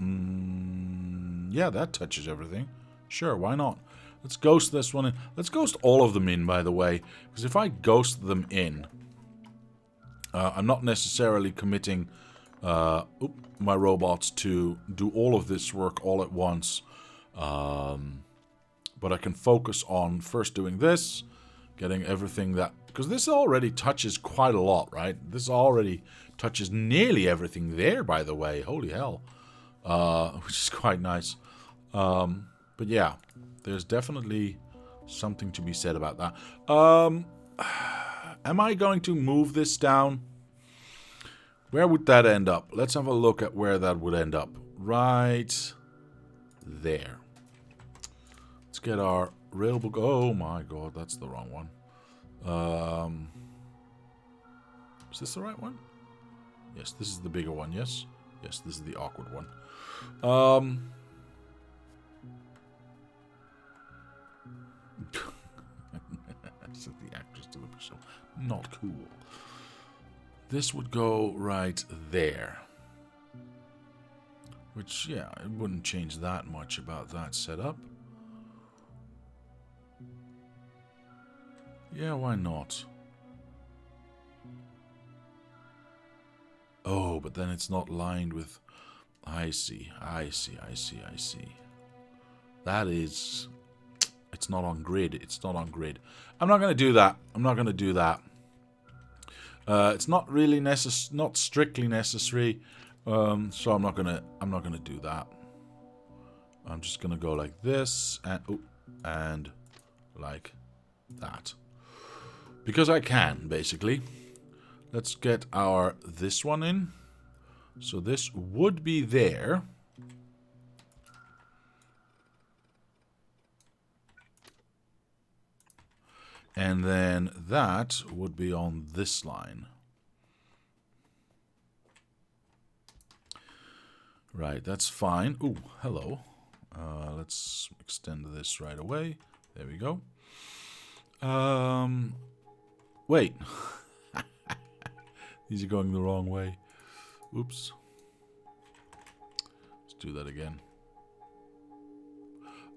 Yeah, that touches everything. Sure, why not? Let's ghost this one in. Let's ghost all of them in, by the way. Because if I ghost them in, I'm not necessarily committing my robots to do all of this work all at once. But I can focus on first doing this, getting everything that... Because this already touches quite a lot, right? This already touches nearly everything there, by the way. Holy hell. Which is quite nice. But yeah, there's definitely something to be said about that. Am I going to move this down? Where would that end up? Let's have a look at where that would end up. Right there. Let's get our railbook. Oh my god, that's the wrong one. Is this the right one? Yes, this is the bigger one, yes? Yes, this is the awkward one. Said the actress to the show. Not cool. This would go right there. Which, yeah, it wouldn't change that much about that setup. Yeah, why not? Oh, but then it's not lined with... I see. That is... It's not on grid. It's not on grid. I'm not going to do that. It's not really not strictly necessary. So I'm not gonna do that. I'm just gonna go like this and like that. Because I can, basically. Let's get this one in. So this would be there. And then that would be on this line. Right, that's fine. Ooh, hello. Let's extend this right away. There we go. Wait. These are going the wrong way. Oops. Let's do that again.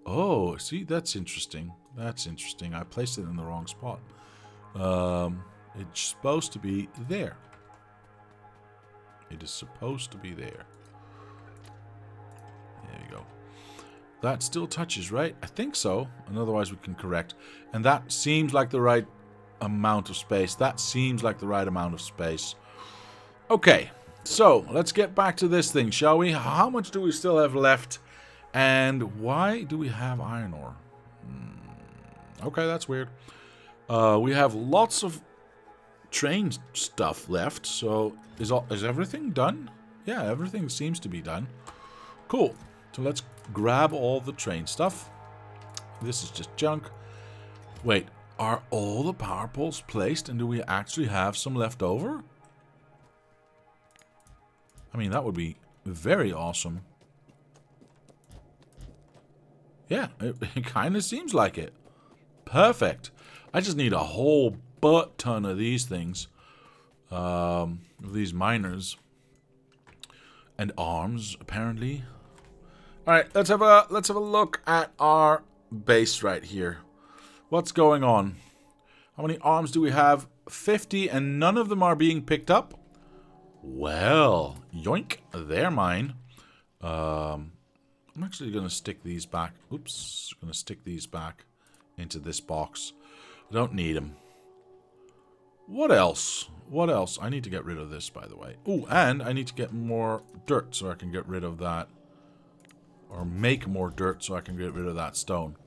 Oh, see, that's interesting. That's interesting. I placed it in the wrong spot. It's supposed to be there. It is supposed to be there. There you go. That still touches, right? I think so. And otherwise we can correct. And that seems like the right amount of space. Okay. So, let's get back to this thing, shall we? How much do we still have left? And why do we have iron ore? Okay, that's weird. We have lots of train stuff left. So, is everything done? Yeah, everything seems to be done. Cool. So let's grab all the train stuff. This is just junk. Wait, are all the power poles placed and do we actually have some left over? I mean, that would be very awesome. Yeah, it kind of seems like it. Perfect. I just need a whole butt ton of these things. These miners. And arms, apparently. Alright, let's have a look at our base right here. What's going on? How many arms do we have? 50, and none of them are being picked up? Well, yoink, they're mine. I'm actually going to stick these back. Oops, I'm going to stick these back into this box. I don't need them. What else? What else? I need to get rid of this, by the way. Oh, and I need to get more dirt so I can get rid of that. Or make more dirt so I can get rid of that stone.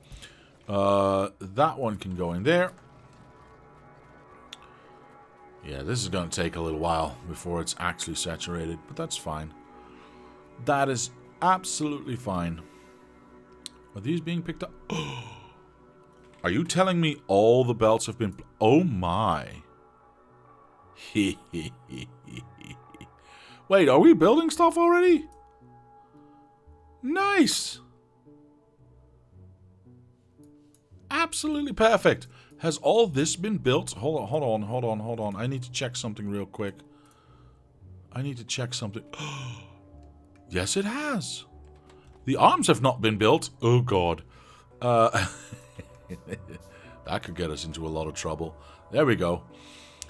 That one can go in there. Yeah, this is going to take a little while before it's actually saturated, but that's fine. That is absolutely fine. Are these being picked up? Are you telling me all the belts have been... Oh my. Wait, are we building stuff already? Nice. Absolutely perfect. Has all this been built? Hold on. I need to check something real quick. Yes, it has. The arms have not been built. Oh, God. That could get us into a lot of trouble. There we go.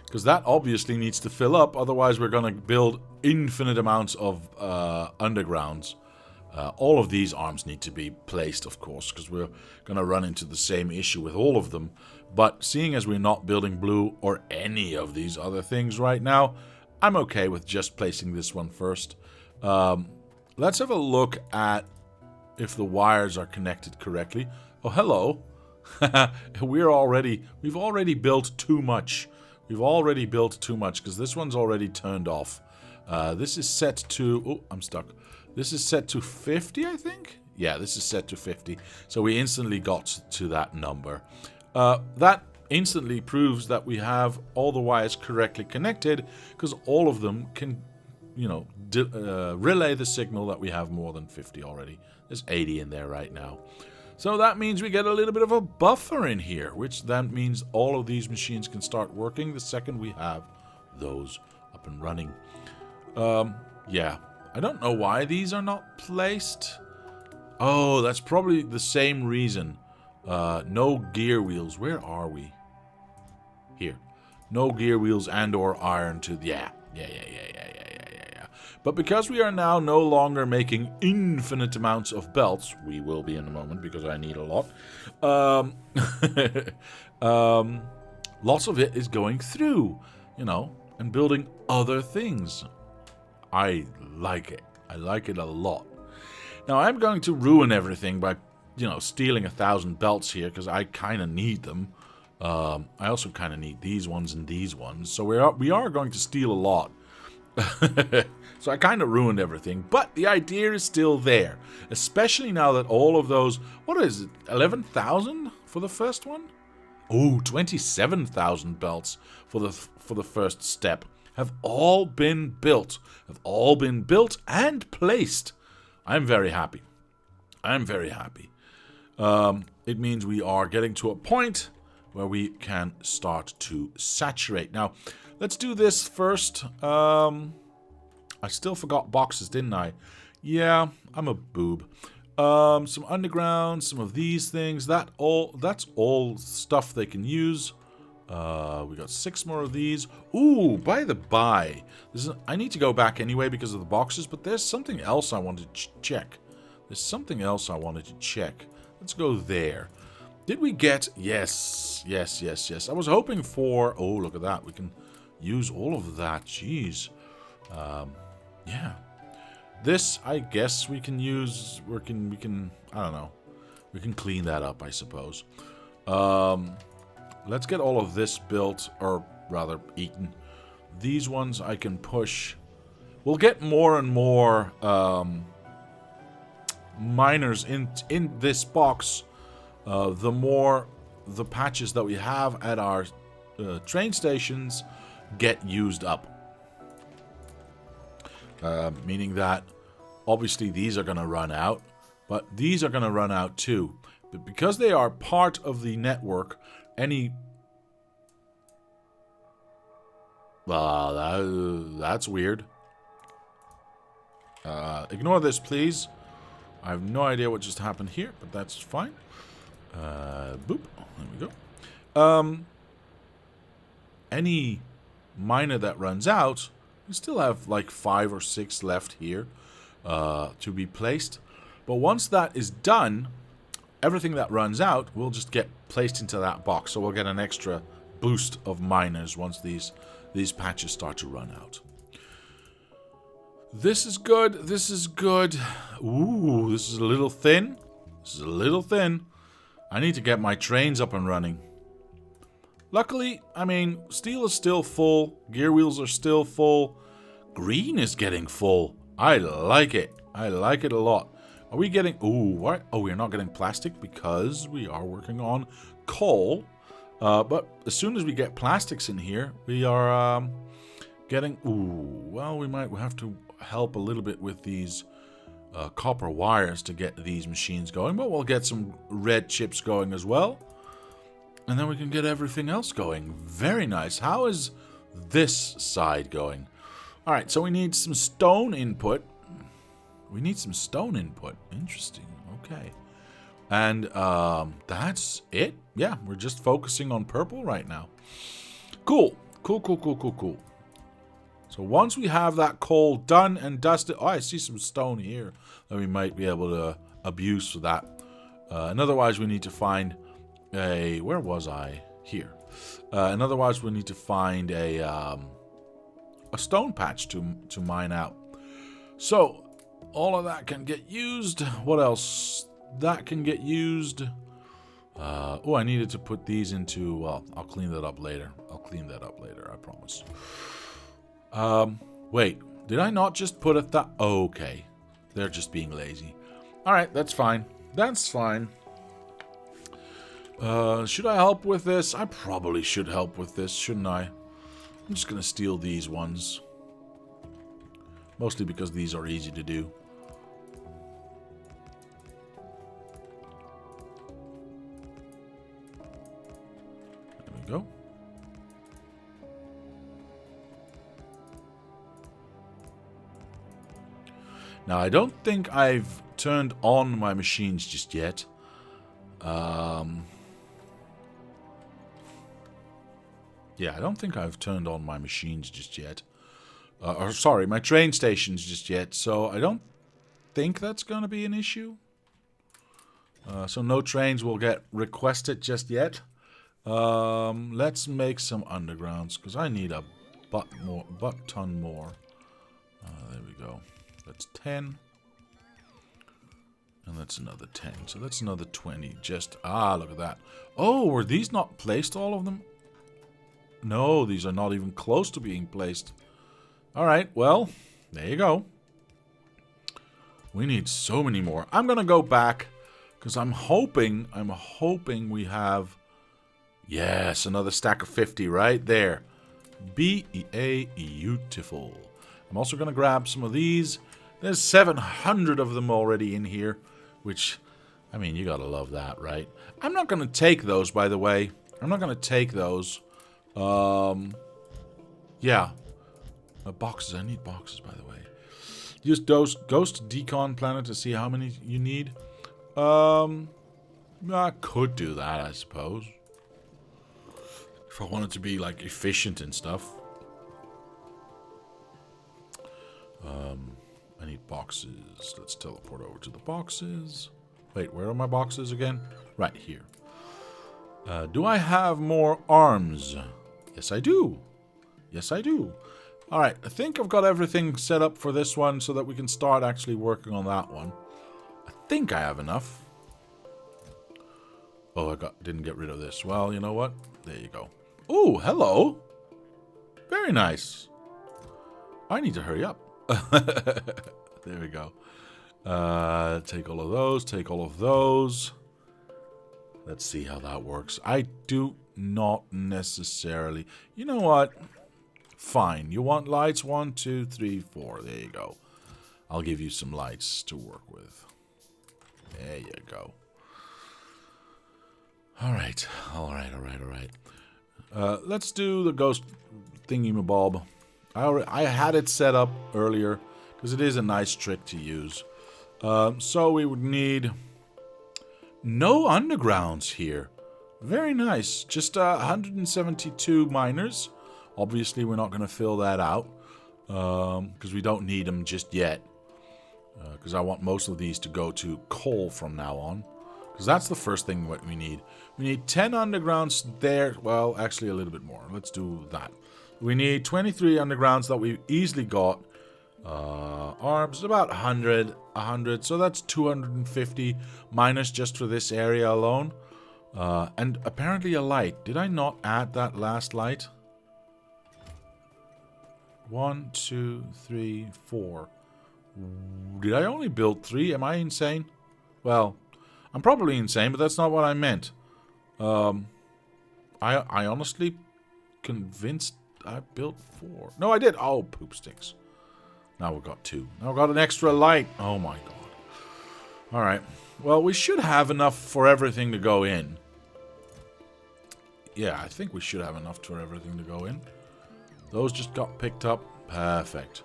Because that obviously needs to fill up. Otherwise, we're going to build infinite amounts of undergrounds. All of these arms need to be placed, of course, because we're going to run into the same issue with all of them. But seeing as we're not building blue or any of these other things right now, I'm okay with just placing this one first. Let's have a look at if the wires are connected correctly. Oh, hello. We've already built too much. We've already built too much because this one's already turned off. This is set to... Oh, I'm stuck. This is set to 50, I think? Yeah, this is set to 50. So we instantly got to that number. That instantly proves that we have all the wires correctly connected because all of them can, you know, relay the signal that we have more than 50 already. There's 80 in there right now. So that means we get a little bit of a buffer in here, which then means all of these machines can start working the second we have those up and running. Yeah. I don't know why these are not placed. Oh, that's probably the same reason. No gear wheels. Where are we? Here. No gear wheels and or iron to... Yeah. But because we are now no longer making infinite amounts of belts, we will be in a moment because I need a lot. Lots of it is going through, you know, and building other things. I like it. I like it a lot. Now, I'm going to ruin everything by, you know, stealing 1,000 belts here because I kind of need them. I also kind of need these ones and these ones. So we are going to steal a lot. So I kind of ruined everything. But the idea is still there. Especially now that all of those... What is it? 11,000 for the first one? Oh, 27,000 belts for the first step. Have all been built. Have all been built and placed. I'm very happy. I'm very happy. It means we are getting to a point where we can start to saturate. Now, let's do this first. I still forgot boxes, didn't I? Yeah, I'm a boob. Some underground, some of these things. That's all stuff they can use. We got 6 more of these. Ooh, by the by, I need to go back anyway because of the boxes, but there's something else I wanted to check. Let's go there. Did we get... Yes. I was hoping for... Oh, look at that. We can use all of that. Jeez. Yeah. This, I guess we can use... We can... I don't know. We can clean that up, I suppose. Let's get all of this built, or rather eaten. These ones I can push. We'll get more and more miners in this box. The more the patches that we have at our train stations get used up. Meaning that obviously these are going to run out, but these are going to run out too. But because they are part of the network, that's weird. Ignore this, please. I have no idea what just happened here, but that's fine. Boop. There we go. Any miner that runs out, we still have like 5 or 6 left here to be placed. But once that is done, everything that runs out will just get placed into that box. So we'll get an extra boost of miners once these patches start to run out. This is good. This is good. Ooh, this is a little thin. I need to get my trains up and running. Luckily, I mean, steel is still full. Gear wheels are still full. Green is getting full. I like it. I like it a lot. Are we getting... Ooh, what? Oh, we're not getting plastic because we are working on coal. But as soon as we get plastics in here, we are getting... Ooh, well, we might have to help a little bit with these copper wires to get these machines going. But we'll get some red chips going as well. And then we can get everything else going. Very nice. How is this side going? All right, so we need some stone input. We need some stone input. Interesting. Okay. And that's it. Yeah, we're just focusing on purple right now. Cool. Cool. So once we have that coal done and dusted... Oh, I see some stone here that we might be able to abuse for that. And otherwise, we need to find a... Where was I? Here. And otherwise, we need to find a stone patch to mine out. So... all of that can get used. What else? That can get used. Oh, I needed to put these into... Well, I'll clean that up later. I promise. Wait. Did I not just put it that... Oh, okay. They're just being lazy. Alright, that's fine. That's fine. Should I help with this? I probably should help with this, shouldn't I? I'm just going to steal these ones. Mostly because these are easy to do. Go. Now, I don't think I've turned on my machines just yet. Yeah, I don't think I've turned on my machines just yet. Or, sorry, my train stations just yet. So, I don't think that's going to be an issue. So, no trains will get requested just yet. Let's make some undergrounds because I need a butt ton more. There we go. That's 10. And that's another 10. So that's another 20. Just, look at that. Oh, were these not placed, all of them? No, these are not even close to being placed. Alright, well, there you go. We need so many more. I'm going to go back because I'm hoping we have... Yes, another stack of 50 right there. Beautiful. I'm also going to grab some of these. There's 700 of them already in here, which, I mean, you got to love that, right? I'm not going to take those, by the way. I'm not going to take those. Yeah. Boxes. I need boxes, by the way. Use Ghost Decon Planner to see how many you need. I could do that, I suppose. If I wanted to be, like, efficient and stuff. I need boxes. Let's teleport over to the boxes. Wait, where are my boxes again? Right here. Do I have more arms? Yes, I do. Yes, I do. Alright, I think I've got everything set up for this one so that we can start actually working on that one. I think I have enough. Oh, I didn't get rid of this. Well, you know what? There you go. Ooh, hello. Very nice. I need to hurry up. There we go. Take all of those. Take all of those. Let's see how that works. I do not necessarily... You know what? Fine. You want lights? 1, 2, 3, 4. There you go. I'll give you some lights to work with. There you go. Alright. Alright. Let's do the ghost thingy-mabob. I had it set up earlier because it is a nice trick to use. So we would need no undergrounds here. Very nice. Just 172 miners. Obviously, we're not going to fill that out because we don't need them just yet. Because I want most of these to go to coal from now on. Because that's the first thing what we need. We need 10 undergrounds there. Well, actually a little bit more. Let's do that. We need 23 undergrounds that we easily got. Arms, about 100. So that's 250 minus just for this area alone. And apparently a light. Did I not add that last light? 1, 2, 3, 4. Did I only build 3? Am I insane? Well, I'm probably insane, but that's not what I meant. I honestly convinced I built 4. No, I did. Oh, poop sticks. Now we've got 2. Now we've got an extra light. Oh my god. Alright. Well, we should have enough for everything to go in. Yeah, I think we should have enough for everything to go in. Those just got picked up. Perfect.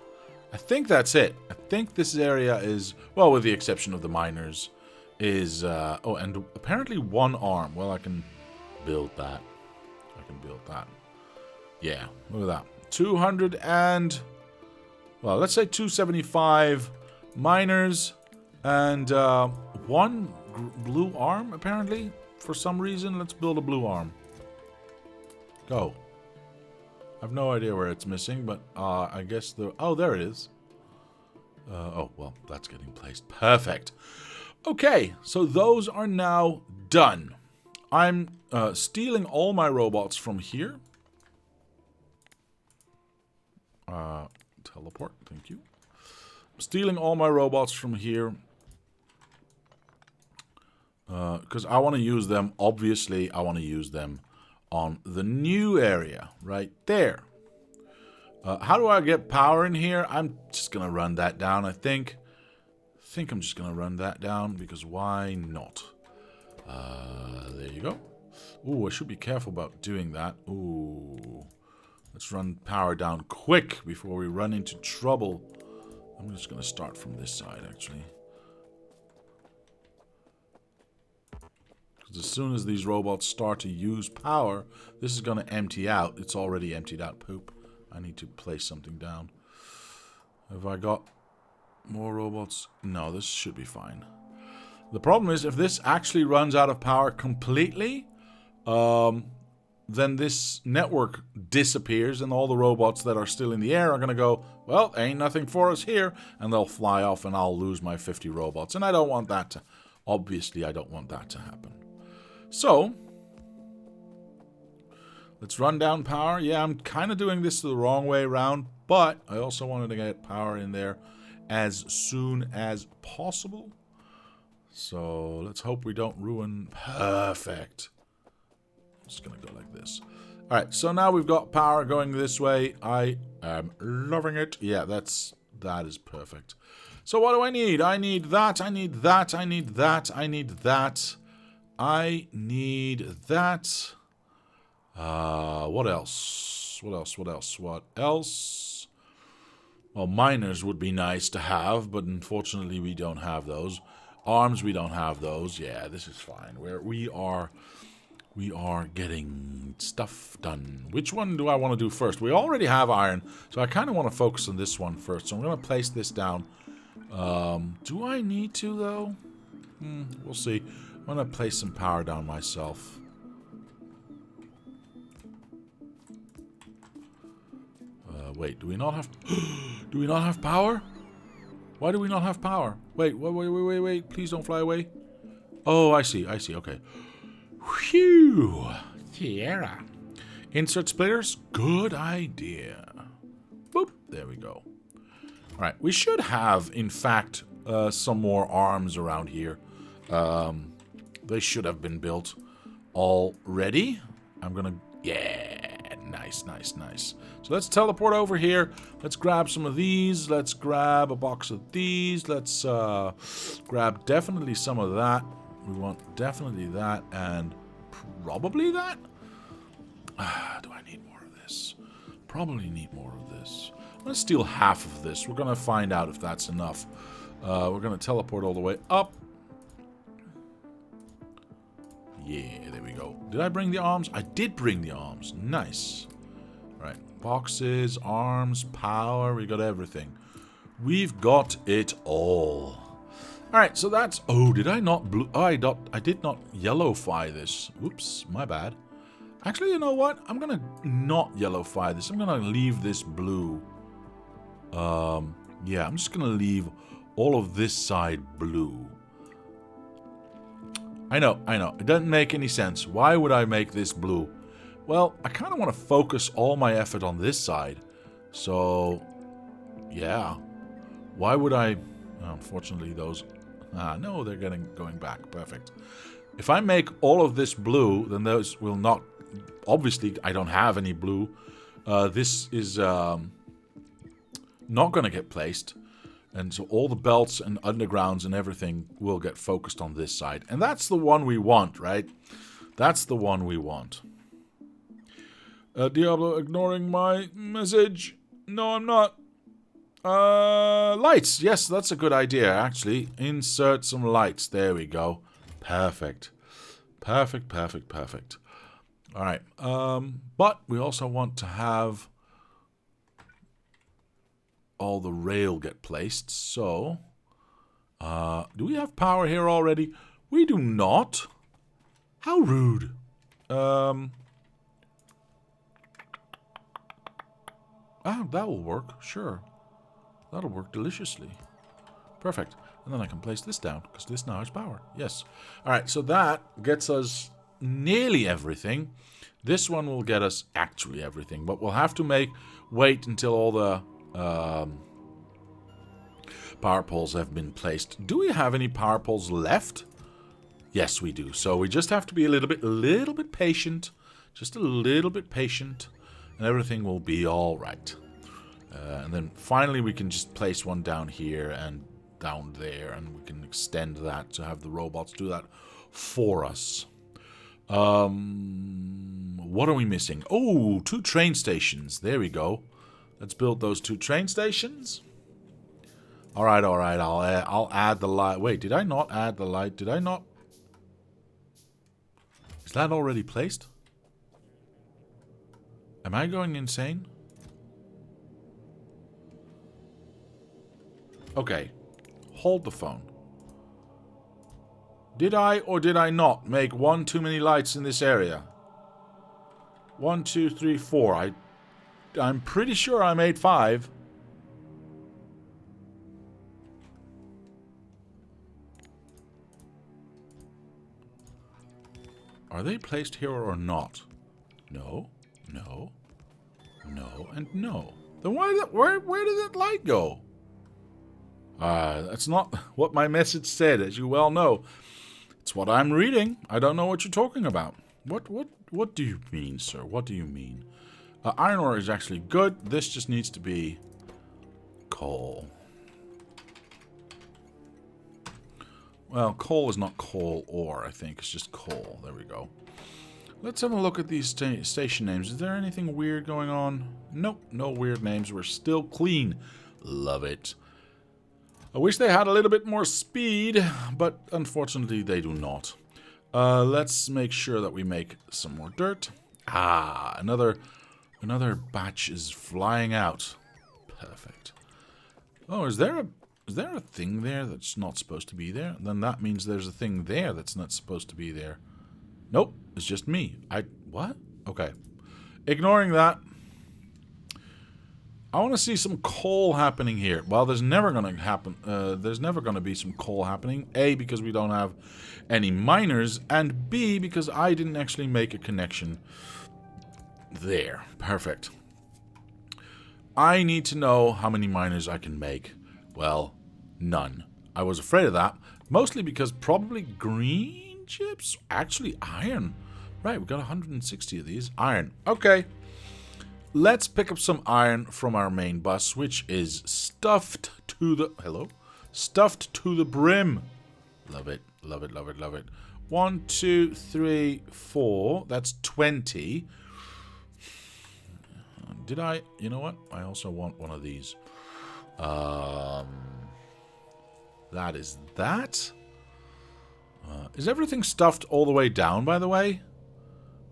I think that's it. I think this area is, well, with the exception of the miners, is, oh, and apparently 1 arm. Well, I can build that. I can build that. Yeah, look at that. 200 and, well, let's say 275 miners and 1 blue arm, apparently. For some reason, let's build a blue arm. Go. I have no idea where it's missing, but I guess the... Oh, there it is. Oh, well, that's getting placed. Perfect. Okay, so those are now done. I'm stealing all my robots from here. Teleport, thank you. I'm stealing all my robots from here. Because I want to use them, obviously, I want to use them on the new area right there. How do I get power in here? I'm just going to run that down, I think. I'm just going to run that down because why not? There you go. Ooh, I should be careful about doing that. Ooh. Let's run power down quick before we run into trouble. I'm just going to start from this side, actually. As soon as these robots start to use power, this is going to empty out. It's already emptied out. Poop. I need to place something down. Have I got more robots? No, this should be fine. The problem is, if this actually runs out of power completely, then this network disappears and all the robots that are still in the air are going to go, well, ain't nothing for us here, and they'll fly off and I'll lose my 50 robots. And I don't want that to... Obviously, I don't want that to happen. So, let's run down power. Yeah, I'm kind of doing this the wrong way around, but I also wanted to get power in there as soon as possible. So, let's hope we don't ruin... Perfect. I'm just going to go like this. Alright, so now we've got power going this way. I am loving it. Yeah, that is perfect. So, what do I need? I need that, I need that, I need that, I need that. I need that. What else? What else? Well, miners would be nice to have, but unfortunately we don't have those. Arms, we don't have those. Yeah, this is fine. We are getting stuff done. Which one do I want to do first? We already have iron, so I kind of want to focus on this one first. So I'm going to place this down. Do I need to, though? We'll see. I'm going to place some power down myself. Wait, do we not have... do we not have power? Why do we not have power? Wait, please don't fly away. Oh, I see, okay. Phew! Tierra. Insert splitters? Good idea. Boop, there we go. Alright, we should have, in fact, some more arms around here. They should have been built already. I'm gonna... Yeah, nice. So let's teleport over here. Let's grab some of these. Let's grab a box of these. Let's grab definitely some of that. We want definitely that and probably that. Do I need more of this? Probably need more of this. I'm going to steal half of this. We're going to find out if that's enough. We're going to teleport all the way up. Yeah, there we go. Did I bring the arms? I did bring the arms. Nice. Right. Boxes, arms, power. We got everything. We've got it all. Alright, so that's... Oh, did I not blue... Oh, I did not yellowfy this. Oops, my bad. Actually, you know what? I'm going to not yellowfy this. I'm going to leave this blue. Yeah, I'm just going to leave all of this side blue. I know. It doesn't make any sense. Why would I make this blue? Well, I kind of want to focus all my effort on this side. So, yeah. Why would I... unfortunately, those... no, they're going back. Perfect. If I make all of this blue, then those will not... Obviously, I don't have any blue. This is not going to get placed. And so all the belts and undergrounds and everything will get focused on this side. And that's the one we want, right? That's the one we want. Diablo ignoring my message. No, I'm not. Lights. Yes, that's a good idea, actually. Insert some lights. There we go. Perfect. Perfect, perfect, perfect. All right. But we also want to have all the rail get placed. So, do we have power here already? We do not. How rude. That will work. Sure. That'll work deliciously. Perfect. And then I can place this down, because this now has power. Yes. Alright, so that gets us nearly everything. This one will get us actually everything. But we'll have to wait until all the power poles have been placed. Do we have any power poles left? Yes, we do. So we just have to be a little bit patient. Just a little bit patient. And everything will be alright. And then finally we can just place one down here and down there, and we can extend that to have the robots do that for us. What are we missing? Oh, 2 train stations. There we go. Let's build those 2 train stations. Alright, alright. I'll add the light. Wait, did I not add the light? Did I not? Is that already placed? Am I going insane? Okay. Hold the phone. Did I or did I not make 1 too many lights in this area? 1, 2, 3, 4. I'm pretty sure I made 5. Are they placed here or not? No, no, no, and no. Then where did that light go? That's not what my message said, as you well know. It's what I'm reading. I don't know what you're talking about. What do you mean, sir? What do you mean? Iron ore is actually good. This just needs to be coal. Well, coal is not coal ore, I think. It's just coal. There we go. Let's have a look at these station names. Is there anything weird going on? Nope, no weird names. We're still clean. Love it. I wish they had a little bit more speed, but unfortunately they do not. Let's make sure that we make some more dirt. Another batch is flying out. Perfect. Oh, is there a thing there that's not supposed to be there? Then that means there's a thing there that's not supposed to be there. Nope, it's just me. What? Okay. Ignoring that. I want to see some coal happening here. Well, there's never going to happen. There's never going to be some coal happening. A, because we don't have any miners, and B, because I didn't actually make a connection there. Perfect. I need to know how many miners I can make. Well, none. I was afraid of that, mostly because probably green chips? Actually, iron. Right, we've got 160 of these. Iron. Okay. Let's pick up some iron from our main bus, which is stuffed to the... Hello? Stuffed to the brim. Love it. Love it, love it, love it. 1, 2, 3, 4. That's 20. Did I... You know what? I also want one of these. That is that. Is everything stuffed all the way down, by the way?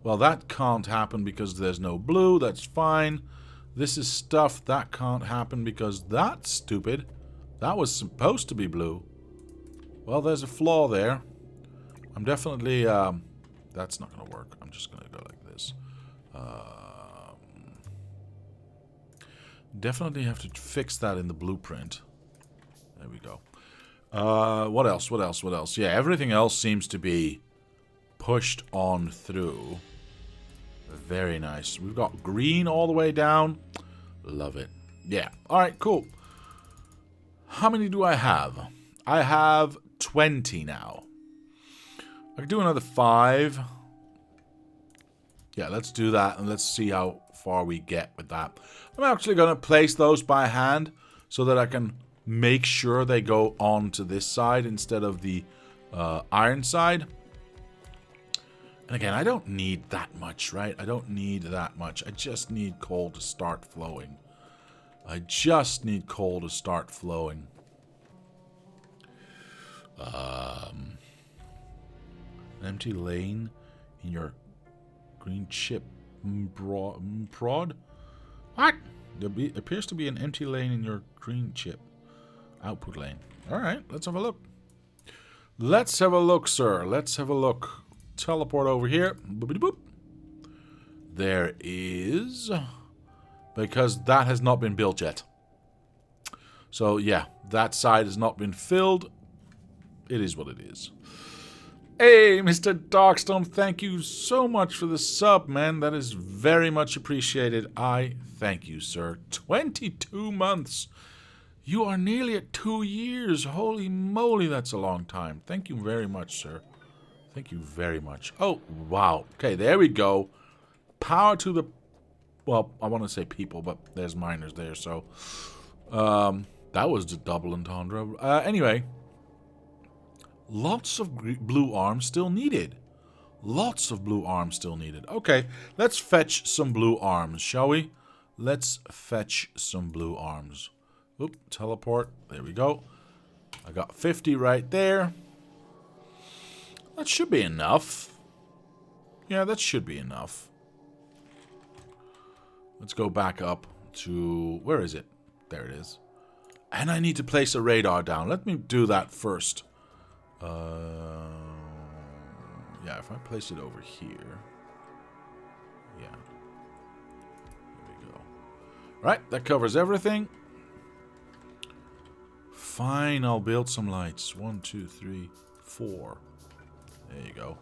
Well, that can't happen because there's no blue. That's fine. This is stuffed. That can't happen because that's stupid. That was supposed to be blue. Well, there's a flaw there. I'm definitely... that's not going to work. I'm just going to go like this. Definitely have to fix that in the blueprint. There we go. What else? What else? What else? Yeah, everything else seems to be pushed on through. Very nice. We've got green all the way down. Love it. Yeah. Alright, cool. How many do I have? I have 20 now. I could do another 5. Yeah, let's do that and let's see how far we get with that. I'm actually going to place those by hand so that I can make sure they go on to this side instead of the iron side. And again, I don't need that much, right? I don't need that much. I just need coal to start flowing. I just need coal to start flowing. An empty lane in your green chip prod? What? There appears to be an empty lane in your green chip output lane. Alright, let's have a look. Let's have a look, sir. Let's have a look. Teleport over here. Boop-a-doop. There is... Because that has not been built yet. So, yeah. That side has not been filled. It is what it is. Hey, Mr. Darkstone, thank you so much for the sub, man. That is very much appreciated. I thank you, sir. 22 months. You are nearly at 2 years. Holy moly, that's a long time. Thank you very much, sir. Thank you very much. Oh, wow. Okay, there we go. Power to the... Well, I want to say people, but there's miners there, so... that was the double entendre. Anyway... Lots of blue arms still needed. Lots of blue arms still needed. Okay, let's fetch some blue arms, shall we? Let's fetch some blue arms. Oop, teleport. There we go. I got 50 right there. That should be enough. Yeah, that should be enough. Let's go back up to... Where is it? There it is. And I need to place a radar down. Let me do that first. Yeah, if I place it over here. Yeah. There we go. Right, that covers everything. Fine, I'll build some lights. 1, 2, 3, 4. There you go.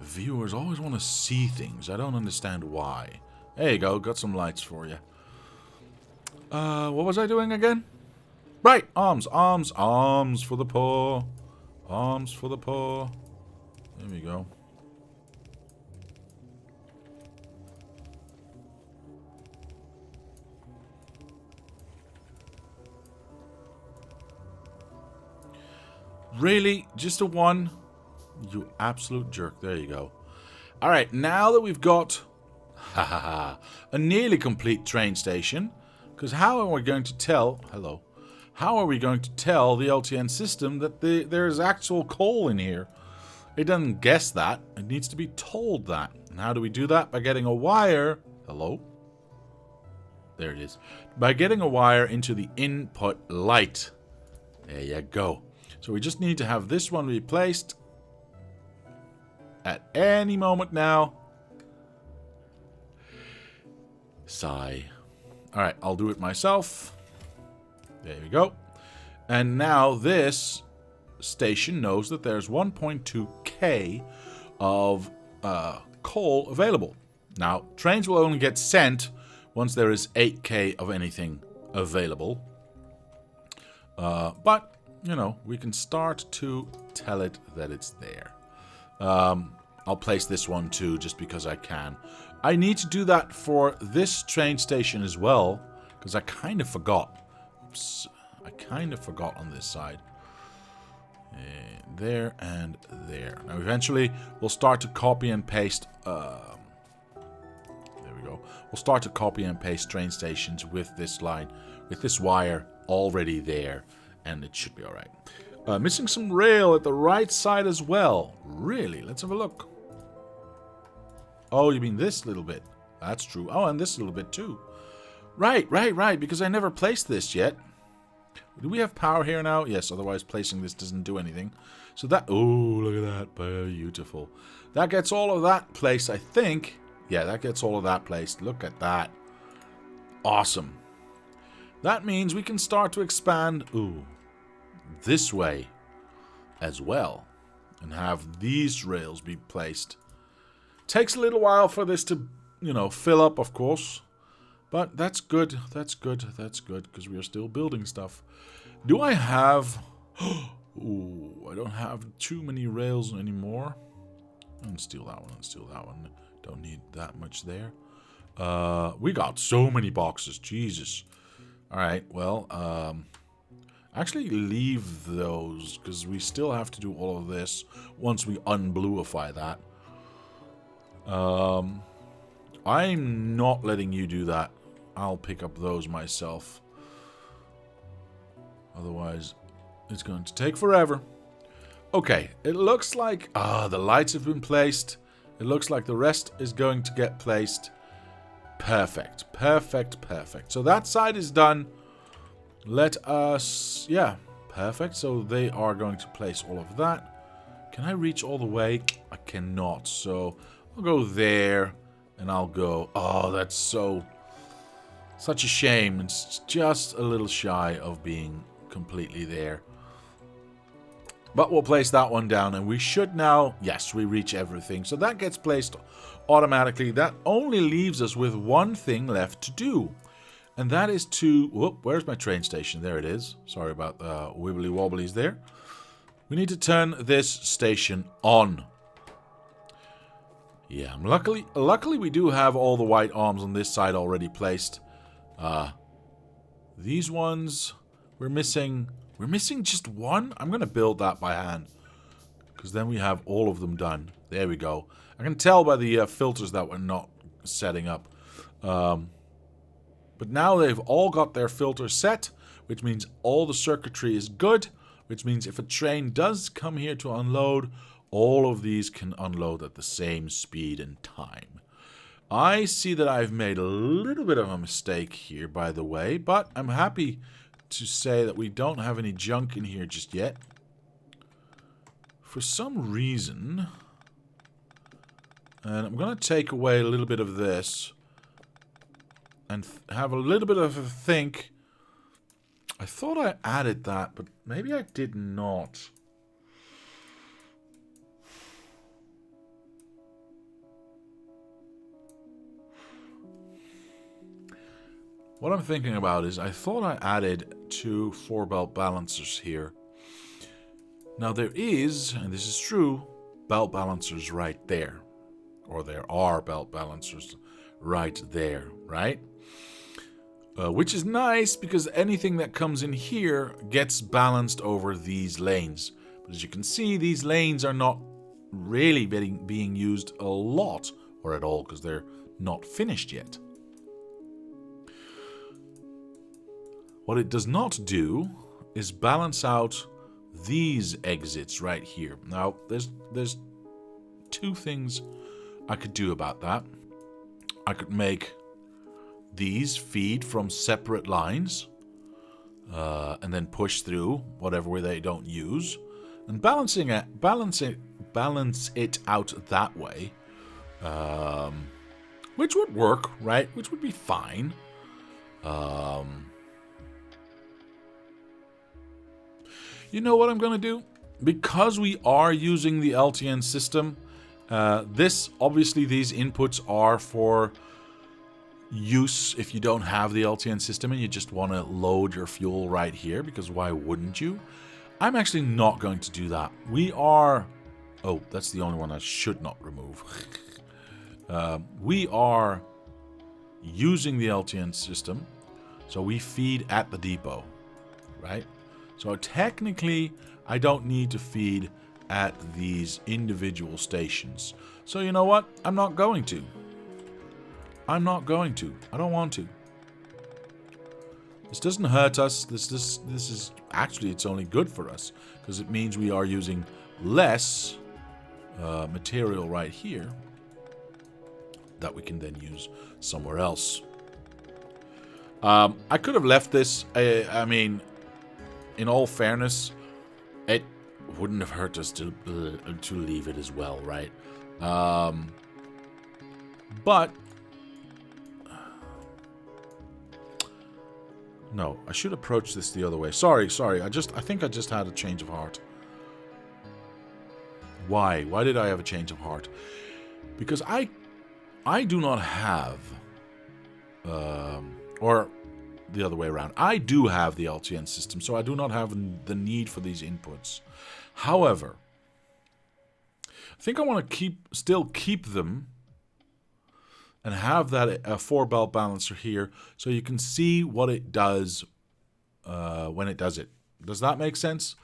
Viewers always want to see things. I don't understand why. There you go, got some lights for you. What was I doing again? Right, arms, arms, arms for the poor. Arms for the poor. There we go. Really? Just a 1? You absolute jerk. There you go. Alright, now that we've got a nearly complete train station, because how are we going to tell... Hello. How are we going to tell the LTN system that there's actual coal in here? It doesn't guess that. It needs to be told that. And how do we do that? By getting a wire... Hello? There it is. By getting a wire into the input light. There you go. So we just need to have this one replaced at any moment now. Sigh. Alright, I'll do it myself. There we go. And now this station knows that there's 1.2k of coal available. Now, trains will only get sent once there is 8k of anything available. But, you know, we can start to tell it that it's there. I'll place this one too, just because I can. I need to do that for this train station as well, because I kind of forgot. Oops, I kind of forgot on this side. There and there. Now eventually we'll start to copy and paste. There we go. We'll start to copy and paste train stations with this line, with this wire already there, and it should be all right. Missing some rail at the right side as well. Really? Let's have a look. Oh, you mean this little bit? That's true. Oh, and this little bit too. Right, because I never placed this yet. Do we have power here now? Yes, otherwise placing this doesn't do anything. So that... Oh, look at that. Beautiful. That gets all of that placed, I think. Yeah, that gets all of that placed. Look at that. Awesome. That means we can start to expand... Ooh. This way as well. And have these rails be placed. Takes a little while for this to, you know, fill up, of course. But that's good. That's good. That's good, because we are still building stuff. Do I have... Ooh, I don't have too many rails anymore. And steal that one, and steal that one. Don't need that much there. We got so many boxes. Jesus. Alright, well, actually leave those, because we still have to do all of this once we unbluify that. I'm not letting you do that. I'll pick up those myself. Otherwise, it's going to take forever. Okay, it looks like... the lights have been placed. It looks like the rest is going to get placed. Perfect, perfect, perfect. So that side is done. Let us... Yeah, perfect. So they are going to place all of that. Can I reach all the way? I cannot. So I'll go there. And I'll go... Oh, that's so... Such a shame. It's just a little shy of being completely there. But we'll place that one down, and we should now... Yes, we reach everything. So that gets placed automatically. That only leaves us with one thing left to do. And that is to... Whoop, where's my train station? There it is. Sorry about the wibbly wobblies there. We need to turn this station on. Yeah, luckily we do have all the white arms on this side already placed. These ones... We're missing just one. I'm going to build that by hand, because then we have all of them done. There we go. I can tell by the filters that we're not setting up. But now they've all got their filters set, which means all the circuitry is good, which means if a train does come here to unload, all of these can unload at the same speed and time. I see that I've made a little bit of a mistake here, by the way, but I'm happy to say that we don't have any junk in here just yet. For some reason, and I'm going to take away a little bit of this and have a little bit of a think. I thought I added that, but maybe I did not. What I'm thinking about is I thought I added 2 4-belt balancers here. Now there is, and this is true, belt balancers right there. Or there are belt balancers right there, right? Which is nice, because anything that comes in here gets balanced over these lanes. But as you can see, these lanes are not really being used a lot, or at all, because they're not finished yet. What it does not do is balance out these exits right here. Now, there's 2 things I could do about that. I could make these feed from separate lines, and then push through whatever they don't use, and balance it out that way, which would work, right? Which would be fine. You know what I'm going to do? Because we are using the LTN system, obviously these inputs are for use if you don't have the LTN system and you just want to load your fuel right here, because why wouldn't you? I'm actually not going to do that. We are... Oh, that's the only one I should not remove. We are using the LTN system, so we feed at the depot, right? So technically, I don't need to feed at these individual stations. So you know what? I'm not going to. I'm not going to. I don't want to. This doesn't hurt us. This is actually, it's only good for us, because it means we are using less material right here that we can then use somewhere else. I could have left this. I mean, in all fairness, it wouldn't have hurt us to leave it as well, right? But no, I should approach this the other way. Sorry. I think I just had a change of heart. Why? Why did I have a change of heart? Because I do not have Or the other way around. I do have the LTN system, so I do not have the need for these inputs. However, I think I want to still keep them and have that 4-belt balancer here so you can see what it does when it does it. Does that make sense?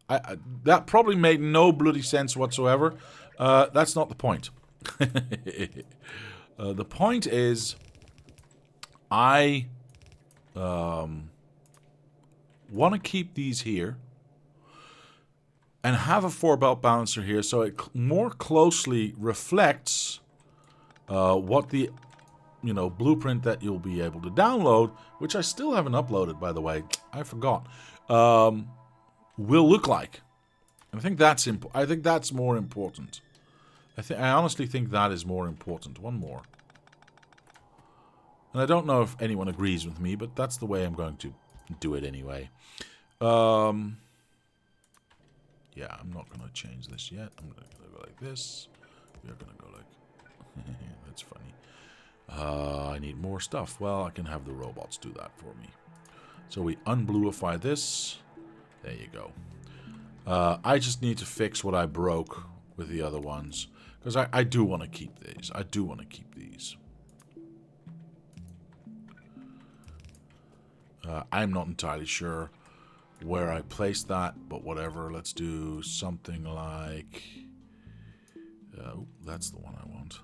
That probably made no bloody sense whatsoever. That's not the point. The point is, I want to keep these here and have a 4-belt balancer here so it more closely reflects what the blueprint that you'll be able to download, which I still haven't uploaded, by the way. I forgot. Will look like. And I think that's more important. I honestly think that is more important. One more. And I don't know if anyone agrees with me, but that's the way I'm going to do it anyway. Yeah, I'm not going to change this yet. I'm going to go like this. We're going to go like... That's funny. I need more stuff. Well, I can have the robots do that for me. So we unbluify this. There you go. I just need to fix what I broke with the other ones. Because I do want to keep these. I do want to keep these. I'm not entirely sure where I placed that, but whatever. Let's do something like... that's the one I want.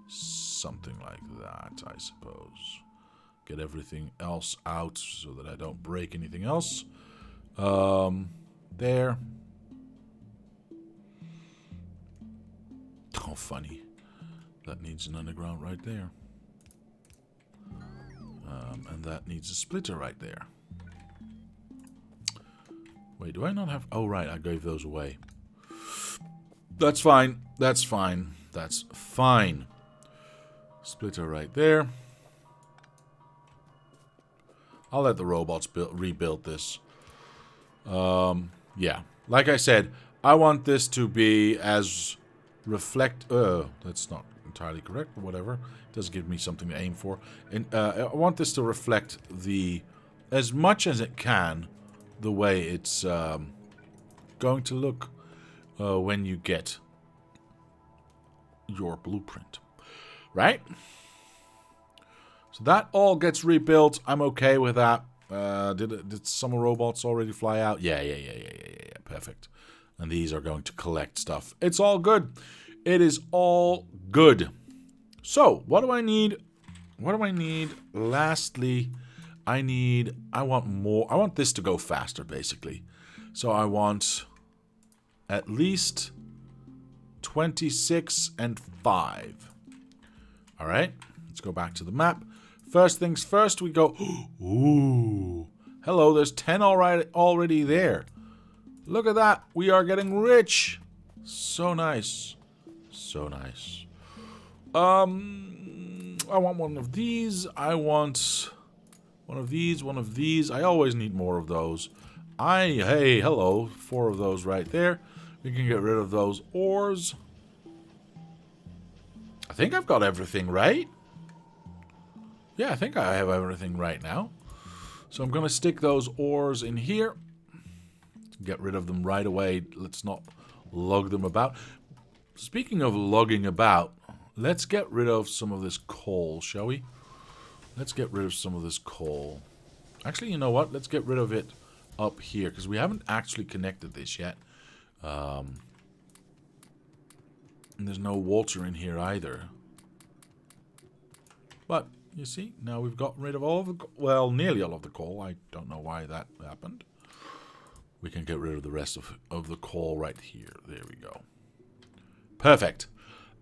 Something like that, I suppose. Get everything else out so that I don't break anything else. There. Oh, funny. That needs an underground right there. And that needs a splitter right there. Wait, do I not have... Oh, right, I gave those away. That's fine. That's fine. That's fine. Splitter right there. I'll let the robots rebuild this. Yeah. Like I said, I want this to be as that's not entirely correct, but whatever. It does give me something to aim for. And I want this to reflect as much as it can, the way it's going to look when you get your blueprint. Right? So that all gets rebuilt. I'm okay with that. Did some robots already fly out? Yeah. Perfect. And these are going to collect stuff. It's all good. It is all good. So, what do I need? What do I need? Lastly, I want more. I want this to go faster, basically. So I want at least 26 and 5. All right. Let's go back to the map. First things first, we go... Ooh. Hello, there's 10 already there. Look at that. We are getting rich. So nice. So nice. I want one of these. I want one of these, one of these. I always need more of those. Hey, hello. 4 of those right there. We can get rid of those ores. I think I've got everything right. Yeah, I think I have everything right now. So I'm going to stick those ores in here. Get rid of them right away. Let's not lug them about. Speaking of lugging about, let's get rid of some of this coal, shall we? Let's get rid of some of this coal. Actually, you know what? Let's get rid of it up here, because we haven't actually connected this yet. And there's no water in here either. But, you see, now we've got rid of all of the... Well, nearly all of the coal. I don't know why that happened. We can get rid of the rest of the coal right here. There we go. Perfect.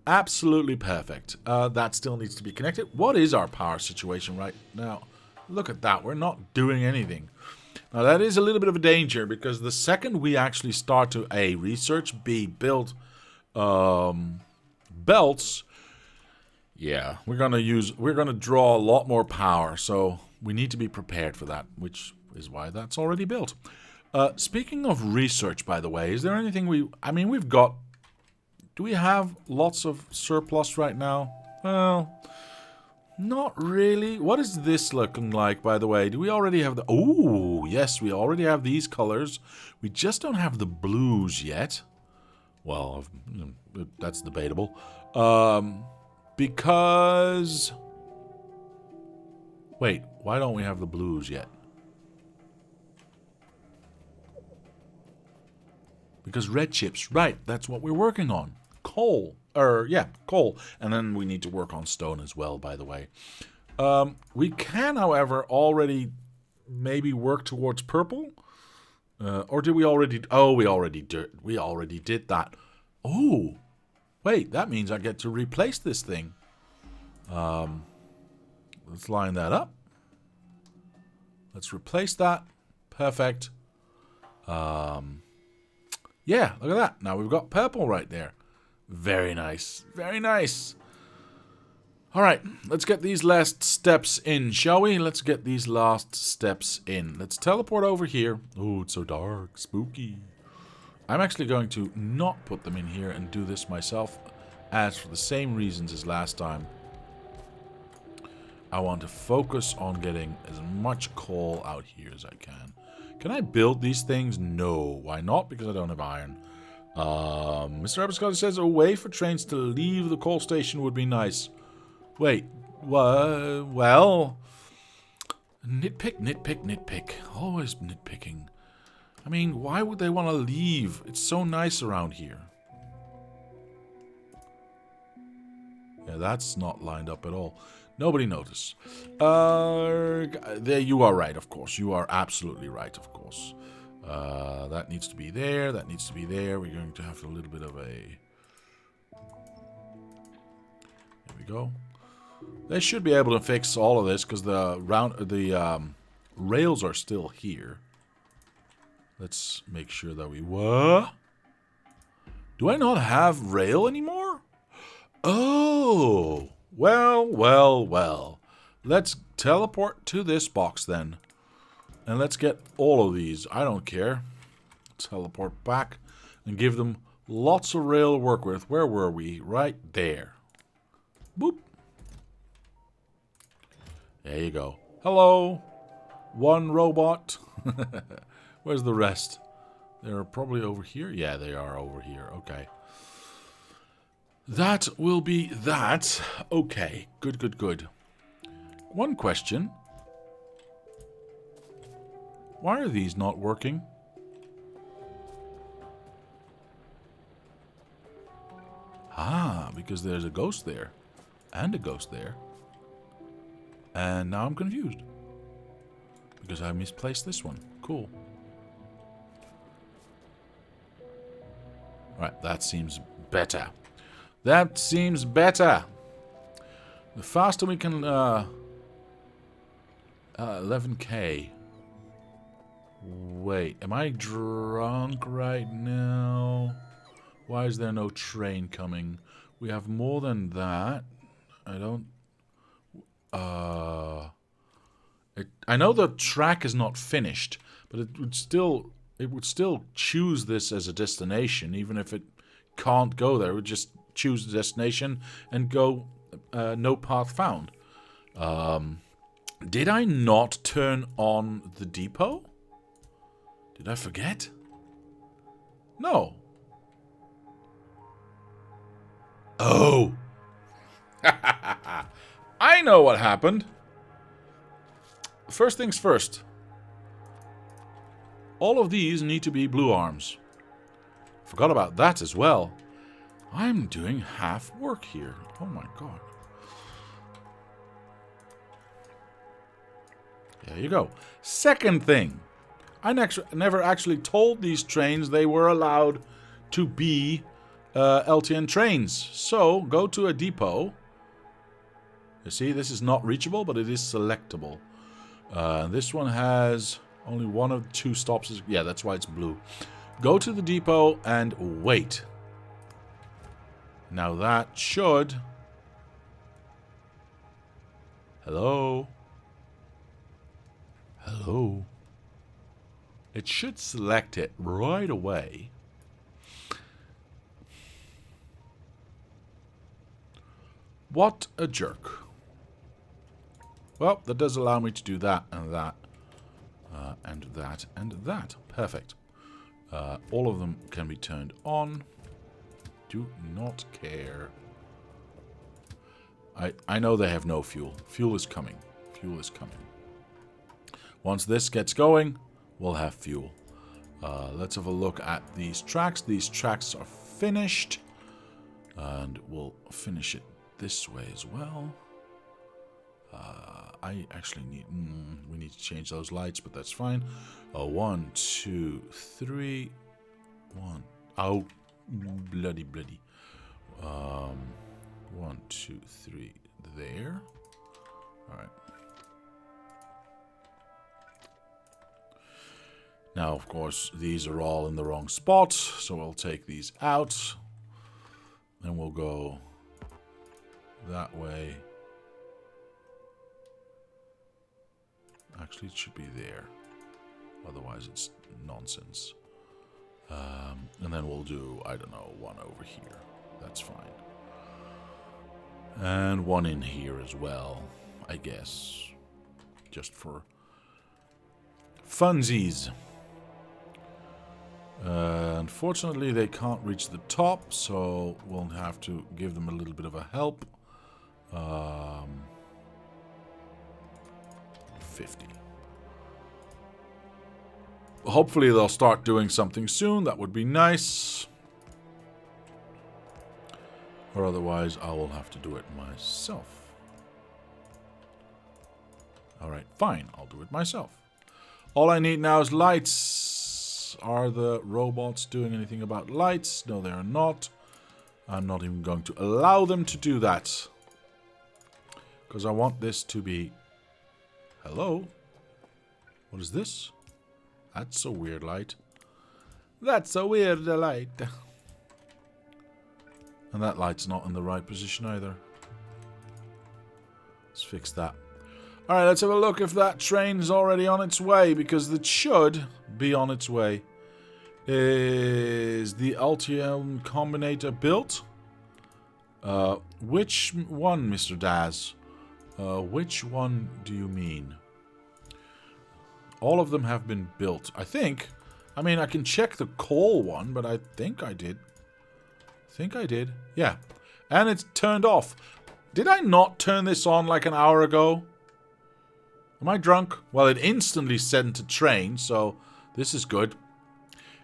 Absolutely perfect. That still needs to be connected. What is our power situation right now? Look at that. We're not doing anything. Now, that is a little bit of a danger, because the second we actually start to A, research, B, build belts, yeah, we're gonna draw a lot more power, so we need to be prepared for that, which is why that's already built. Speaking of research, by the way, is there anything we've got... Do we have lots of surplus right now? Well, not really. What is this looking like, by the way? Do we already have the... Oh, yes, we already have these colors. We just don't have the blues yet. Well, that's debatable. Because... Wait, why don't we have the blues yet? Because red chips, right, that's what we're working on. Coal. Coal. And then we need to work on stone as well, by the way. We can, however, already maybe work towards purple. Or did we already... Oh, we already did that. Oh, wait, that means I get to replace this thing. Let's line that up. Let's replace that. Perfect. Yeah, look at that. Now we've got purple right there. Very nice. Very nice. Alright, let's get these last steps in, shall we? Let's get these last steps in. Let's teleport over here. Oh, it's so dark. Spooky. I'm actually going to not put them in here and do this myself, as for the same reasons as last time. I want to focus on getting as much coal out here as I can. Can I build these things? No. Why not? Because I don't have iron. Mr. Abiscotty says a way for trains to leave the coal station would be nice. Wait. Well... Nitpick. Always nitpicking. I mean, why would they want to leave? It's so nice around here. Yeah, that's not lined up at all. Nobody noticed. There, you are right, of course. You are absolutely right, of course. That needs to be there. That needs to be there. We're going to have a little bit of a... There we go. They should be able to fix all of this because the rails are still here. Let's make sure that we... What? Do I not have rail anymore? Oh! Well. Let's teleport to this box then. And let's get all of these. I don't care. Teleport back and give them lots of rail to work with. Where were we? Right there. Boop. There you go. Hello. One robot. Where's the rest? They're probably over here? Yeah, they are over here. Okay. That will be that. Okay. Good. One question. Why are these not working? Ah, because there's a ghost there. And a ghost there. And now I'm confused. Because I misplaced this one. Cool. Right, that seems better. That seems better. The faster we can... 11k. Wait, am I drunk right now? Why is there no train coming? We have more than that. I don't... I know the track is not finished, but it would still choose this as a destination, even if it can't go there. It would just choose the destination and go no path found. Did I not turn on the depot? Did I forget? No. Oh. I know what happened. First things first. All of these need to be blue arms. Forgot about that as well. I'm doing half work here. Oh my god. There you go. Second thing. I never actually told these trains they were allowed to be LTN trains. So, go to a depot. You see, this is not reachable, but it is selectable. This one has only one of two stops. Yeah, that's why it's blue. Go to the depot and wait. Now that should... Hello? Hello? It should select it right away. What a jerk. Well, that does allow me to do that and that. And that and that. Perfect. All of them can be turned on. Do not care. I know they have no fuel. Fuel is coming. Fuel is coming. Once this gets going, we'll have fuel. Let's have a look at these tracks. These tracks are finished. And we'll finish it this way as well. I actually need... we need to change those lights, but that's fine. 1, 2, 3. 1. Oh, bloody. 1, 2, 3. There. Alright. Now, of course, these are all in the wrong spot, so we'll take these out. And we'll go that way. Actually, it should be there. Otherwise, it's nonsense. And then we'll do, I don't know, one over here. That's fine. And one in here as well, I guess. Just for funsies. Unfortunately, they can't reach the top, so we'll have to give them a little bit of a help. 50. Hopefully they'll start doing something soon. That would be nice. Or otherwise, I will have to do it myself. Alright, fine. I'll do it myself. All I need now is lights. Are the robots doing anything about lights? No, they are not. I'm not even going to allow them to do that. Because I want this to be... Hello? What is this? That's a weird light. That's a weird light. And that light's not in the right position either. Let's fix that. Alright, let's have a look if that train's already on its way, because it should be on its way. Is the Altium Combinator built? Which one, Mr. Daz? Which one do you mean? All of them have been built, I think. I mean, I can check the coal one, but I think I did. Yeah. And it's turned off. Did I not turn this on like an hour ago? Am I drunk? Well, it instantly sent a train, so this is good.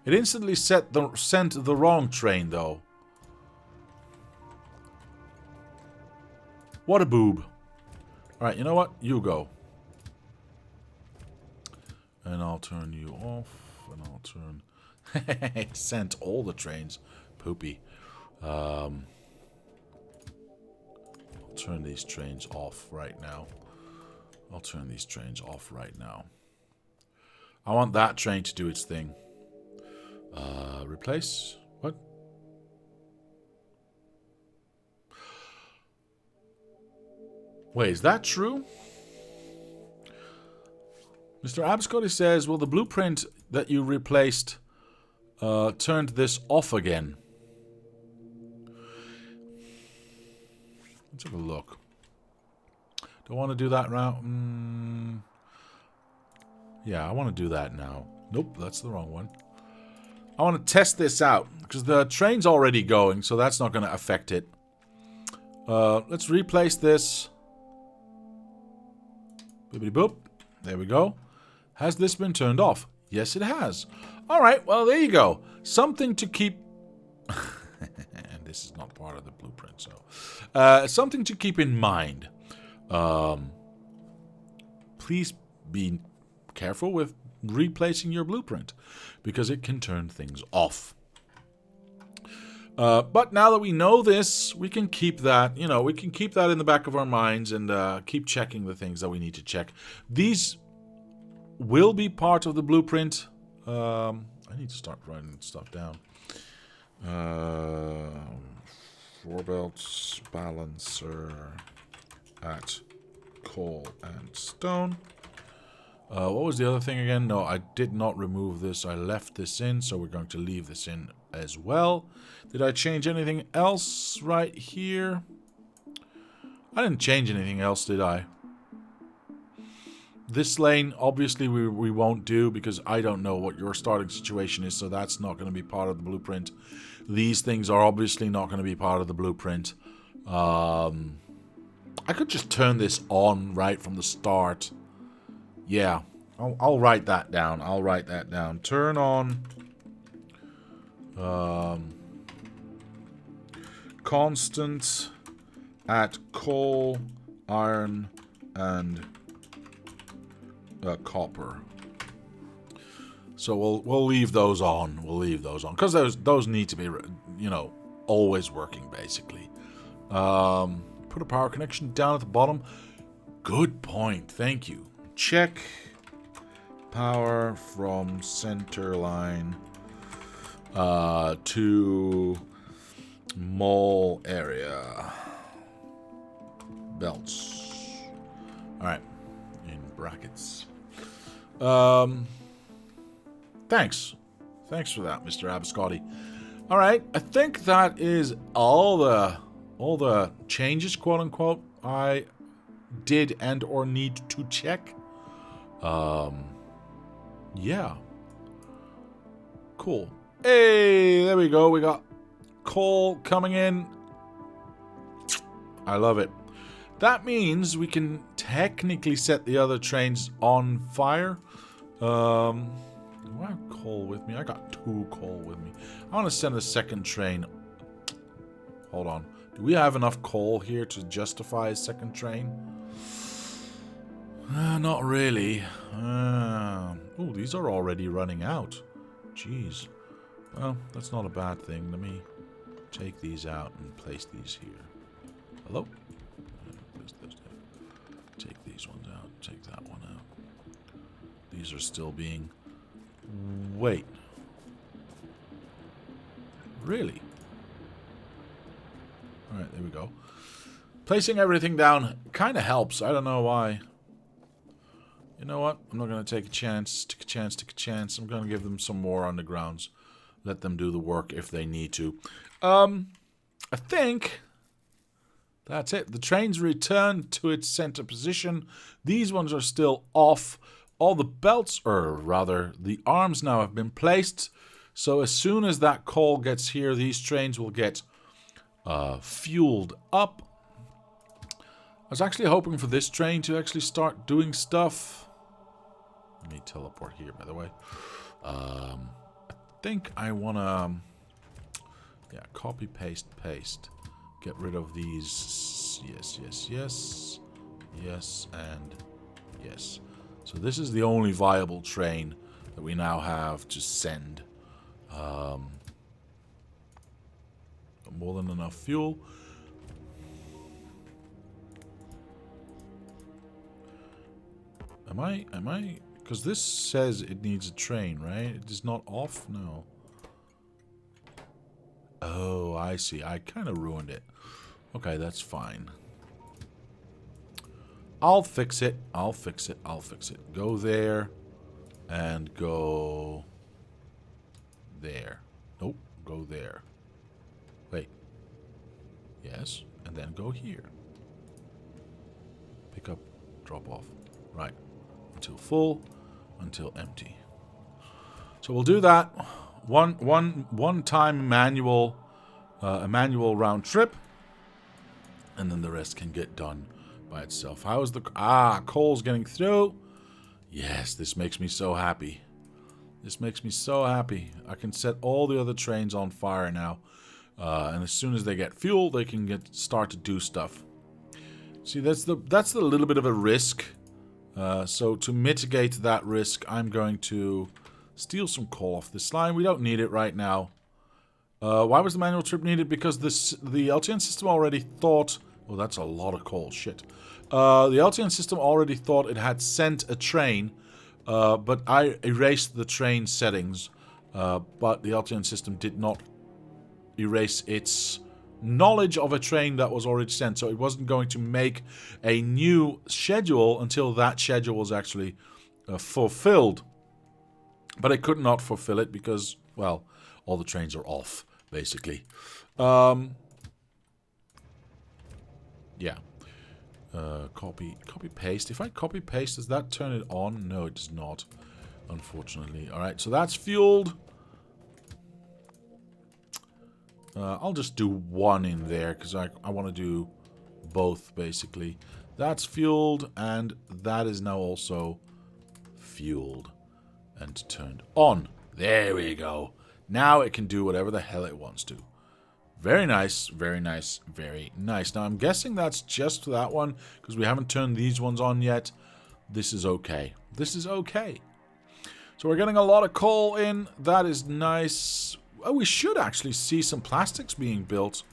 It instantly sent the wrong train, though. What a boob. Alright, you know what? You go. And I'll turn you off. And I'll turn... It sent all the trains. Poopy. I'll turn these trains off right now. I want that train to do its thing. Replace? What? Wait, is that true? Mr. Abscotty says, well, the blueprint that you replaced turned this off again. Let's have a look. Do I want to do that route? Yeah, I want to do that now. Nope, that's the wrong one. I want to test this out, because the train's already going, so that's not going to affect it. Let's replace this. Boopity boop. There we go. Has this been turned off? Yes, it has. Alright, well, there you go. Something to keep... And this is not part of the blueprint, so... something to keep in mind. Please be careful with replacing your blueprint, because it can turn things off. But now that we know this, we can keep that, we can keep that in the back of our minds and keep checking the things that we need to check. These will be part of the blueprint. I need to start writing stuff down. 4 belts, balancer at coal and stone. What was the other thing again? No, I did not remove this. I left this in, so we're going to leave this in as well. Did I change anything else right here? I didn't change anything else, did I? This lane, obviously, we won't do because I don't know what your starting situation is, so that's not going to be part of the blueprint. These things are obviously not going to be part of the blueprint. I could just turn this on right from the start. Yeah, I'll write that down. I'll write that down. Turn on constant at coal, iron, and copper. So we'll leave those on. We'll leave those on because those need to be, you know, always working basically. Put a power connection down at the bottom. Good point. Thank you. Check power from center line to mall area belts. All right, in brackets. Thanks for that, Mr. Abiscotti. All right, I think that is all the changes, quote unquote, I did and or need to check. Yeah. Cool. Hey, there we go. We got coal coming in. I love it. That means we can technically set the other trains on fire. Do I have coal with me? I got 2 coal with me. I want to send a second train. Hold on. Do we have enough coal here to justify a second train? Not really. Oh, these are already running out. Jeez. Well, that's not a bad thing. Let me take these out and place these here. Hello? Place those there. Take these ones out. Take that one out. These are still being... Wait. Really? Alright, there we go. Placing everything down kind of helps. I don't know why. You know what? I'm not going to take a chance. Take a chance. I'm going to give them some more undergrounds. Let them do the work if they need to. I think that's it. The train's returned to its center position. These ones are still off. All the belts, or rather, the arms now have been placed. So as soon as that coal gets here, these trains will get fueled up. I was actually hoping for this train to actually start doing stuff. Let me teleport here, by the way. I think I want to... Yeah, copy, paste. Get rid of these. Yes, and yes. So this is the only viable train that we now have to send. More than enough fuel. Am I... Because this says it needs a train, right? It is not off? No. Oh, I see. I kind of ruined it. Okay, that's fine. I'll fix it. Go there. And go... there. Nope. Go there. Wait. Yes. And then go here. Pick up. Drop off. Right. Until full. Until empty. So we'll do that. One time manual, a manual round trip, and then the rest can get done by itself. How is the coal's getting through? Yes, this makes me so happy. I can set all the other trains on fire now, and as soon as they get fuel, they can start to do stuff. See, that's the little bit of a risk. So to mitigate that risk, I'm going to steal some coal off this line. We don't need it right now. Why was the manual trip needed? Because the LTN system already thought... Oh, that's a lot of coal. Shit. The LTN system already thought it had sent a train, but I erased the train settings. But the LTN system did not erase its knowledge of a train that was already sent. So it wasn't going to make a new schedule until that schedule was actually fulfilled. But I could not fulfill it because, well, all the trains are off, basically. Yeah. Copy paste. If I copy paste, does that turn it on? No, it does not, unfortunately. Alright, so that's fueled. I'll just do one in there because I want to do both, basically. That's fueled, and that is now also fueled and turned on. There we go. Now it can do whatever the hell it wants to. Very nice, very nice, very nice. Now, I'm guessing that's just that one, because we haven't turned these ones on yet. This is okay. This is okay. So we're getting a lot of coal in. That is nice. Oh, we should actually see some plastics being built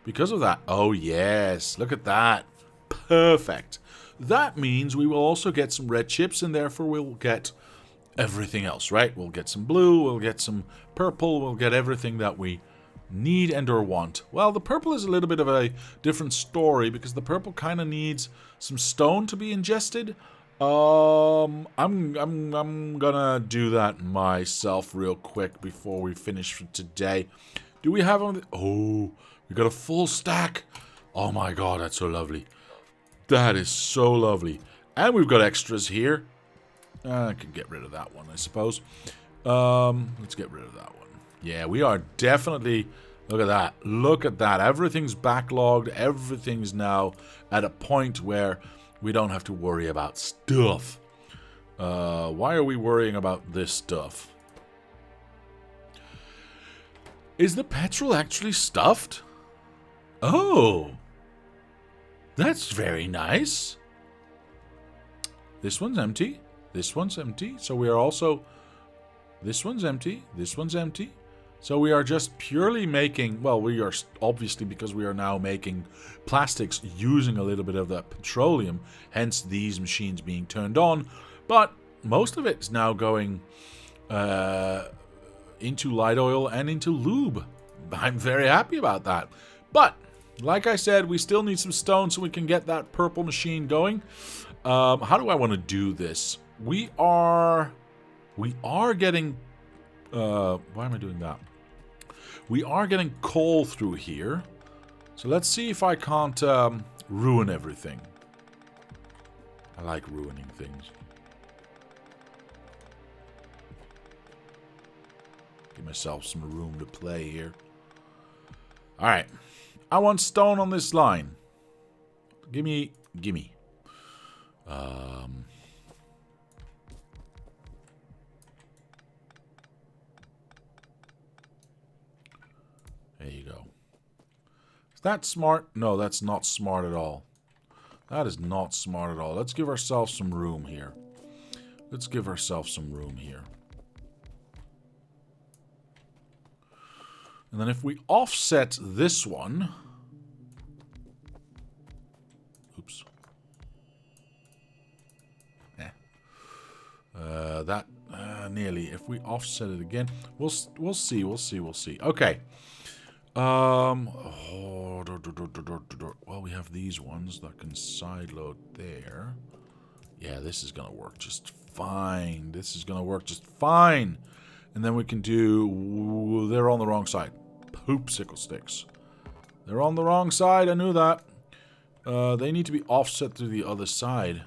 because of that. Oh, yes. Look at that. Perfect. That means we will also get some red chips, and therefore we'll get everything else, right? We'll get some blue, we'll get some purple, we'll get everything that we need and or want. Well, the purple is a little bit of a different story because the purple kind of needs some stone to be ingested. I'm gonna do that myself real quick before we finish for today. Do we have on? Oh, we got a full stack. Oh my god, that's so lovely. That is so lovely. And we've got extras here. I could get rid of that one, I suppose. Let's get rid of that one. Yeah, we are definitely... Look at that. Look at that. Everything's backlogged. Everything's now at a point where we don't have to worry about stuff. Why are we worrying about this stuff? Is the petrol actually stuffed? Oh. That's very nice. This one's empty. This one's empty. So we are also... This one's empty. This one's empty. So we are just purely making... Well, we are obviously, because we are now making plastics using a little bit of that petroleum. Hence these machines being turned on. But most of it is now going into light oil and into lube. I'm very happy about that. But, like I said, we still need some stone so we can get that purple machine going. How do I want to do this? We are getting... why am I doing that? We are getting coal through here. So let's see if I can't ruin everything. I like ruining things. Give myself some room to play here. Alright. I want stone on this line. Gimme. There you go. Is that smart? No, that's not smart at all. That is not smart at all. Let's give ourselves some room here. Let's give ourselves some room here. And then if we offset this one... Oops. Nearly. If we offset it again, we'll see. Okay. Well, we have these ones that can side load there. Yeah, this is gonna work just fine. This is gonna work just fine. And then we can do... They're on the wrong side. Poopsicle sticks. They're on the wrong side. I knew that. They need to be offset to the other side.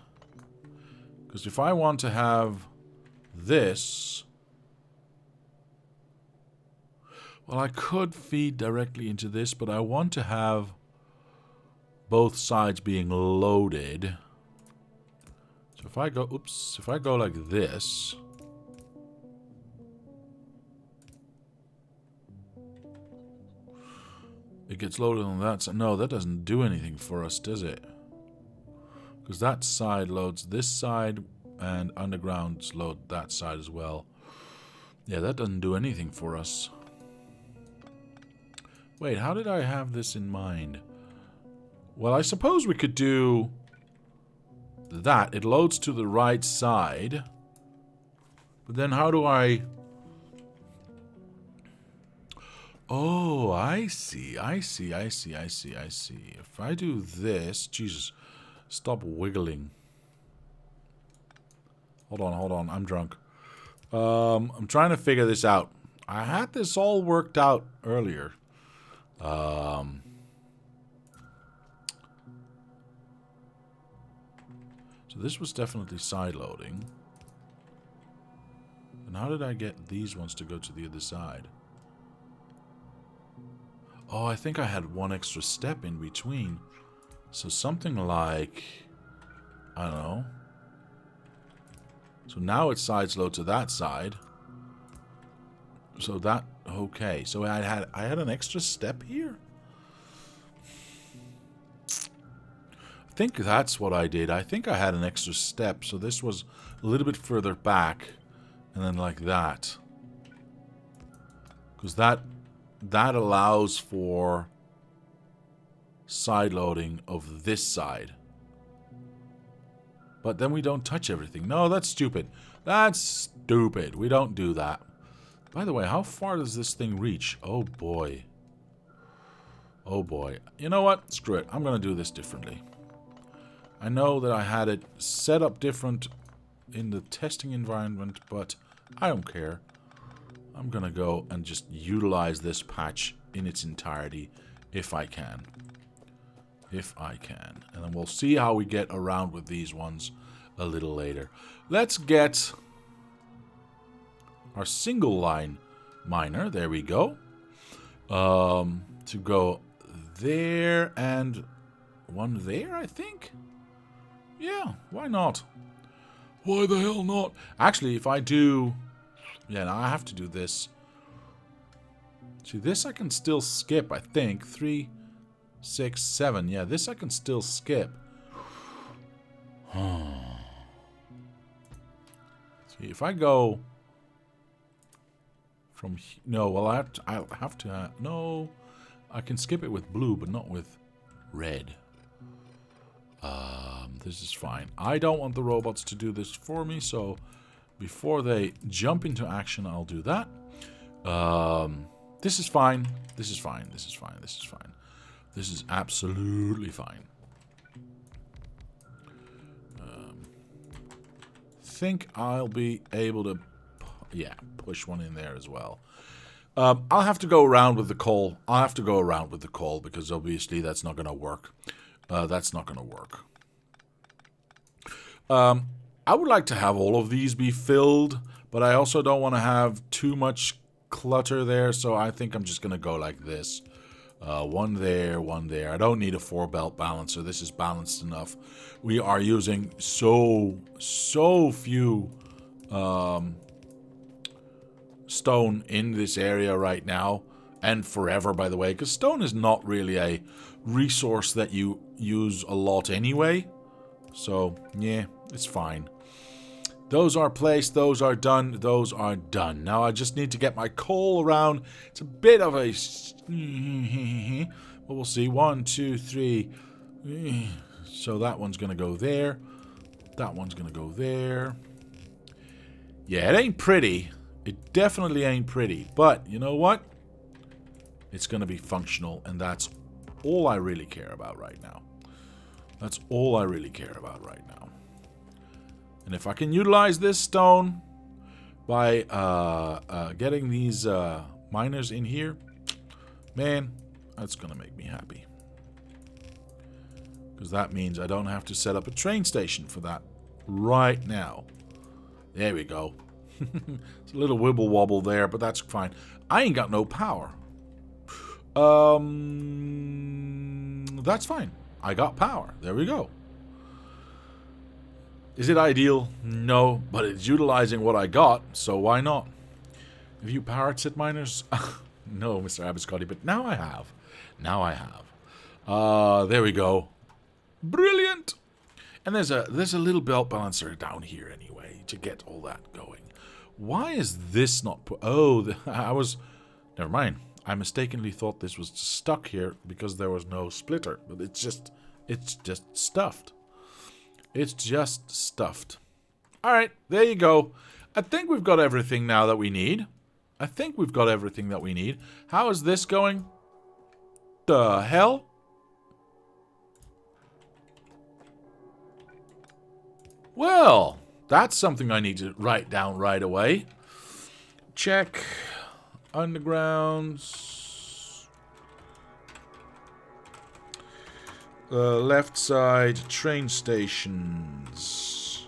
Because if I want to have this... Well, I could feed directly into this, but I want to have both sides being loaded. So if I go... Oops. If I go like this... It gets loaded on that side. No, that doesn't do anything for us, does it? Because that side loads this side, and undergrounds load that side as well. Yeah, that doesn't do anything for us. Wait, how did I have this in mind? Well, I suppose we could do that. It loads to the right side. But then how do I... Oh, I see. If I do this... Jesus, stop wiggling. Hold on. I'm drunk. I'm trying to figure this out. I had this all worked out earlier. So this was definitely side loading. And how did I get these ones to go to the other side? Oh, I think I had one extra step in between. So something like... I don't know. So now it's sides load to that side. So that... Okay. So I had an extra step here? I think that's what I did. I think I had an extra step. So this was a little bit further back. And then like that. Because that allows for side loading of this side. But then we don't touch everything. No, that's stupid. That's stupid. We don't do that. By the way, how far does this thing reach? Oh boy. Oh boy. You know what? Screw it. I'm going to do this differently. I know that I had it set up different in the testing environment, but I don't care. I'm going to go and just utilize this patch in its entirety if I can. If I can. And then we'll see how we get around with these ones a little later. Let's get our single line miner. There we go. To go there and one there, I think. Yeah, why not? Why the hell not? Actually, if I do... Yeah, now I have to do this. See, this I can still skip, I think. 3, 6, 7. Yeah, this I can still skip. See, if I go from... No, well, I'll have to... no, I can skip it with blue, but not with red. This is fine. I don't want the robots to do this for me, so before they jump into action, I'll do that. This is fine. This is fine. This is fine. This is fine. This is absolutely fine. Think I'll be able to, yeah, push one in there as well. I'll have to go around with the coal. I'll have to go around with the coal because obviously that's not going to work. That's not going to work. I would like to have all of these be filled, but I also don't want to have too much clutter there, so I think I'm just going to go like this. One there, one there. I don't need a 4-belt balancer. This is balanced enough. We are using so few stone in this area right now, and forever, by the way, because stone is not really a resource that you use a lot anyway. So, yeah, it's fine. Those are placed, those are done, those are done. Now I just need to get my coal around. It's a bit of a... But we'll see. 1, 2, 3. So that one's going to go there. That one's going to go there. Yeah, it ain't pretty. It definitely ain't pretty. But, you know what? It's going to be functional, and that's all I really care about right now. That's all I really care about right now. And if I can utilize this stone by getting these miners in here, man, that's going to make me happy. Because that means I don't have to set up a train station for that right now. There we go. It's a little wibble wobble there, but that's fine. I ain't got no power. That's fine. I got power. There we go. Is it ideal? No, but it's utilizing what I got, so why not? Have you powered sit miners? No, Mr. Abiscotti, but now I have. Now I have. There we go. Brilliant! And there's a little belt balancer down here anyway to get all that going. Why is this not put... Oh, I was... Never mind. I mistakenly thought this was stuck here because there was no splitter. But it's just stuffed. It's just stuffed. Alright, there you go. I think we've got everything now that we need. I think we've got everything that we need. How is this going? The hell? Well, that's something I need to write down right away. Check. Undergrounds. Left side, train stations.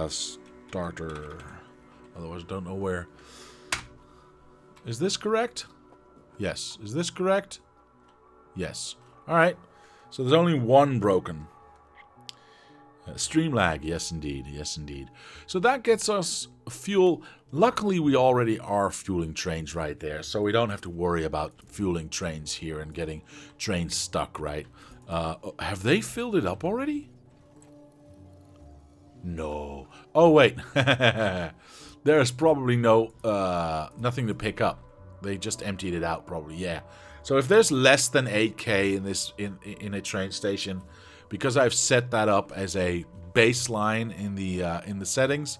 Starter. Otherwise, I don't know where. Is this correct? Yes. Is this correct? Yes. Alright. So there's only one broken. Stream lag. Yes, indeed. Yes, indeed. So that gets us fuel. Luckily, we already are fueling trains right there. So we don't have to worry about fueling trains here and getting trains stuck, right? Have they filled it up already? No. Oh, wait. There's probably nothing to pick up. They just emptied it out, probably. Yeah. So if there's less than 8k in this in a train station, because I've set that up as a baseline in the settings,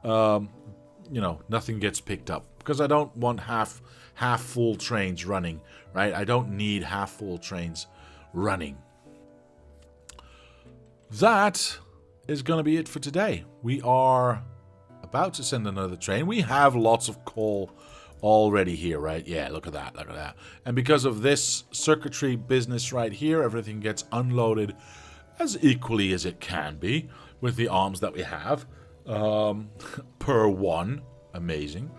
you know, nothing gets picked up because I don't want half full trains running, right? I don't need half full trains running. That is going to be it for today. We are about to send another train. We have lots of coal already here, right? Yeah, look at that, look at that. And because of this circuitry business right here, everything gets unloaded as equally as it can be with the arms that we have. Per one. Amazing.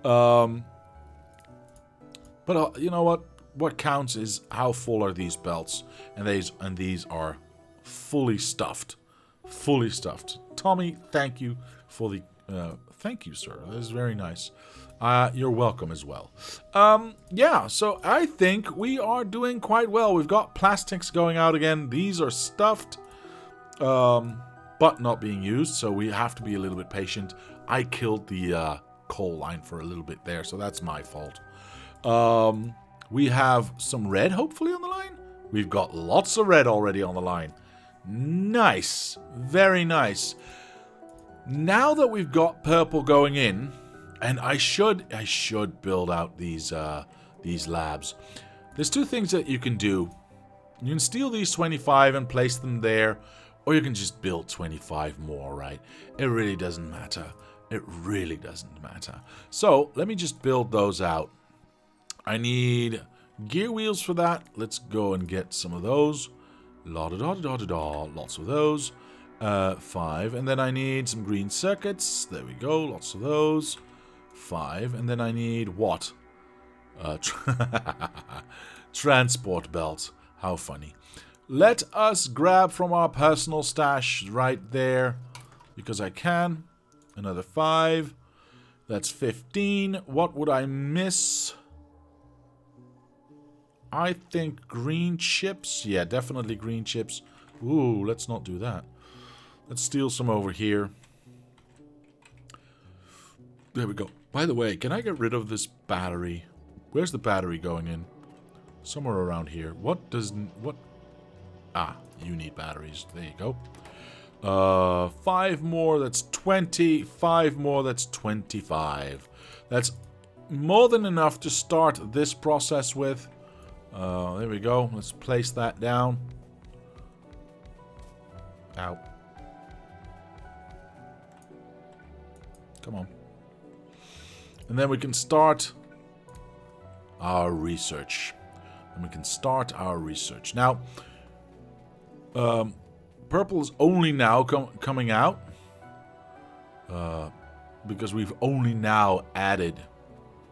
But you know what? What counts is how full are these belts. And these are fully stuffed. Fully stuffed. Tommy, thank you for the... thank you, sir. That is very nice. You're welcome as well. Yeah, so I think we are doing quite well. We've got plastics going out again. These are stuffed, but not being used, so we have to be a little bit patient. I killed the coal line for a little bit there, so that's my fault. We have some red, hopefully, on the line. We've got lots of red already on the line. Nice. Very nice. Now that we've got purple going in, and I should build out these labs. There's two things that you can do. You can steal these 25 and place them there, or you can just build 25 more, right? It really doesn't matter. It really doesn't matter. So let me just build those out. I need gear wheels for that. Let's go and get some of those. La-da-da-da-da-da. Lots of those. 5. And then I need some green circuits. There we go. Lots of those. 5. And then I need what? Transport belt. How funny. Let us grab from our personal stash right there. Because I can. Another 5. That's 15. What would I miss? I think green chips. Yeah, definitely green chips. Ooh, let's not do that. Let's steal some over here. There we go. By the way, can I get rid of this battery? Where's the battery going in? Somewhere around here. What? Ah, you need batteries. There you go. 5 more, that's 20. 5 more, that's 25. That's more than enough to start this process with. There we go. Let's place that down. Ow. Come on. And then we can start our research. Now, purple is only now coming out. Because we've only now added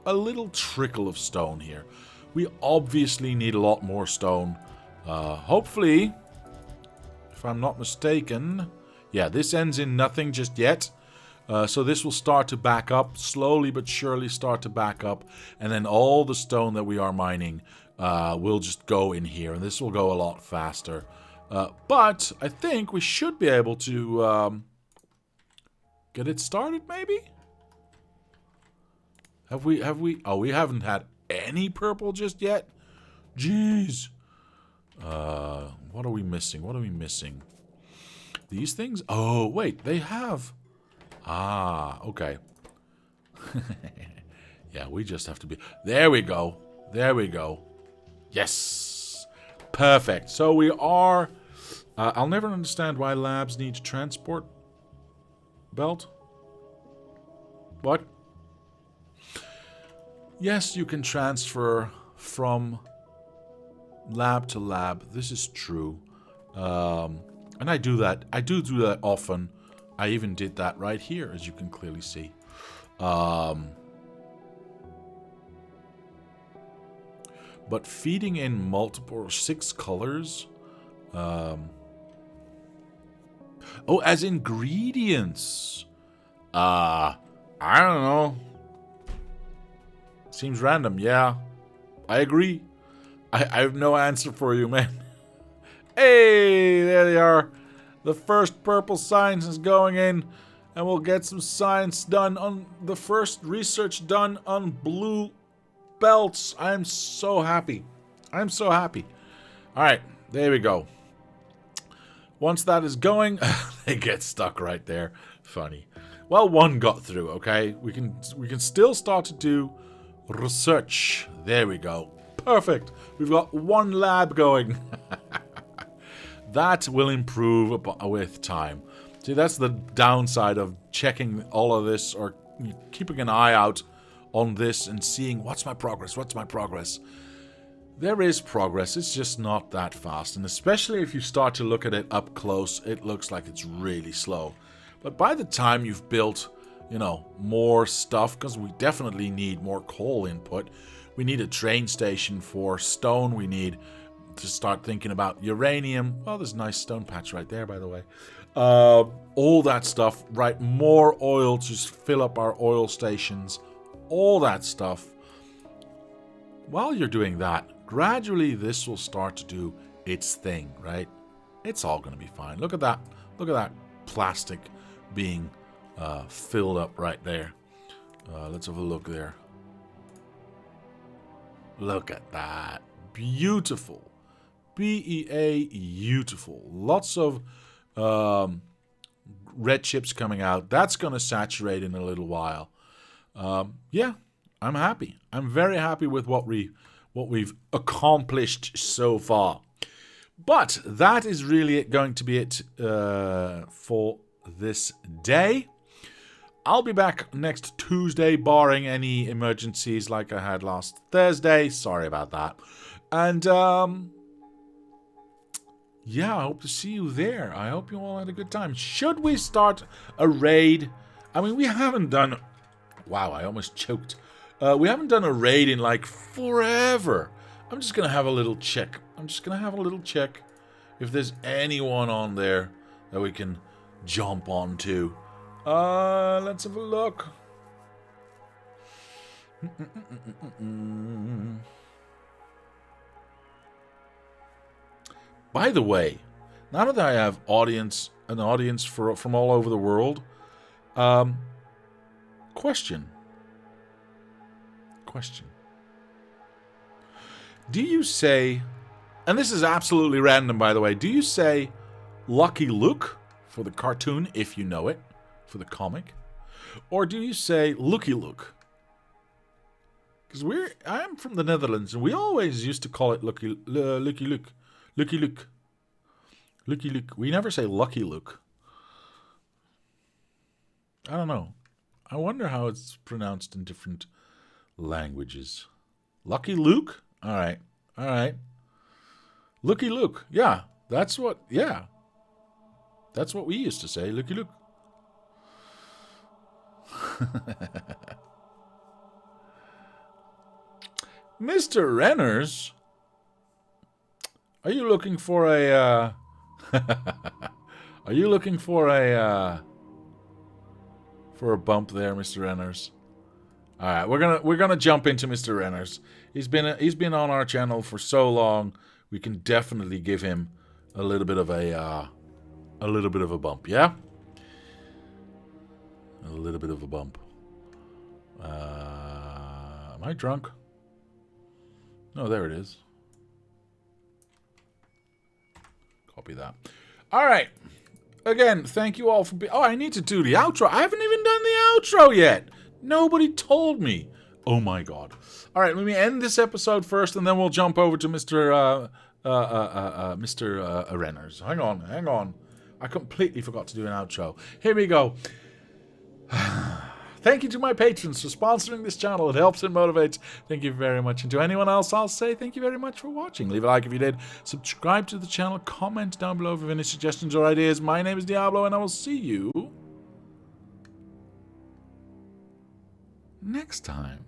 a little trickle of stone here. We obviously need a lot more stone. Hopefully, if I'm not mistaken... Yeah, this ends in nothing just yet. So this will start to back up, slowly but surely start to back up, and then all the stone that we are mining will just go in here, and this will go a lot faster. But I think we should be able to get it started, maybe? Have we? Oh, we haven't had any purple just yet? Jeez. What are we missing? These things? Oh, wait, they have... Ah, okay. Yeah, we just have to be... There we go. Yes. Perfect. So we are... I'll never understand why labs need transport belt. What? Yes, you can transfer from lab to lab. This is true. And I do that. I do that often. I even did that right here, as you can clearly see. But feeding in multiple 6 colors. Oh, as ingredients. I don't know. Seems random. Yeah, I agree. I have no answer for you, man. Hey, there they are. The first purple science is going in, and we'll get some science done on the first research done on blue belts. I'm so happy. I'm so happy. All right, there we go. Once that is going, they get stuck right there. Funny. Well, one got through. Okay, we can still start to do research. There we go. Perfect. We've got one lab going. That will improve with time. See, that's the downside of checking all of this or keeping an eye out on this and seeing what's my progress. There is progress, it's just not that fast. And especially if you start to look at it up close, it looks like it's really slow. But by the time you've built, more stuff, because we definitely need more coal input. We need a train station for stone. We need to start thinking about uranium. Oh, there's a nice stone patch right there, by the way. All that stuff, right? More oil to fill up our oil stations. All that stuff. While you're doing that, gradually this will start to do its thing, right? It's all going to be fine. Look at that. Look at that plastic being filled up right there. Let's have a look there. Look at that. Beautiful. BEA, beautiful. Lots of red chips coming out. That's going to saturate in a little while. Yeah, I'm happy. I'm very happy with what we've accomplished so far. But that is really going to be it for this day. I'll be back next Tuesday, barring any emergencies like I had last Thursday. Sorry about that. And yeah, I hope to see you there. I hope you all had a good time. Should we start a raid? I mean, we haven't done... Wow, I almost choked. We haven't done a raid in like forever. I'm just going to have a little check. If there's anyone on there that we can jump onto. Let's have a look. By the way, now that I have an audience from all over the world, question. Do you say, and this is absolutely random by the way, do you say Lucky Luke for the cartoon, if you know it, for the comic? Or do you say Looky Luke? Because I am from the Netherlands, and we always used to call it Looky Luke. Looky Luke. We never say Lucky Luke. I don't know. I wonder how it's pronounced in different languages. Lucky Luke? All right. Looky Luke. Yeah, that's what we used to say. Looky Luke. Mr. Renners, are you looking for a for a bump there, Mr. Renners? All right, we're gonna jump into Mr. Renners. He's been on our channel for so long. We can definitely give him a little bit of a bump, yeah. A little bit of a bump. Am I drunk? No, there it is. Copy that. All right. Again, thank you all for being... Oh, I need to do the outro. I haven't even done the outro yet. Nobody told me. Oh, my God. All right, let me end this episode first, and then we'll jump over to Mr. Renners. Hang on. I completely forgot to do an outro. Here we go. Thank you to my patrons for sponsoring this channel. It helps and motivates. Thank you very much. And to anyone else, I'll say thank you very much for watching. Leave a like if you did. Subscribe to the channel. Comment down below if you have any suggestions or ideas. My name is Diablo, and I will see you next time.